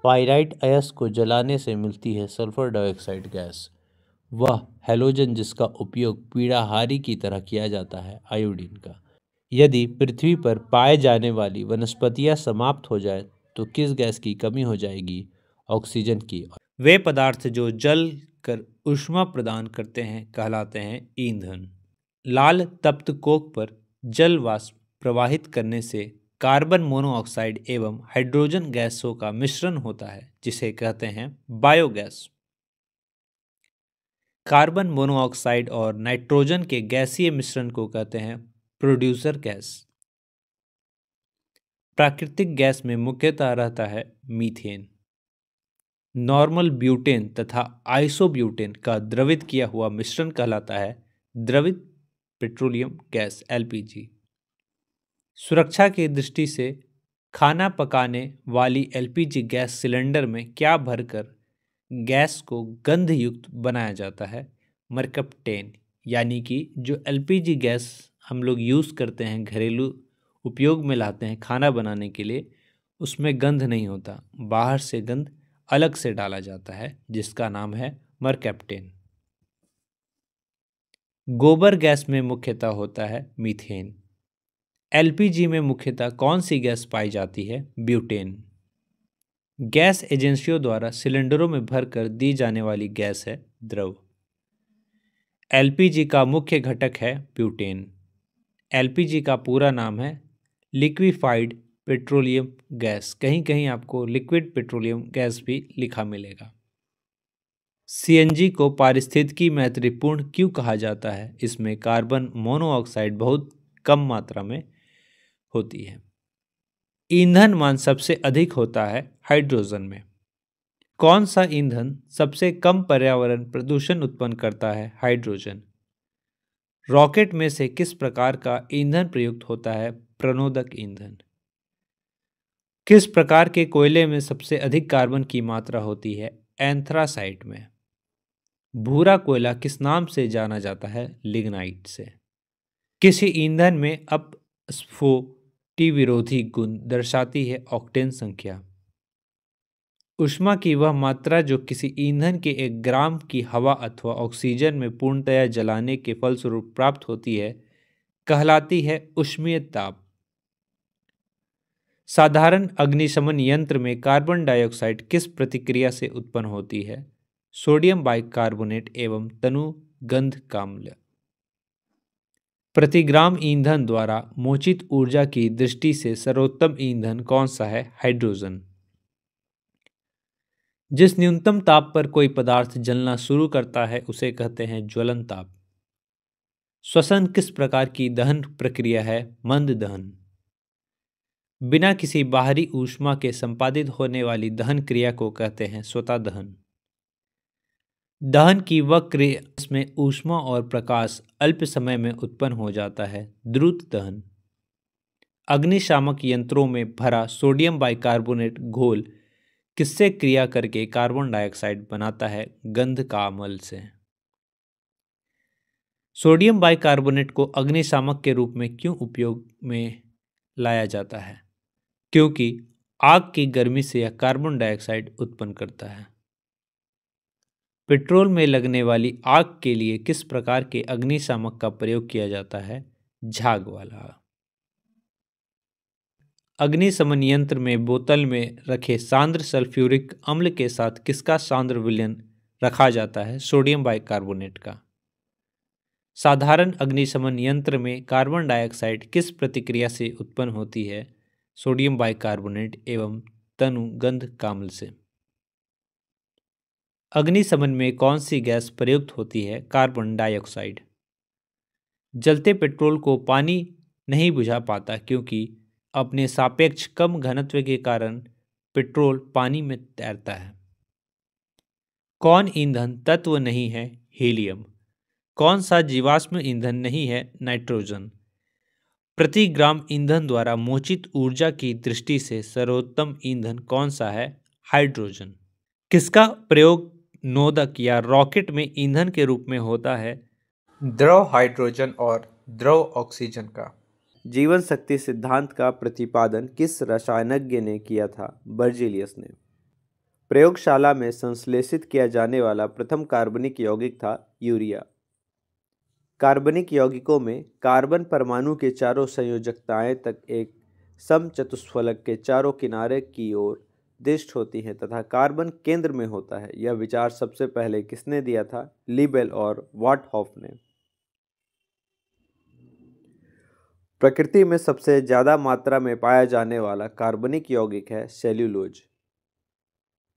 पाइराइट अयस्क को जलाने से मिलती है सल्फर डाइऑक्साइड गैस। वह हैलोजन जिसका उपयोग पीड़ाहारी की तरह किया जाता है? आयोडीन का। यदि पृथ्वी पर पाए जाने वाली वनस्पतियां समाप्त हो जाए तो किस गैस की कमी हो जाएगी? ऑक्सीजन की। वे पदार्थ जो जल कर ऊष्मा प्रदान करते हैं कहलाते हैं ईंधन। लाल तप्त कोक पर जल वाष्प प्रवाहित करने से कार्बन मोनोऑक्साइड एवं हाइड्रोजन गैसों का मिश्रण होता है जिसे कहते हैं बायोगैस। कार्बन मोनोऑक्साइड और नाइट्रोजन के गैसीय मिश्रण को कहते हैं प्रोड्यूसर गैस। प्राकृतिक गैस में मुख्यतः रहता है मीथेन। नॉर्मल ब्यूटेन तथा आइसोब्यूटेन का द्रवित किया हुआ मिश्रण कहलाता है द्रवित पेट्रोलियम गैस एलपीजी। सुरक्षा की दृष्टि से खाना पकाने वाली एलपीजी गैस सिलेंडर में क्या भरकर गैस को गंधयुक्त बनाया जाता है? मरकप्टेन। यानी कि जो एलपीजी गैस हम लोग यूज़ करते हैं, घरेलू उपयोग में लाते हैं खाना बनाने के लिए, उसमें गंध नहीं होता, बाहर से गंध अलग से डाला जाता है जिसका नाम है मरकैप्टेन। गोबर गैस में मुख्यतः होता है मीथेन। एलपीजी में मुख्यतः कौन सी गैस पाई जाती है? ब्यूटेन। गैस एजेंसियों द्वारा सिलेंडरों में भरकर दी जाने वाली गैस है द्रव। एलपीजी का मुख्य घटक है ब्यूटेन। एलपीजी का पूरा नाम है लिक्विफाइड पेट्रोलियम गैस। कहीं कहीं आपको लिक्विड पेट्रोलियम गैस भी लिखा मिलेगा। सीएनजी को पारिस्थितिकी मैत्रीपूर्ण क्यों कहा जाता है? इसमें कार्बन मोनोऑक्साइड बहुत कम मात्रा में होती है। ईंधन मान सबसे अधिक होता है हाइड्रोजन में। कौन सा ईंधन सबसे कम पर्यावरण प्रदूषण उत्पन्न करता है? हाइड्रोजन। रॉकेट में से किस प्रकार का ईंधन प्रयुक्त होता है? प्रणोदक ईंधन। किस प्रकार के कोयले में सबसे अधिक कार्बन की मात्रा होती है? एंथ्रासाइट में। भूरा कोयला किस नाम से जाना जाता है? लिग्नाइट से। किसी ईंधन में अपस्फोटी विरोधी गुण दर्शाती है ऑक्टेन संख्या। ऊष्मा की वह मात्रा जो किसी ईंधन के 1 ग्राम की हवा अथवा ऑक्सीजन में पूर्णतया जलाने के फलस्वरूप प्राप्त होती है कहलाती है ऊष्मीय ताप। साधारण अग्निशमन यंत्र में कार्बन डाइऑक्साइड किस प्रतिक्रिया से उत्पन्न होती है? सोडियम बाइकार्बोनेट एवं तनुगंधक अम्ल। प्रतिग्राम ईंधन द्वारा मोचित ऊर्जा की दृष्टि से सर्वोत्तम ईंधन कौन सा है? हाइड्रोजन। जिस न्यूनतम ताप पर कोई पदार्थ जलना शुरू करता है उसे कहते हैं ज्वलन ताप। श्वसन किस प्रकार की दहन प्रक्रिया है? मंद दहन। बिना किसी बाहरी ऊष्मा के संपादित होने वाली दहन क्रिया को कहते हैं स्वतः दहन। दहन की वह क्रिया जिसमें ऊष्मा और प्रकाश अल्प समय में उत्पन्न हो जाता है द्रुत दहन। अग्निशामक यंत्रों में भरा सोडियम बाइकार्बोनेट घोल किससे क्रिया करके कार्बन डाइऑक्साइड बनाता है? गंध का अम्ल से। सोडियम बाइकार्बोनेट को अग्निशामक के रूप में क्यों उपयोग में लाया जाता है? क्योंकि आग की गर्मी से यह कार्बन डाइऑक्साइड उत्पन्न करता है। पेट्रोल में लगने वाली आग के लिए किस प्रकार के अग्निशामक का प्रयोग किया जाता है? झाग वाला। अग्निशमन यंत्र में बोतल में रखे सांद्र सल्फ्यूरिक अम्ल के साथ किसका सांद्र विलयन रखा जाता है? सोडियम बाइकार्बोनेट का। साधारण अग्निशमन यंत्र में कार्बन डाइऑक्साइड किस प्रतिक्रिया से उत्पन्न होती है? सोडियम बाइकार्बोनेट एवं तनुगंधक अम्ल से। अग्निशमन में कौन सी गैस प्रयुक्त होती है? Carbon dioxide. जलते पेट्रोल को पानी नहीं बुझा पाता क्योंकि अपने सापेक्ष कम घनत्व के कारण पेट्रोल पानी में तैरता है। कौन ईंधन तत्व नहीं है? हीलियम। कौन सा जीवाश्म ईंधन नहीं है? नाइट्रोजन। प्रति ग्राम ईंधन द्वारा मोचित ऊर्जा की दृष्टि से सर्वोत्तम ईंधन कौन सा है? हाइड्रोजन। किसका प्रयोग नोदक या रॉकेट में ईंधन के रूप में होता है? द्रव हाइड्रोजन और द्रव ऑक्सीजन का। जीवन शक्ति सिद्धांत का प्रतिपादन किस रसायनज्ञ ने किया था? बर्जीलियस ने। प्रयोगशाला में संश्लेषित किया जाने वाला प्रथम कार्बनिक यौगिक था यूरिया। कार्बनिक यौगिकों में कार्बन परमाणु के चारों संयोजकताएं तक एक समचतुष्फलक के चारों किनारे की ओर दिष्ट होती हैं तथा कार्बन केंद्र में होता है। यह विचार सबसे पहले किसने दिया था? लीबेल और वाटहॉफ ने। प्रकृति में सबसे ज़्यादा मात्रा में पाया जाने वाला कार्बनिक यौगिक है सेल्यूलोज।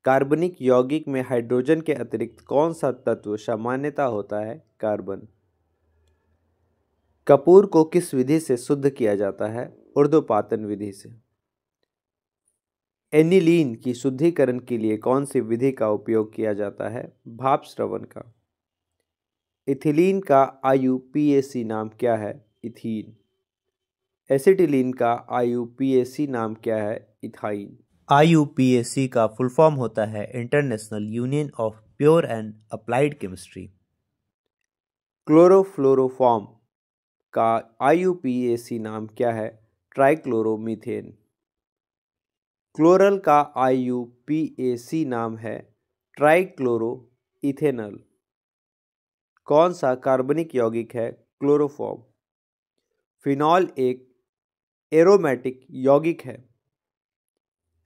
कार्बनिक यौगिक में हाइड्रोजन के अतिरिक्त कौन सा तत्व सामान्यतः होता है? कार्बन। कपूर को किस विधि से शुद्ध किया जाता है? ऊर्ध्वपातन विधि से। एनिलीन की शुद्धिकरण के लिए कौन सी विधि का उपयोग किया जाता है? भाप श्रवण का। इथिलीन का IUPAC नाम क्या है? इथीन। एसिटिलीन का IUPAC नाम क्या है? इथाइन। IUPAC का फुल फॉर्म होता है International Union of Pure and Applied Chemistry. Chlorofluoroform का IUPAC नाम क्या है? ट्राइक्लोरोमीथेन। क्लोरल का IUPAC नाम है ट्राइक्लोरो इथेनॉल। कौन सा कार्बनिक यौगिक है? क्लोरोफॉर्म। फिनॉल एक एरोमेटिक यौगिक है।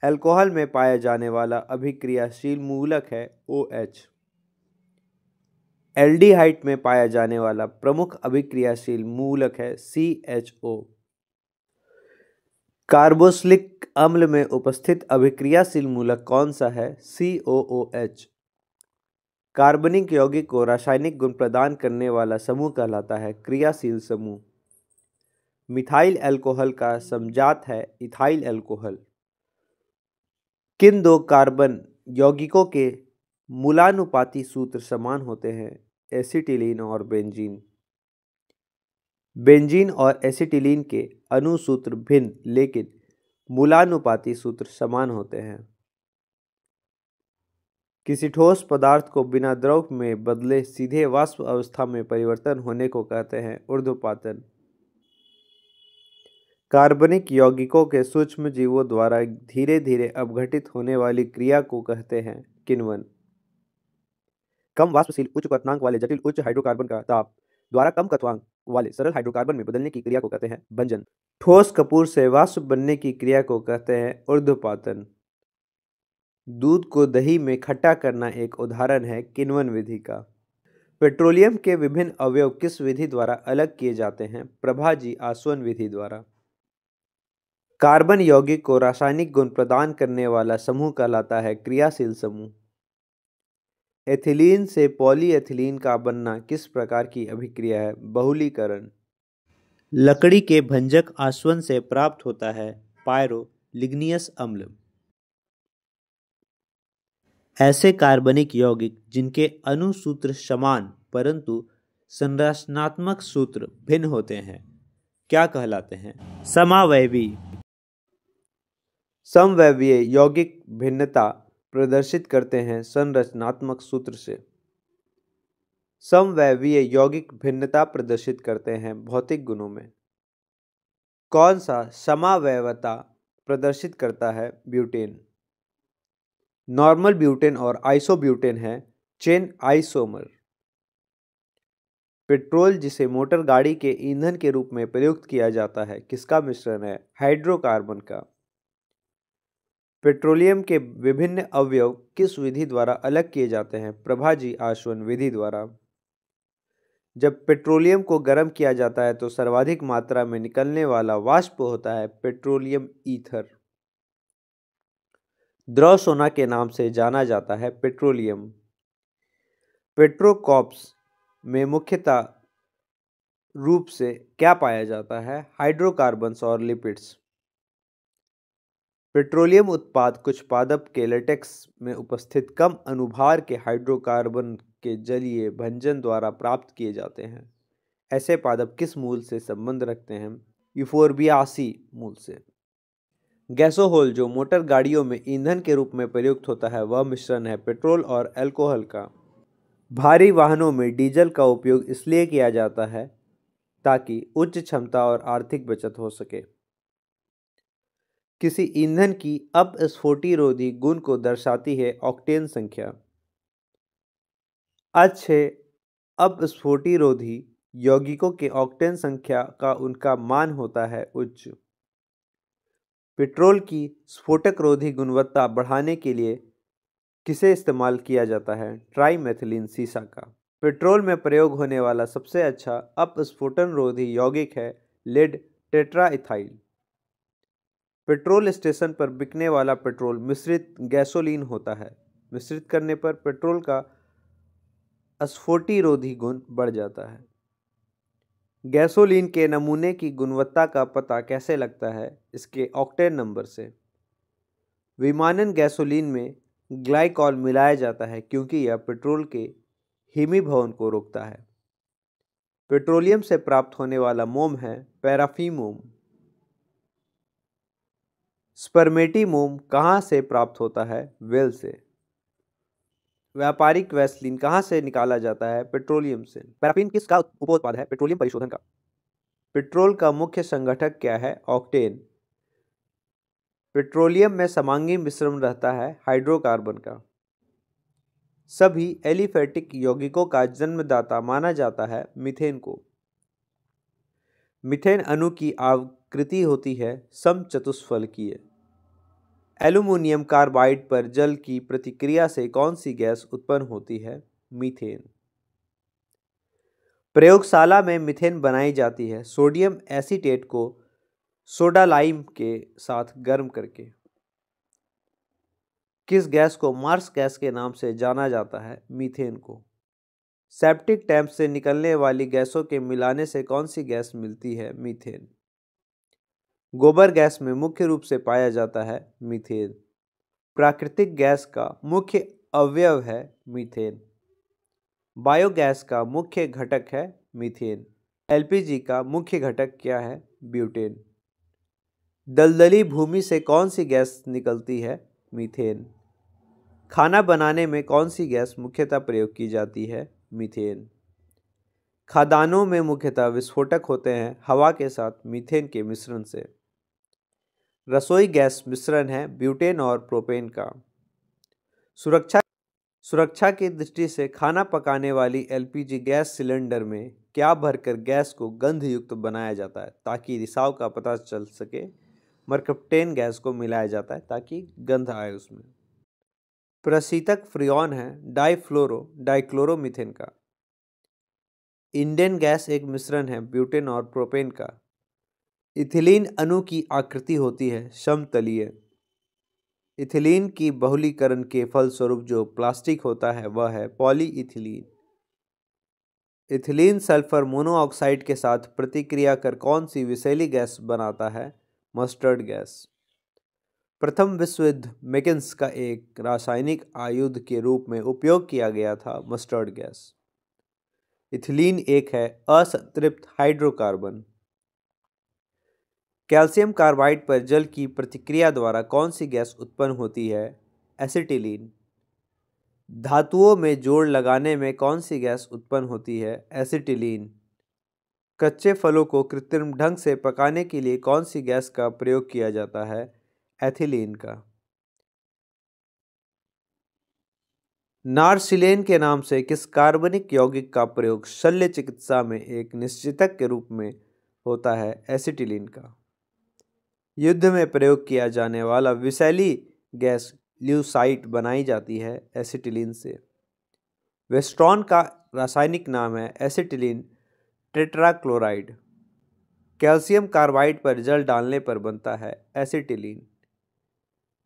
अल्कोहल में पाया जाने वाला अभिक्रियाशील मूलक है OH। एल्डिहाइड में पाया जाने वाला प्रमुख अभिक्रियाशील मूलक है CHO। कार्बोक्सिलिक अम्ल में उपस्थित अभिक्रियाशील मूलक कौन सा है? COOH। कार्बनिक यौगिक को रासायनिक गुण प्रदान करने वाला समूह कहलाता है क्रियाशील समूह। मिथाइल अल्कोहल का समजात है इथाइल अल्कोहल। किन दो कार्बन यौगिकों के मूलानुपाती सूत्र समान होते हैं? एसिटिलीन और बेंजीन। बेंजीन और एसिटिलीन के अणुसूत्र भिन्न लेकिन मूलानुपाती सूत्र समान होते हैं। किसी ठोस पदार्थ को बिना द्रव में बदले सीधे वाष्प अवस्था में परिवर्तन होने को कहते हैं ऊर्ध्वपातन। कार्बनिक यौगिकों के सूक्ष्म जीवों द्वारा धीरे धीरे अपघटित होने वाली क्रिया को कहते हैं किण्वन। कम वाष्पशील उच्च क्वथनांक वाले जटिल उच्च हाइड्रोकार्बन का ताप द्वारा कम क्वथनांक वाले सरल हाइड्रोकार्बन में बदलने की क्रिया को कहते हैं भंजन। ठोस कपूर से वाष्प बनने की क्रिया को कहते हैं ऊर्ध्वपातन। दूध को दही में खट्टा करना एक उदाहरण है किण्वन विधि का। पेट्रोलियम के विभिन्न अवयव किस विधि द्वारा अलग किए जाते हैं? प्रभाजी आसवन विधि द्वारा। कार्बन यौगिक को रासायनिक गुण प्रदान करने वाला समूह कहलाता है क्रियाशील समूह। एथिलीन से पॉलीएथिलीन का बनना किस प्रकार की अभिक्रिया है? बहुलीकरण। लकड़ी के भंजक आसवन से प्राप्त होता है पायरोलिग्नियस अम्ल। ऐसे कार्बनिक यौगिक जिनके अणुसूत्र समान परंतु संरचनात्मक सूत्र भिन्न होते हैं क्या कहलाते हैं? समावयवी। समवयवीय यौगिक भिन्नता प्रदर्शित करते हैं संरचनात्मक सूत्र से। समवयवीय यौगिक भिन्नता प्रदर्शित करते हैं भौतिक गुणों में। कौन सा समावयवता प्रदर्शित करता है? ब्यूटेन। नॉर्मल ब्यूटेन और आइसोब्यूटेन है चेन आइसोमर। पेट्रोल जिसे मोटर गाड़ी के ईंधन के रूप में प्रयुक्त किया जाता है किसका मिश्रण है? हाइड्रोकार्बन का। पेट्रोलियम के विभिन्न अवयव किस विधि द्वारा अलग किए जाते हैं? प्रभाजी आसवन विधि द्वारा। जब पेट्रोलियम को गर्म किया जाता है तो सर्वाधिक मात्रा में निकलने वाला वाष्प होता है पेट्रोलियम ईथर। द्रव सोना के नाम से जाना जाता है पेट्रोलियम। पेट्रोकॉप्स में मुख्यतः रूप से क्या पाया जाता है? हाइड्रोकार्बन्स और लिपिड्स। पेट्रोलियम उत्पाद कुछ पादप के लेटेक्स में उपस्थित कम अनुभार के हाइड्रोकार्बन के जलीय भंजन द्वारा प्राप्त किए जाते हैं। ऐसे पादप किस मूल से संबंध रखते हैं? यूफोर्बियासी मूल से। गैसोहोल जो मोटर गाड़ियों में ईंधन के रूप में प्रयुक्त होता है वह मिश्रण है पेट्रोल और अल्कोहल का। भारी वाहनों में डीजल का उपयोग इसलिए किया जाता है ताकि उच्च क्षमता और आर्थिक बचत हो सके। किसी ईंधन की अपस्फोटिरोधी गुण को दर्शाती है ऑक्टेन संख्या। अच्छे अपस्फोटिरोधी यौगिकों के ऑक्टेन संख्या का उनका मान होता है उच्च। पेट्रोल की स्फोटकरोधी गुणवत्ता बढ़ाने के लिए किसे इस्तेमाल किया जाता है? ट्राइमेथिलीन सीसा का। पेट्रोल में प्रयोग होने वाला सबसे अच्छा अपस्फोटनरोधी यौगिक है lead tetraethyl. Petrol station पर बिकने वाला पेट्रोल मिश्रित गैसोलीन होता है। मिश्रित करने पर पेट्रोल का अस्फोटिरोधी गुण बढ़ जाता है। गैसोलीन के नमूने की गुणवत्ता का पता कैसे लगता है? इसके ऑक्टेन नंबर से। विमानन गैसोलीन में ग्लाइकॉल मिलाया जाता है क्योंकि यह पेट्रोल के हिमीभवन को रोकता है। पेट्रोलियम से प्राप्त होने वाला मोम है पैराफिन मोम। स्पर्मेटी मोम कहाँ से प्राप्त होता है? वेल से। व्यापारिक वैसलीन कहाँ से निकाला जाता है? पेट्रोलियम से। पैराफिन किसका उपोत्पाद है? पेट्रोलियम परिशोधन का। पेट्रोल का मुख्य संघटक क्या है? ऑक्टेन। पेट्रोलियम में समांगी मिश्रण रहता है हाइड्रोकार्बन का। सभी एलिफैटिक यौगिकों का जन्मदाता माना जाता है मीथेन को। मीथेन अणु की आकृति होती है समचतुष्फलकीय। एल्यूमीनियम कार्बाइड पर जल की प्रतिक्रिया से कौन सी गैस उत्पन्न होती है? मीथेन। प्रयोगशाला में मीथेन बनाई जाती है सोडियम एसीटेट को सोडा लाइम के साथ गर्म करके। किस गैस को मार्स गैस के नाम से जाना जाता है? मीथेन को। सेप्टिक टैंक से निकलने वाली गैसों के मिलाने से कौन सी गैस मिलती है? मीथेन। गोबर गैस में मुख्य रूप से पाया जाता है मीथेन। प्राकृतिक गैस का मुख्य अवयव है मीथेन। बायोगैस का मुख्य घटक है मीथेन। एलपीजी का मुख्य घटक क्या है? ब्यूटेन। दलदली भूमि से कौन सी गैस निकलती है? मीथेन। खाना बनाने में कौन सी गैस मुख्यतः प्रयोग की जाती है? मीथेन। खदानों में मुख्यतः विस्फोटक होते हैं हवा के साथ मीथेन के मिश्रण से। रसोई गैस मिश्रण है ब्यूटेन और प्रोपेन का। सुरक्षा की दृष्टि से खाना पकाने वाली एलपीजी गैस सिलेंडर में क्या भरकर गैस को गंध युक्त बनाया जाता है ताकि रिसाव का पता चल सके? मरकप्टेन गैस को मिलाया जाता है ताकि गंध आए उसमें। प्रशीतक फ्रियॉन है डाइक्लोरोमीथेन का। इंडेन गैस एक मिश्रण है ब्यूटेन और प्रोपेन का। इथिलीन अणु की आकृति होती है समतलीय। इथिलीन की बहुलीकरण के फलस्वरूप जो प्लास्टिक होता है वह है पॉलीइथिलीन। इथिलीन सल्फर मोनोऑक्साइड के साथ प्रतिक्रिया कर कौन सी विषैली गैस बनाता है? Mustard gas. प्रथम विश्व युद्ध मैकेन्स का एक रासायनिक आयुध के रूप में उपयोग किया गया था मस्टर्ड गैस। इथिलीन एक है असंतृप्त हाइड्रोकार्बन। कैल्शियम कार्बाइड पर जल की प्रतिक्रिया द्वारा कौन सी गैस उत्पन्न होती है? एसिटिलीन। धातुओं में जोड़ लगाने में कौन सी गैस उत्पन्न होती है? एसिटिलीन। कच्चे फलों को कृत्रिम ढंग से पकाने के लिए कौन सी गैस का प्रयोग किया जाता है? एथिलीन का। नारसिलेन के नाम से किस कार्बनिक यौगिक का प्रयोग शल्य चिकित्सा में एक निश्चितक के रूप में होता है? एसिटिलीन का। युद्ध में प्रयोग किया जाने वाला विषैली गैस ल्यूसाइट बनाई जाती है एसिटिलीन से। वेस्ट्रॉन का रासायनिक नाम है एसिटिलीन टेट्राक्लोराइड। कैल्शियम कार्बाइड पर जल डालने पर बनता है एसिटिलीन।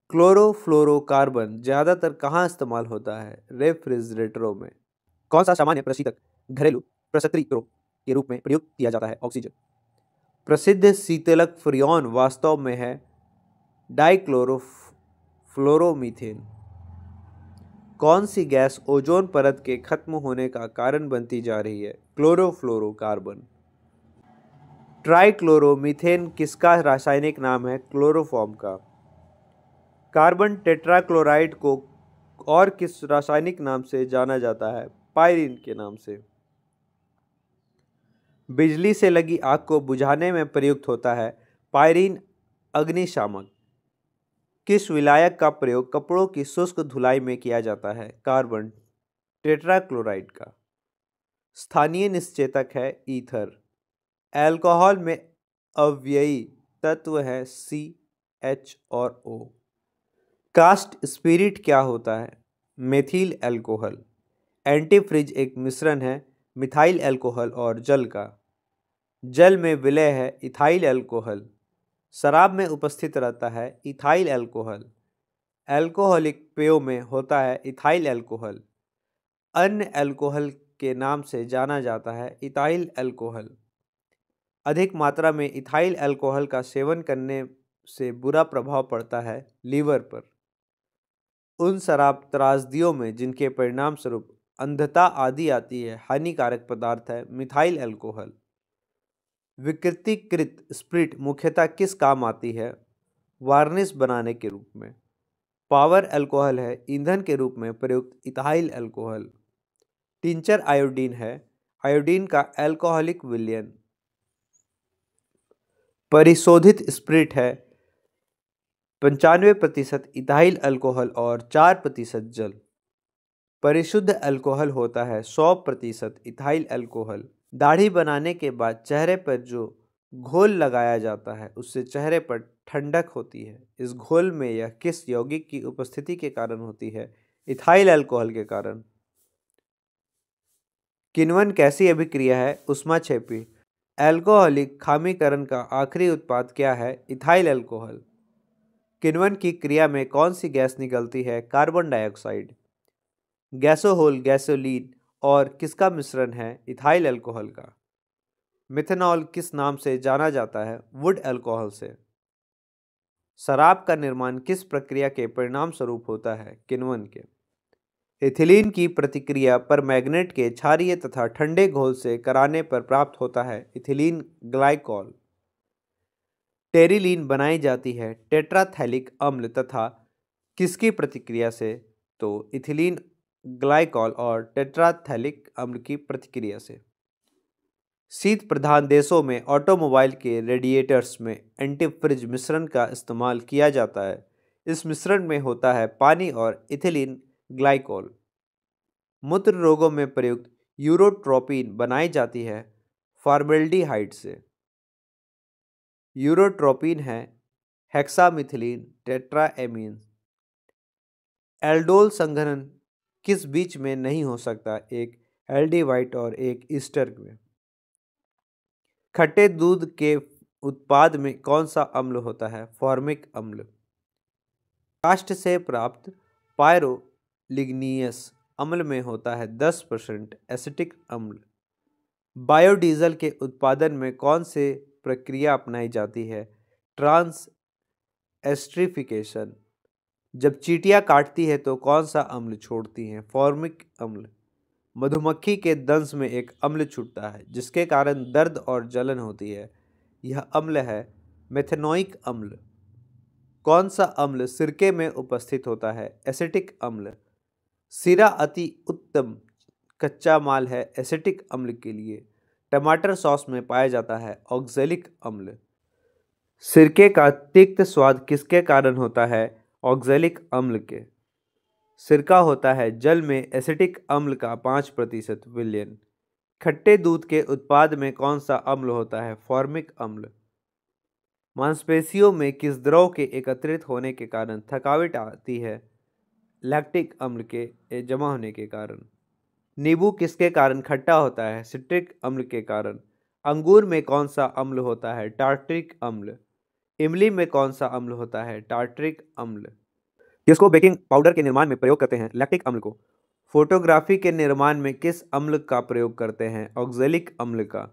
क्लोरोफ्लोरोकार्बन ज़्यादातर कहाँ इस्तेमाल होता है? रेफ्रिजरेटरों में। कौन सा सामान्य प्रशीतक घरेलू प्रसक्रियकों के रूप में प्रयुक्त किया जाता है? ऑक्सीजन। प्रसिद्ध शीतलक फ्रियॉन वास्तव में है डाइक्लोरोफ्लोरोमीथेन। कौन सी गैस ओजोन परत के खत्म होने का कारण बनती जा रही है? क्लोरोफ्लोरोकार्बन। ट्राइक्लोरोमीथेन किसका रासायनिक नाम है? क्लोरोफॉर्म का। कार्बन टेट्राक्लोराइड को और किस रासायनिक नाम से जाना जाता है? पायरीन के नाम से। बिजली से लगी आग को बुझाने में प्रयुक्त होता है पायरीन अग्निशामक। किस विलायक का प्रयोग कपड़ों की शुष्क धुलाई में किया जाता है? कार्बन टेट्राक्लोराइड का। स्थानीय निश्चेतक है ईथर। अल्कोहल में अव्ययी तत्व है CH और O। कास्ट स्पिरिट क्या होता है? Methyl alcohol. एंटीफ्रिज एक मिश्रण है मिथाइल अल्कोहल और जल का। जल में विलय है इथाइल अल्कोहल। शराब में उपस्थित रहता है इथाइल अल्कोहल। अल्कोहलिक पेयों में होता है इथाइल अल्कोहल। अन्य अल्कोहल के नाम से जाना जाता है इथाइल अल्कोहल। अधिक मात्रा में इथाइल अल्कोहल का सेवन करने से बुरा प्रभाव पड़ता है लीवर पर। उन शराब त्रासदियों में जिनके परिणाम स्वरूप अंधता आदि आती है, हानिकारक पदार्थ है मिथाइल अल्कोहल। विकृतीकृत स्प्रिट मुख्यतः किस काम आती है? वार्निश बनाने के रूप में। पावर अल्कोहल है ईंधन के रूप में प्रयुक्त इथाइल अल्कोहल। टिंचर आयोडीन है आयोडीन का अल्कोहलिक विलयन। परिशोधित स्प्रिट है 95% इथाइल अल्कोहल और 4% जल। परिशुद्ध अल्कोहल होता है 100% इथाइल अल्कोहल। दाढ़ी बनाने के बाद चेहरे पर जो घोल लगाया जाता है उससे चेहरे पर ठंडक होती है। इस घोल में यह किस यौगिक की उपस्थिति के कारण होती है? इथाइल अल्कोहल के कारण। किण्वन कैसी अभिक्रिया है? ऊष्माक्षेपी। अल्कोहलिक खामीकरण का आखिरी उत्पाद क्या है? Ethyl alcohol. किण्वन की क्रिया में कौन सी गैस निकलती है? Carbon dioxide. गैसोहोल गैसोलीन और किसका मिश्रण है? इथाइल अल्कोहल का। मिथेनॉल किस नाम से जाना जाता है? वुड अल्कोहल से। शराब का निर्माण किस प्रक्रिया के परिणाम स्वरूप होता है? किण्वन के। एथिलीन की प्रतिक्रिया पर मैग्नेट के क्षारीय तथा ठंडे घोल से कराने पर प्राप्त होता है इथिलीन ग्लाइकॉल। टेरिलीन बनाई जाती है टेट्राथैलिक अम्ल तथा किसकी प्रतिक्रिया से? तो इथिलीन ग्लाइकॉल और टेट्राथैलिक अम्ल की प्रतिक्रिया से। शीत प्रधान देशों में ऑटोमोबाइल के रेडिएटर्स में एंटीफ्रिज मिश्रण का इस्तेमाल किया जाता है। इस मिश्रण में होता है पानी और इथिलीन ग्लाइकॉल। मूत्र रोगों में प्रयुक्त यूरोट्रोपिन बनाई जाती है फॉर्मेल्डिहाइड से। यूरोट्रोपिन है हेक्सामिथिलीन टेट्राएमीन। एल्डोल संघनन किस बीच में नहीं हो सकता? एक एल्डिहाइड और एक ईस्टर में। खट्टे दूध के उत्पाद में कौन सा अम्ल होता है? फॉर्मिक अम्ल। काष्ठ से प्राप्त पायरोलिग्नियस अम्ल में होता है 10% एसिटिक अम्ल। बायोडीजल के उत्पादन में कौन से प्रक्रिया अपनाई जाती है? Transesterification. जब चींटियां काटती है तो कौन सा अम्ल छोड़ती हैं? फॉर्मिक अम्ल। मधुमक्खी के दंश में एक अम्ल छूटता है जिसके कारण दर्द और जलन होती है। यह अम्ल है मेथेनोइक अम्ल। कौन सा अम्ल सिरके में उपस्थित होता है? एसिटिक अम्ल। सिरा अति उत्तम कच्चा माल है एसिटिक अम्ल के लिए। टमाटर सॉस में पाया जाता है ऑक्जेलिक अम्ल। सिरके का तिक्त स्वाद किसके कारण होता है? ऑक्जेलिक अम्ल के। सिरका होता है जल में एसिटिक अम्ल का 5% विलयन। खट्टे दूध के उत्पाद में कौन सा अम्ल होता है? फॉर्मिक अम्ल। मांसपेशियों में किस द्रव के एकत्रित होने के कारण थकावट आती है? लैक्टिक अम्ल के जमा होने के कारण। नींबू किसके कारण खट्टा होता है? सिट्रिक अम्ल के कारण। अंगूर में कौन सा अम्ल होता है? टार्ट्रिक अम्ल। इमली में कौन सा अम्ल होता है? टार्ट्रिक अम्ल। किसको बेकिंग पाउडर के निर्माण में प्रयोग करते हैं? लैक्टिक अम्ल को। फोटोग्राफी के निर्माण में किस अम्ल का प्रयोग करते हैं? ऑक्जेलिक अम्ल का।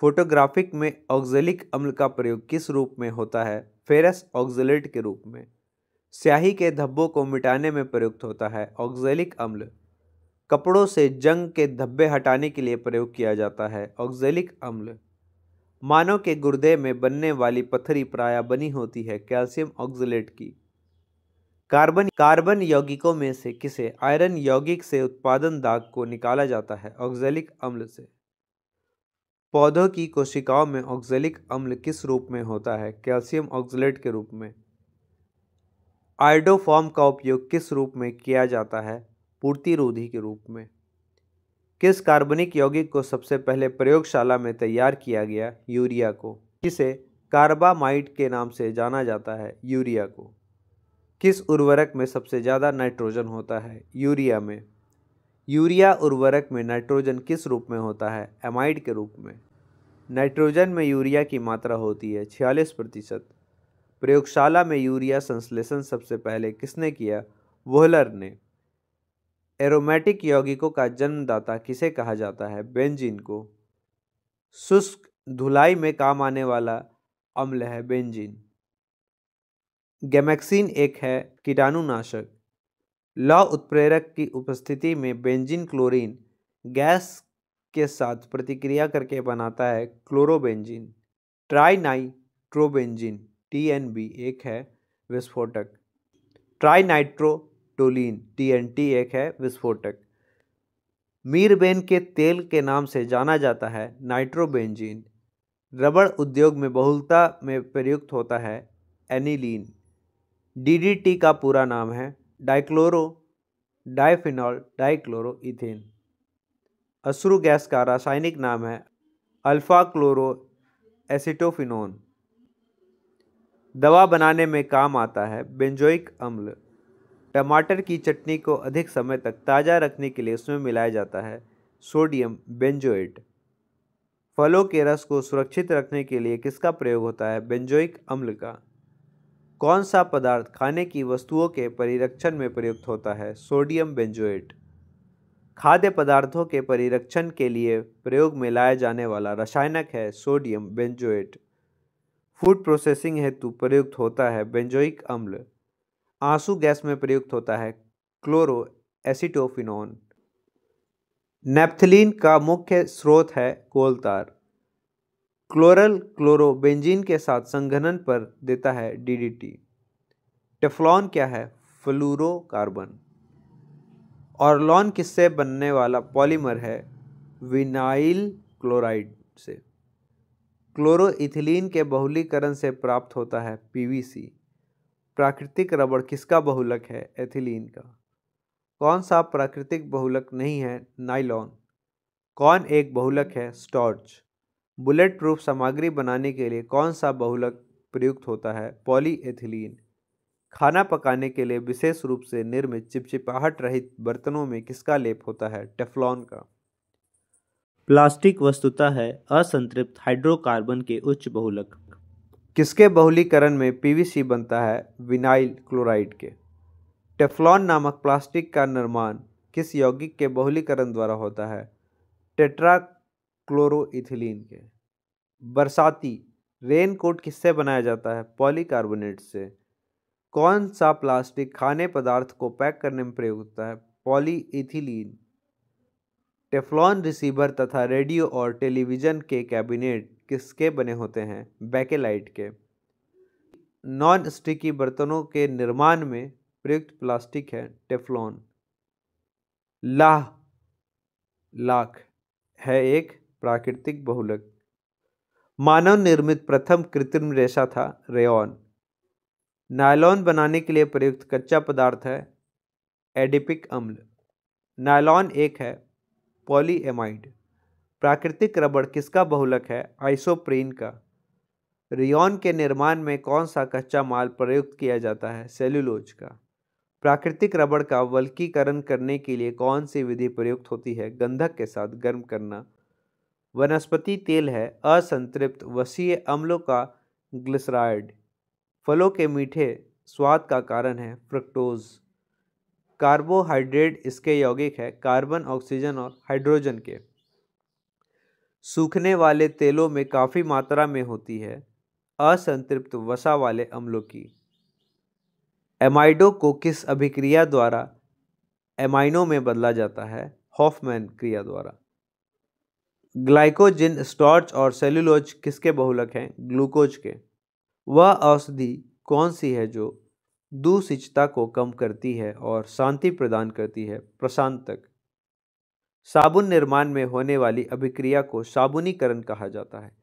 फोटोग्राफिक में ऑक्जेलिक अम्ल का प्रयोग किस रूप में होता है? फेरस ऑक्जेलेट के रूप में। स्याही के धब्बों को मिटाने में प्रयुक्त होता है ऑक्जेलिक अम्ल। कपड़ों से जंग के धब्बे हटाने के लिए प्रयोग किया जाता है ऑक्जेलिक अम्ल। मानव के गुर्दे में बनने वाली पथरी प्रायः बनी होती है कैल्शियम ऑक्जेलेट की। कार्बन यौगिकों में से किसे आयरन यौगिक से उत्पादन दाग को निकाला जाता है? ऑक्जेलिक अम्ल से। पौधों की कोशिकाओं में ऑक्जेलिक अम्ल किस रूप में होता है? कैल्शियम ऑक्जेलेट के रूप में। आयोडोफॉर्म का उपयोग किस रूप में किया जाता है? पूर्तिरोधी के रूप में। किस कार्बनिक यौगिक को सबसे पहले प्रयोगशाला में तैयार किया गया? यूरिया को। किसे कार्बामाइड के नाम से जाना जाता है? यूरिया को। किस उर्वरक में सबसे ज़्यादा नाइट्रोजन होता है? यूरिया में। यूरिया उर्वरक में नाइट्रोजन किस रूप में होता है? एमाइड के रूप में। नाइट्रोजन में यूरिया की मात्रा होती है 46%। प्रयोगशाला में यूरिया संश्लेषण सबसे पहले किसने किया? वोहलर ने। एरोमेटिक यौगिकों का जन्मदाता किसे कहा जाता है? बेंजीन को। शुष्क धुलाई में काम आने वाला अम्ल है बेंजीन। गैमेक्सिन एक है कीटाणुनाशक। लौह उत्प्रेरक की उपस्थिति में बेंजीन क्लोरीन गैस के साथ प्रतिक्रिया करके बनाता है क्लोरोबेंजीन। ट्राइनाइट्रोबेंजीन TNB एक है विस्फोटक। ट्राइनाइट्रोटोलीन TNT एक है विस्फोटक। मीरबेन के तेल के नाम से जाना जाता है नाइट्रोबेंजीन। रबड़ उद्योग में बहुलता में प्रयुक्त होता है एनिलीन। DDT का पूरा नाम है डाइक्लोरो डाइफिनॉल डाइक्लोरो इथेन। अश्रु गैस का रासायनिक नाम है अल्फा क्लोरो एसिटोफिनोन। दवा बनाने में काम आता है बेंजोइक अम्ल। टमाटर की चटनी को अधिक समय तक ताज़ा रखने के लिए उसमें मिलाया जाता है सोडियम बेंजोएट। फलों के रस को सुरक्षित रखने के लिए किसका प्रयोग होता है? बेंजोइक अम्ल का। कौन सा पदार्थ खाने की वस्तुओं के परिरक्षण में प्रयुक्त होता है? Sodium benzoate. खाद्य पदार्थों के परिरक्षण के लिए प्रयोग में लाया जाने वाला रसायनक है सोडियम बेंजोएट। फूड प्रोसेसिंग हेतु प्रयुक्त होता है बेंजोइक अम्ल। आंसू गैस में प्रयुक्त होता है क्लोरो एसिटोफिनोन। नेप्थलीन का मुख्य स्रोत है कोलतार। क्लोरल क्लोरोबेंजीन के साथ संघनन पर देता है DDT। टेफ्लॉन क्या है? फ्लूरोकार्बन। ऑर्लॉन किससे बनने वाला पॉलीमर है? विनाइल क्लोराइड से। क्लोरोइथिलीन के बहुलीकरण से प्राप्त होता है PVC। प्राकृतिक रबड़ किसका बहुलक है? एथिलीन का। कौन सा प्राकृतिक बहुलक नहीं है? नाइलॉन। कौन एक बहुलक है? स्टार्च। बुलेट प्रूफ सामग्री बनाने के लिए कौन सा बहुलक प्रयुक्त होता है? पॉलीएथिलीन। खाना पकाने के लिए विशेष रूप से निर्मित चिपचिपाहट रहित बर्तनों में किसका लेप होता है? टेफ्लॉन का। प्लास्टिक वस्तुतः है असंतृप्त हाइड्रोकार्बन के उच्च बहुलक। किसके बहुलीकरण में PVC बनता है? विनाइल क्लोराइड के। टेफ्लॉन नामक प्लास्टिक का निर्माण किस यौगिक के बहुलीकरण द्वारा होता है? टेट्राक्लोरोइथिलीन के। बरसाती रेनकोट किससे बनाया जाता है? पॉलीकार्बोनेट से। कौन सा प्लास्टिक खाने पदार्थ को पैक करने में प्रयुक्त होता है? पॉलीइथिलीन। टेफ्लॉन रिसीवर तथा रेडियो और टेलीविज़न के कैबिनेट किसके बने होते हैं? बेकेलाइट के। नॉन स्टिकी बर्तनों के निर्माण में प्रयुक्त प्लास्टिक है टेफ्लॉन। लाख है एक प्राकृतिक बहुलक। मानव निर्मित प्रथम कृत्रिम रेशा था रेयॉन। नायलॉन बनाने के लिए प्रयुक्त कच्चा पदार्थ है एडिपिक अम्ल। नायलॉन एक है पॉलीएमाइड। प्राकृतिक रबड़ किसका बहुलक है? आइसोप्रीन का। रेयॉन के निर्माण में कौन सा कच्चा माल प्रयुक्त किया जाता है? सेल्यूलोज का। प्राकृतिक रबड़ का वल्कीकरण करने के लिए कौन सी विधि प्रयुक्त होती है? गंधक के साथ गर्म करना। वनस्पति तेल है असंतृप्त वसीय अम्लों का ग्लिसराइड। फलों के मीठे स्वाद का कारण है फ्रक्टोज। कार्बोहाइड्रेट इसके यौगिक है कार्बन, ऑक्सीजन और हाइड्रोजन के। सूखने वाले तेलों में काफ़ी मात्रा में होती है असंतृप्त वसा वाले अम्लों की। एमाइडो को किस अभिक्रिया द्वारा एमाइनो में बदला जाता है? हॉफमैन क्रिया द्वारा। ग्लाइकोजिन, स्टार्च और सेल्यूलोज किसके बहुलक हैं? ग्लूकोज के। वह औषधि कौन सी है जो दुशिच्छता को कम करती है और शांति प्रदान करती है? प्रशांतक। साबुन निर्माण में होने वाली अभिक्रिया को साबुनीकरण कहा जाता है।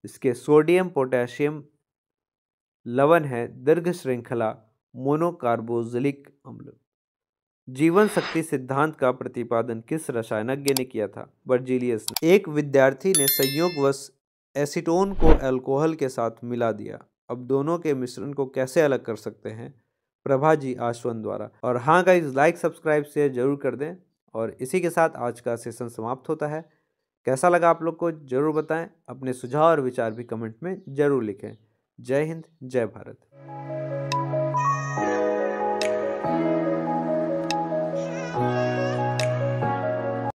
इसके सोडियम पोटेशियम लवण है दीर्घ श्रृंखला मोनोकार्बोक्सिलिक अम्ल। जीवन शक्ति सिद्धांत का प्रतिपादन किस रसायनज्ञ ने किया था? बर्जीलियस ने। एक विद्यार्थी ने संयोगवश एसीटोन को अल्कोहल के साथ मिला दिया। अब दोनों के मिश्रण को कैसे अलग कर सकते हैं? प्रभाजी आसवन द्वारा। और हाँ गाइस, लाइक सब्सक्राइब शेयर जरूर कर दें। और इसी के साथ आज का सेशन समाप्त होता है। कैसा लगा आप लोग को जरूर बताएं। अपने सुझाव और विचार भी कमेंट में जरूर लिखें। जय हिंद, जय भारत।